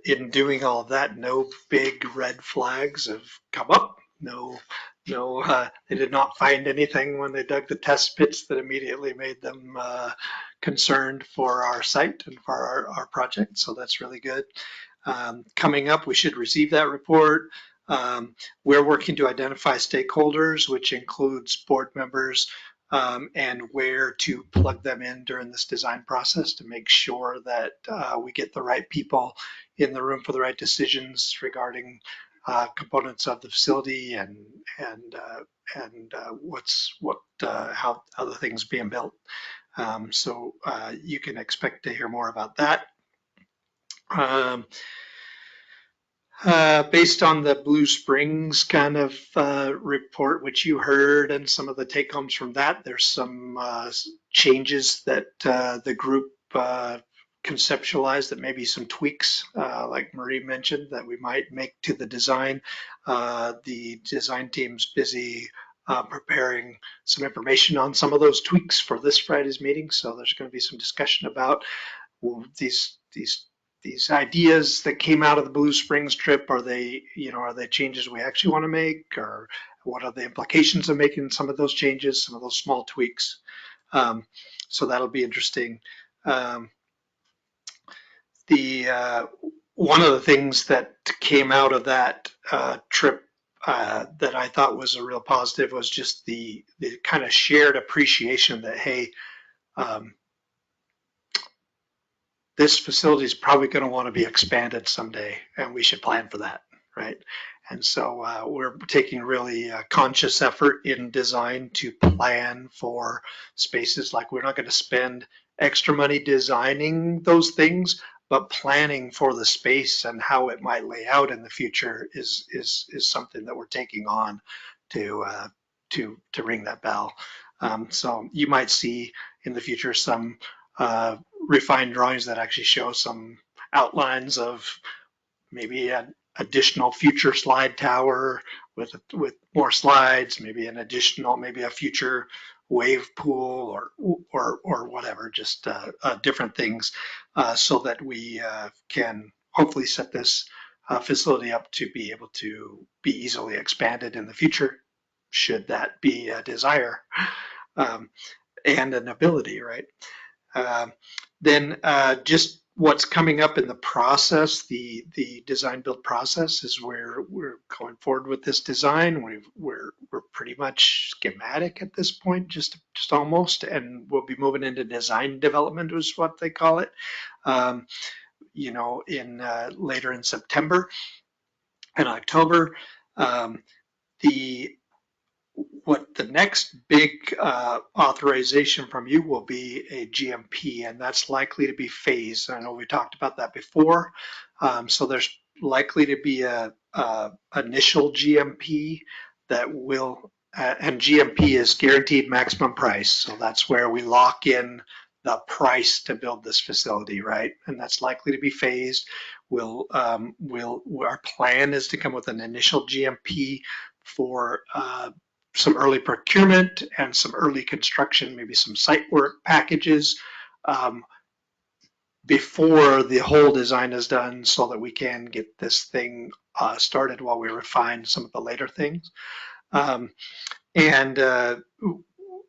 in doing all of that, no big red flags have come up. They did not find anything when they dug the test pits that immediately made them concerned for our site and for our project. So that's really good. Coming up, we should receive that report. We're working to identify stakeholders, which includes board members, and where to plug them in during this design process to make sure that we get the right people in the room for the right decisions regarding components of the facility and how the things being built. So you can expect to hear more about that. Based on the Blue Springs kind of report, which you heard, and some of the take homes from that, there's some changes that the group conceptualized, that maybe some tweaks, like Marie mentioned, that we might make to the design. The design team's busy preparing some information on some of those tweaks for this Friday's meeting. So there's going to be some discussion about these ideas that came out of the Blue Springs trip. Are they changes we actually want to make, or what are the implications of making some of those changes, some of those small tweaks? So that'll be interesting. One of the things that came out of that trip that I thought was a real positive was just the kind of shared appreciation that, hey, this facility is probably going to want to be expanded someday, and we should plan for that, right? And so we're taking really conscious effort in design to plan for spaces. Like, we're not going to spend extra money designing those things, but planning for the space and how it might lay out in the future is something that we're taking on to ring that bell. So you might see in the future some refined drawings that actually show some outlines of maybe an additional future slide tower with more slides, maybe a future wave pool or whatever, just different things, so that we can hopefully set this facility up to be able to be easily expanded in the future, should that be a desire and an ability, right? Then just what's coming up in the process, the design build process, is where we're going forward with this design. We're pretty much schematic at this point, just almost, and we'll be moving into design development, is what they call it. In later in September and October. The next big authorization from you will be a GMP, and that's likely to be phased. I know we talked about that before. So there's likely to be a initial GMP that will, and GMP is guaranteed maximum price. So that's where we lock in the price to build this facility, right? And that's likely to be phased. Our plan is to come with an initial GMP for some early procurement and some early construction, maybe some site work packages before the whole design is done, so that we can get this thing started while we refine some of the later things. And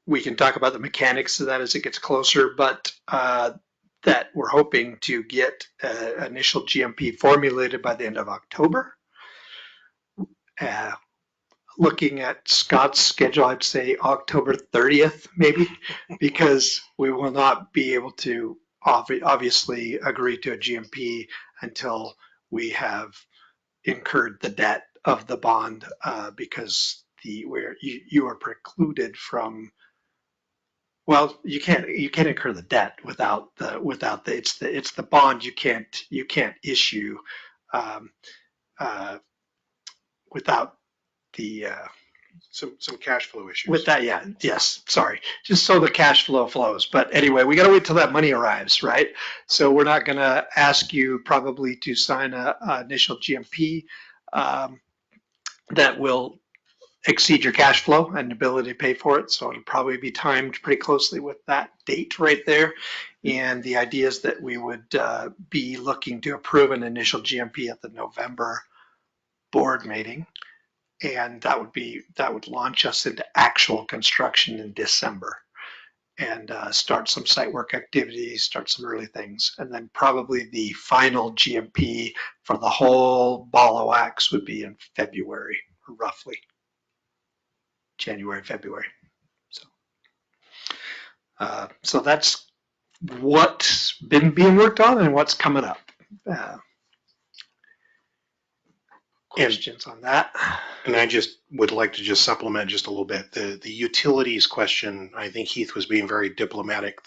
we can talk about the mechanics of that as it gets closer, but that we're hoping to get initial GMP formulated by the end of October. Looking at Scott's schedule, I'd say October 30th, maybe, because we will not be able to obviously agree to a GMP until we have incurred the debt of the bond, because you are precluded from. Well, you can't incur the debt without it's the bond you can't issue without the Some cash flow issues. with that. Yeah, yes, sorry, just so the cash flow flows. But anyway, we got to wait till that money arrives, right? So we're not going to ask you probably to sign a initial GMP that will exceed your cash flow and ability to pay for it. So it'll probably be timed pretty closely with that date right there. And the idea is that we would be looking to approve an initial GMP at the November board meeting. And that would launch us into actual construction in December, and start some site work activities, start some early things. And then probably the final GMP for the whole ball of wax would be in February, roughly. January, February. So that's what's been being worked on and what's coming up. Questions on that? And I just would like to just supplement just a little bit. The utilities question, I think Heath was being very diplomatic.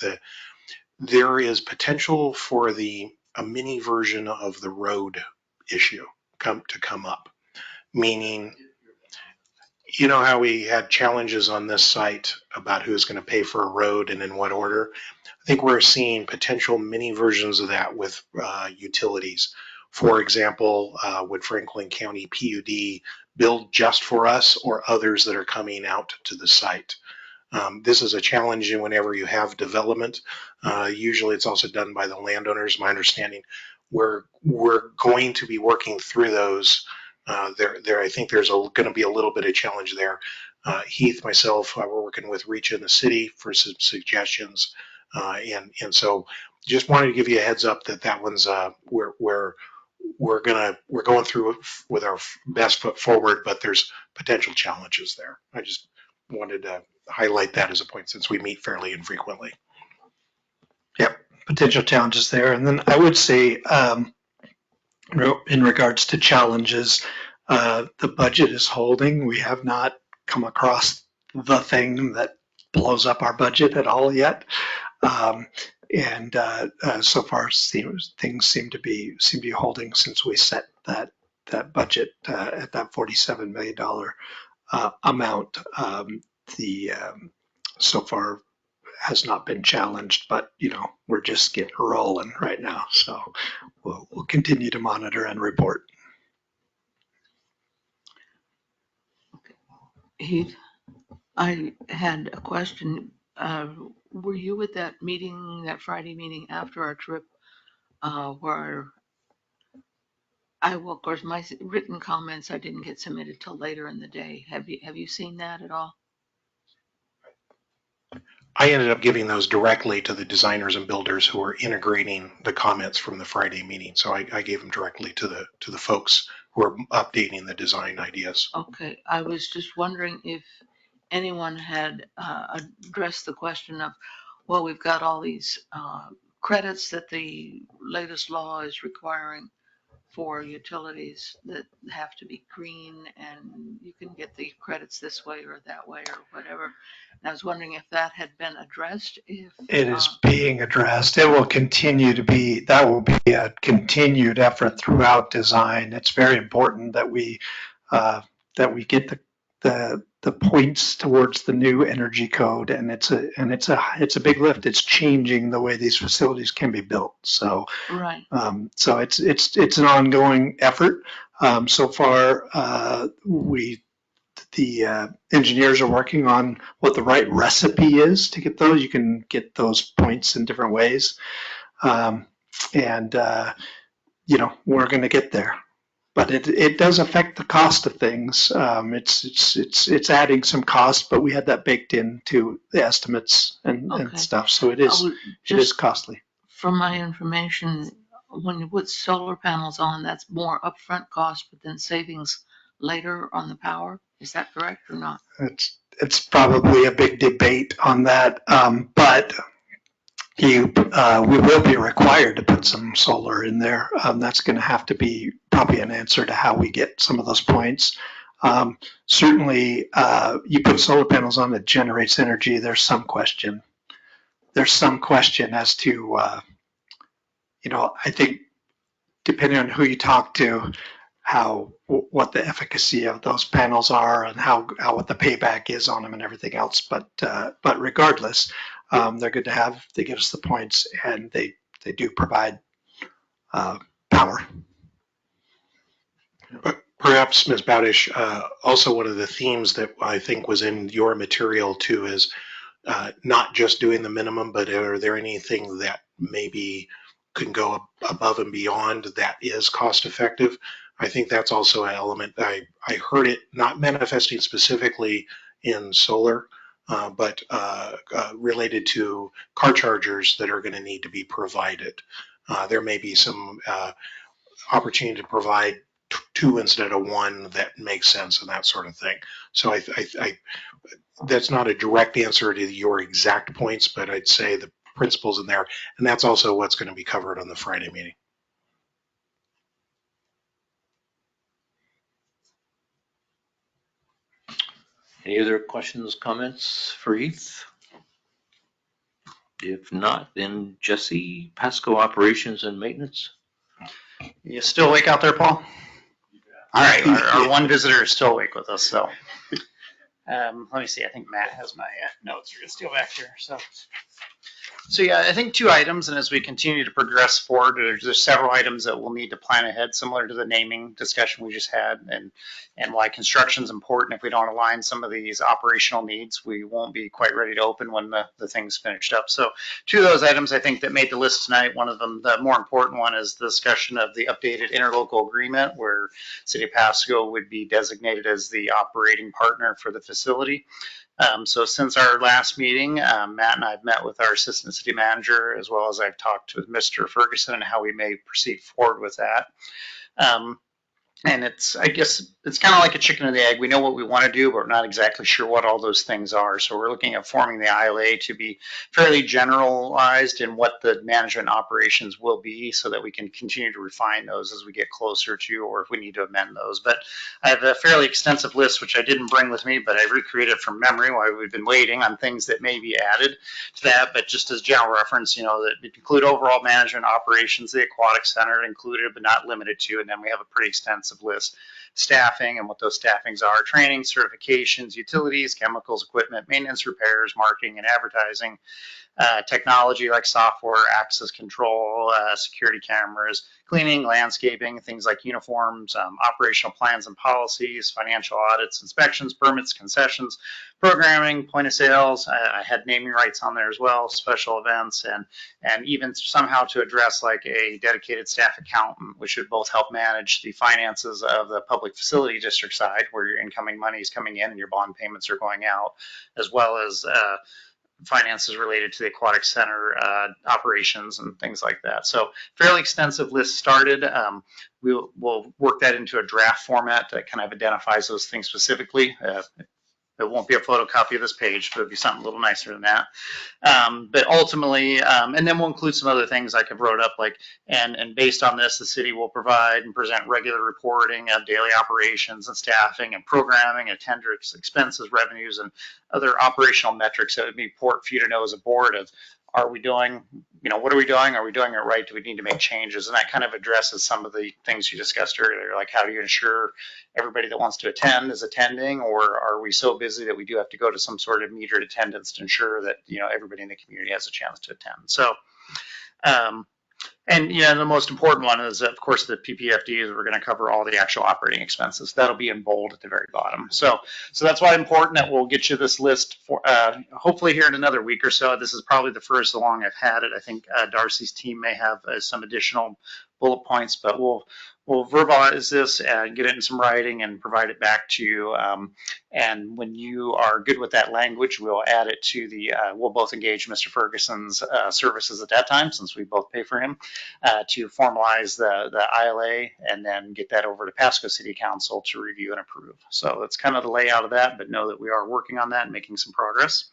There is potential for a mini version of the road issue to come up, meaning, you know how we had challenges on this site about who's going to pay for a road and in what order? I think we're seeing potential mini versions of that with utilities. For example, would Franklin County PUD build just for us or others that are coming out to the site? This is a challenge whenever you have development. Usually it's also done by the landowners, my understanding. We're going to be working through those. I think there's going to be a little bit of challenge there. Heath, myself, we're working with Reach in the city for some suggestions. And so just wanted to give you a heads up that one's we're going through it with our best foot forward, but there's potential challenges there. I just wanted to highlight that as a point since we meet fairly infrequently. Yep, potential challenges there. And then I would say, in regards to challenges, the budget is holding. We have not come across the thing that blows up our budget at all yet. And so far, things seem to be holding since we set that budget at that $47 million amount. So far has not been challenged, but we're just getting rolling right now. So we'll continue to monitor and report. Heath, I had a question. Were you at that meeting, that Friday meeting after our trip, where of course, my written comments I didn't get submitted till later in the day. Have you seen that at all? I ended up giving those directly to the designers and builders who were integrating the comments from the Friday meeting. So I gave them directly to the folks who are updating the design ideas. Okay, I was just wondering if anyone had addressed the question of, well, we've got all these credits that the latest law is requiring for utilities that have to be green, and you can get the credits this way or that way or whatever. And I was wondering if that had been addressed. It is being addressed. It will continue to be, that will be a continued effort throughout design. It's very important that we get the points towards the new energy code, and it's a big lift. It's changing the way these facilities can be built. So right. So it's an ongoing effort. So far, the engineers are working on what the right recipe is to get those. You can get those points in different ways. We're going to get there. But it does affect the cost of things. It's adding some cost, but we had that baked into the estimates and Okay. stuff. So it is costly. From my information, when you put solar panels on, that's more upfront cost, but then savings later on the power. Is that correct or not? It's probably a big debate on that, but we will be required to put some solar in there. That's going to have to be probably an answer to how we get some of those points. Certainly, you put solar panels on that generates energy. There's some question. As to, I think depending on who you talk to, what the efficacy of those panels are and what the payback is on them and everything else. But regardless, they're good to have. They give us the points, and they do provide power. But perhaps, Ms. Bowdish, also one of the themes that I think was in your material too is not just doing the minimum, but are there anything that maybe can go above and beyond that is cost effective? I think that's also an element. I heard it not manifesting specifically in solar, but related to car chargers that are going to need to be provided. There may be some opportunity to provide two instead of one that makes sense and that sort of thing. So I that's not a direct answer to your exact points, but I'd say the principles in there, and that's also what's going to be covered on the Friday meeting. Any other questions, comments for Heath? If not, then Jesse, Pasco Operations and Maintenance. You still awake out there, Paul? All right, our one visitor is still awake with us, so. Let me see, I think Matt has my notes are still back here, so yeah, I think 2 items, and as we continue to progress forward, there's several items that we'll need to plan ahead, similar to the naming discussion we just had, and why construction is important. If we don't align some of these operational needs, we won't be quite ready to open when the thing's finished up. So 2 of those items I think that made the list tonight. One of them, the more important one, is the discussion of the updated interlocal agreement where City of Pasco would be designated as the operating partner for the facility. So since our last meeting, Matt and I have met with our assistant city manager, as well as I've talked with Mr. Ferguson and how we may proceed forward with that. And I guess it's kind of like a chicken and the egg. We know what we want to do, but we're not exactly sure what all those things are. So we're looking at forming the ILA to be fairly generalized in what the management operations will be so that we can continue to refine those as we get closer to, or if we need to amend those. But I have a fairly extensive list, which I didn't bring with me, but I recreated from memory while we've been waiting on things that may be added to that. But just as general reference, that include overall management operations, the Aquatic Center included, but not limited to. And then we have a pretty extensive list: staffing and what those staffings are, training, certifications, utilities, chemicals, equipment, maintenance, repairs, marketing and advertising, technology like software, access control, security cameras, cleaning, landscaping, things like uniforms, operational plans and policies, financial audits, inspections, permits, concessions, programming, point of sales. I had naming rights on there as well, special events, and even somehow to address like a dedicated staff accountant, which would both help manage the finances of the public facility district side, where your incoming money is coming in and your bond payments are going out, as well as finances related to the Aquatic Center operations and things like that. So fairly extensive list started. We'll work that into a draft format that kind of identifies those things specifically. It won't be a photocopy of this page, but it'll be something a little nicer than that. But ultimately, and then we'll include some other things like I wrote up, like, and based on this, the city will provide and present regular reporting of daily operations and staffing and programming, attendance, expenses, revenues, and other operational metrics that would be important for you to know as a board of, are we doing, what are we doing? Are we doing it right? Do we need to make changes? And that kind of addresses some of the things you discussed earlier, like how do you ensure everybody that wants to attend is attending, or are we so busy that we do have to go to some sort of metered attendance to ensure that, everybody in the community has a chance to attend? So And the most important one is, of course, the PPFD is we're going to cover all the actual operating expenses. That'll be in bold at the very bottom. So that's why it's important that we'll get you this list for hopefully here in another week or so. This is probably the first along I've had it. I think Darcy's team may have some additional bullet points, but we'll verbalize this and get it in some writing and provide it back to you. And when you are good with that language, we'll add it to we'll both engage Mr. Ferguson's services at that time, since we both pay for him, to formalize the ILA and then get that over to Pasco City Council to review and approve. So that's kind of the layout of that, but know that we are working on that and making some progress.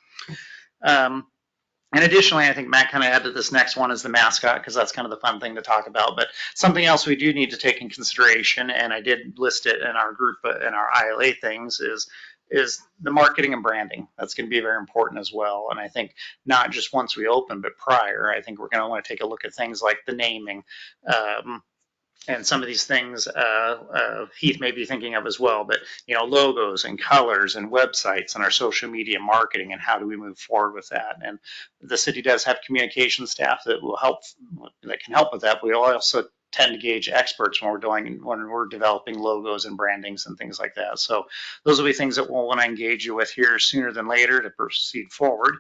And additionally, I think Matt kind of added this next one is the mascot, because that's kind of the fun thing to talk about. But something else we do need to take in consideration, and I did list it in our group, in our ILA things, is the marketing and branding. That's going to be very important as well. And I think not just once we open, but prior, I think we're going to want to take a look at things like the naming, and some of these things Heath may be thinking of as well, but logos and colors and websites and our social media marketing, and how do we move forward with that. And the city does have communication staff that can help with that. We also tend to gauge experts when we're developing logos and brandings and things like that. So those will be things that we'll want to engage you with here sooner than later to proceed forward.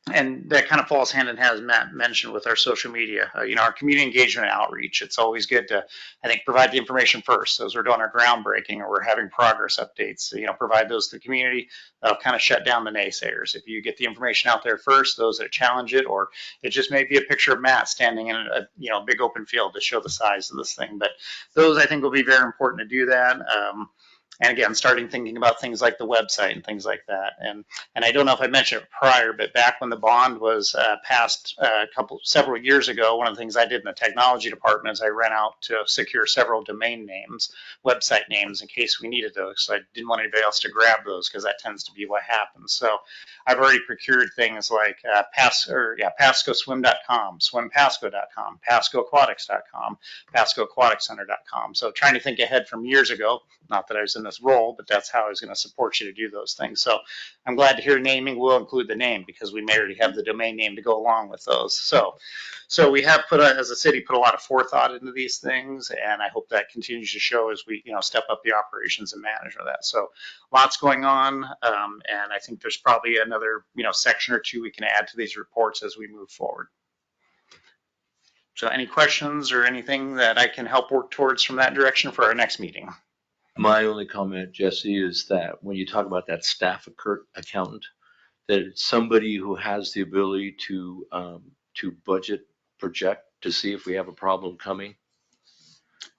And that kind of falls hand in hand, as Matt mentioned, with our social media, our community engagement outreach. It's always good to, I think, provide the information first. So as we're doing our groundbreaking or we're having progress updates, provide those to the community. That'll kind of shut down the naysayers. If you get the information out there first, those that challenge it, or it just may be a picture of Matt standing in a big open field to show the size of this thing. But those, I think, will be very important to do that. And again, starting thinking about things like the website and things like that. And I don't know if I mentioned it prior, but back when the bond was passed several years ago, one of the things I did in the technology department is I ran out to secure several domain names, website names, in case we needed those. So I didn't want anybody else to grab those, because that tends to be what happens. So I've already procured things like PascoSwim.com, SwimPasco.com, PascoAquatics.com, PascoAquaticCenter.com. So trying to think ahead from years ago, not that I was in this role, but that's how I was going to support you to do those things. So I'm glad to hear naming will include the name, because we may already have the domain name to go along with those. So we have as a city, put a lot of forethought into these things, and I hope that continues to show as we step up the operations and management of that. So lots going on, and I think there's probably another section or two we can add to these reports as we move forward. So any questions or anything that I can help work towards from that direction for our next meeting? My only comment, Jesse, is that when you talk about that staff accountant, that it's somebody who has the ability to budget, project, to see if we have a problem coming.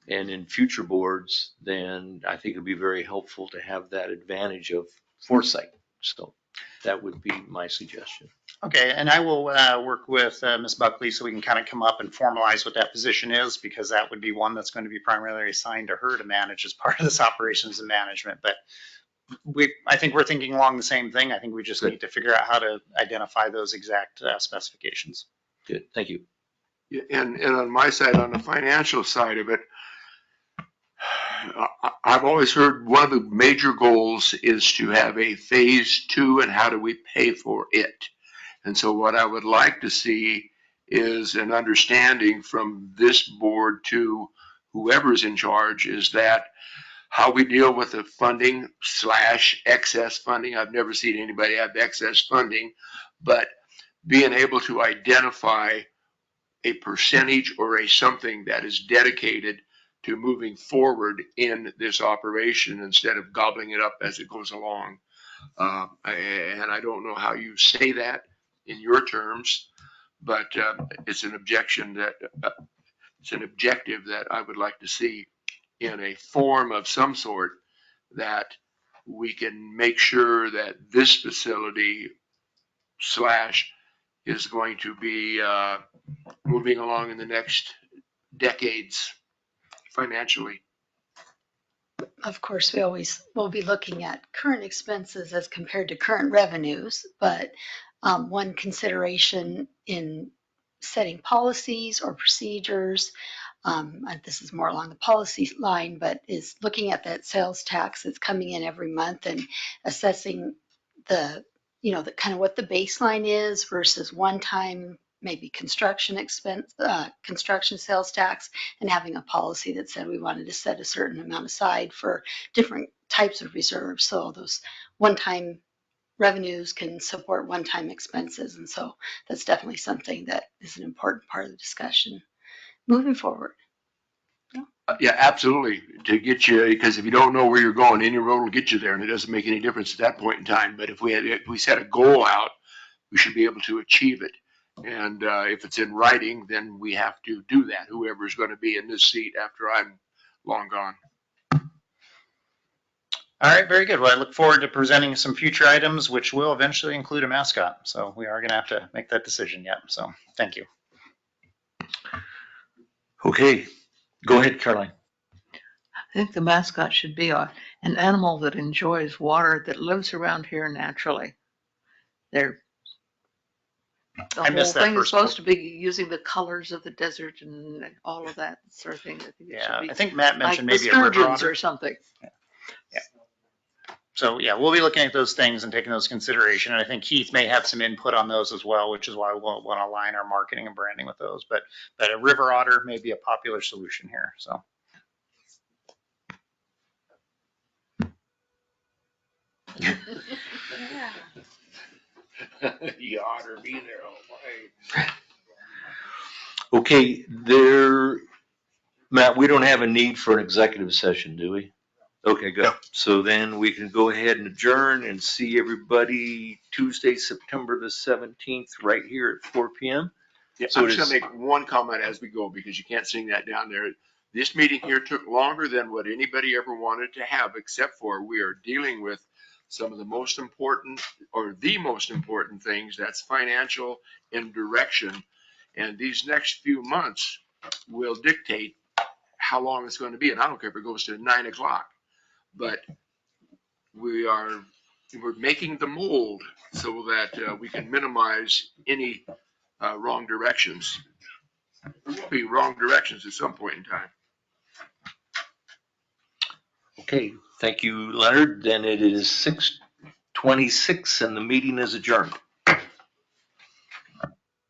And in future boards, then I think it'd be very helpful to have that advantage of foresight. So that would be my suggestion. Okay, and I will work with Ms. Buckley so we can kind of come up and formalize what that position is, because that would be one that's going to be primarily assigned to her to manage as part of this operations and management. But I think we're thinking along the same thing. I think we just need to figure out how to identify those exact specifications. Good, thank you. And on my side, on the financial side of it, I've always heard one of the major goals is to have a phase 2, and how do we pay for it? And so what I would like to see is an understanding from this board to whoever's in charge, is that how we deal with the funding / excess funding. I've never seen anybody have excess funding, but being able to identify a percentage or something that is dedicated to moving forward in this operation instead of gobbling it up as it goes along. And I don't know how you say that in your terms, but it's an objective that I would like to see in a form of some sort, that we can make sure that this facility / is going to be moving along in the next decades financially. Of course, we always will be looking at current expenses as compared to current revenues, but one consideration in setting policies or procedures, this is more along the policy line, but is looking at that sales tax that's coming in every month and assessing the kind of what the baseline is versus one-time maybe construction expense, construction sales tax, and having a policy that said we wanted to set a certain amount aside for different types of reserves. So those one-time revenues can support one-time expenses. And so that's definitely something that is an important part of the discussion moving forward. Yeah, absolutely. To get you, because if you don't know where you're going, any road will get you there, and it doesn't make any difference at that point in time. But if we set a goal out, we should be able to achieve it. And if it's in writing, then we have to do that. Whoever's going to be in this seat after I'm long gone. All right, very good. Well, I look forward to presenting some future items, which will eventually include a mascot. So we are going to have to make that decision yet. So thank you. Okay, go ahead, Caroline. I think the mascot should be an animal that enjoys water, that lives around here naturally. The I whole missed that thing is first supposed to be using the colors of the desert and all of that sort of thing. I think it Yeah, should be I think Matt mentioned like maybe the a river sturgeons otter or something. Yeah. So yeah, we'll be looking at those things and taking those consideration. And I think Keith may have some input on those as well, which is why we'll want to align our marketing and branding with those. But a river otter may be a popular solution here. So. You ought to be there. Okay, Matt, we don't have a need for an executive session, do we? Okay, good. No. So then we can go ahead and adjourn and see everybody Tuesday, September the 17th, right here at 4 p.m. Yeah, So I'm it just is- gonna make one comment as we go, because you can't sing that down there. This meeting here took longer than what anybody ever wanted to have, except for we are dealing with some of the most important, or the most important things. That's financial and direction. And these next few months will dictate how long it's going to be. And I don't care if it goes to 9 o'clock, but we're making the mold so that we can minimize any wrong directions. There will be wrong directions at some point in time. Okay, thank you, Leonard. Then it is 6:26 and the meeting is adjourned.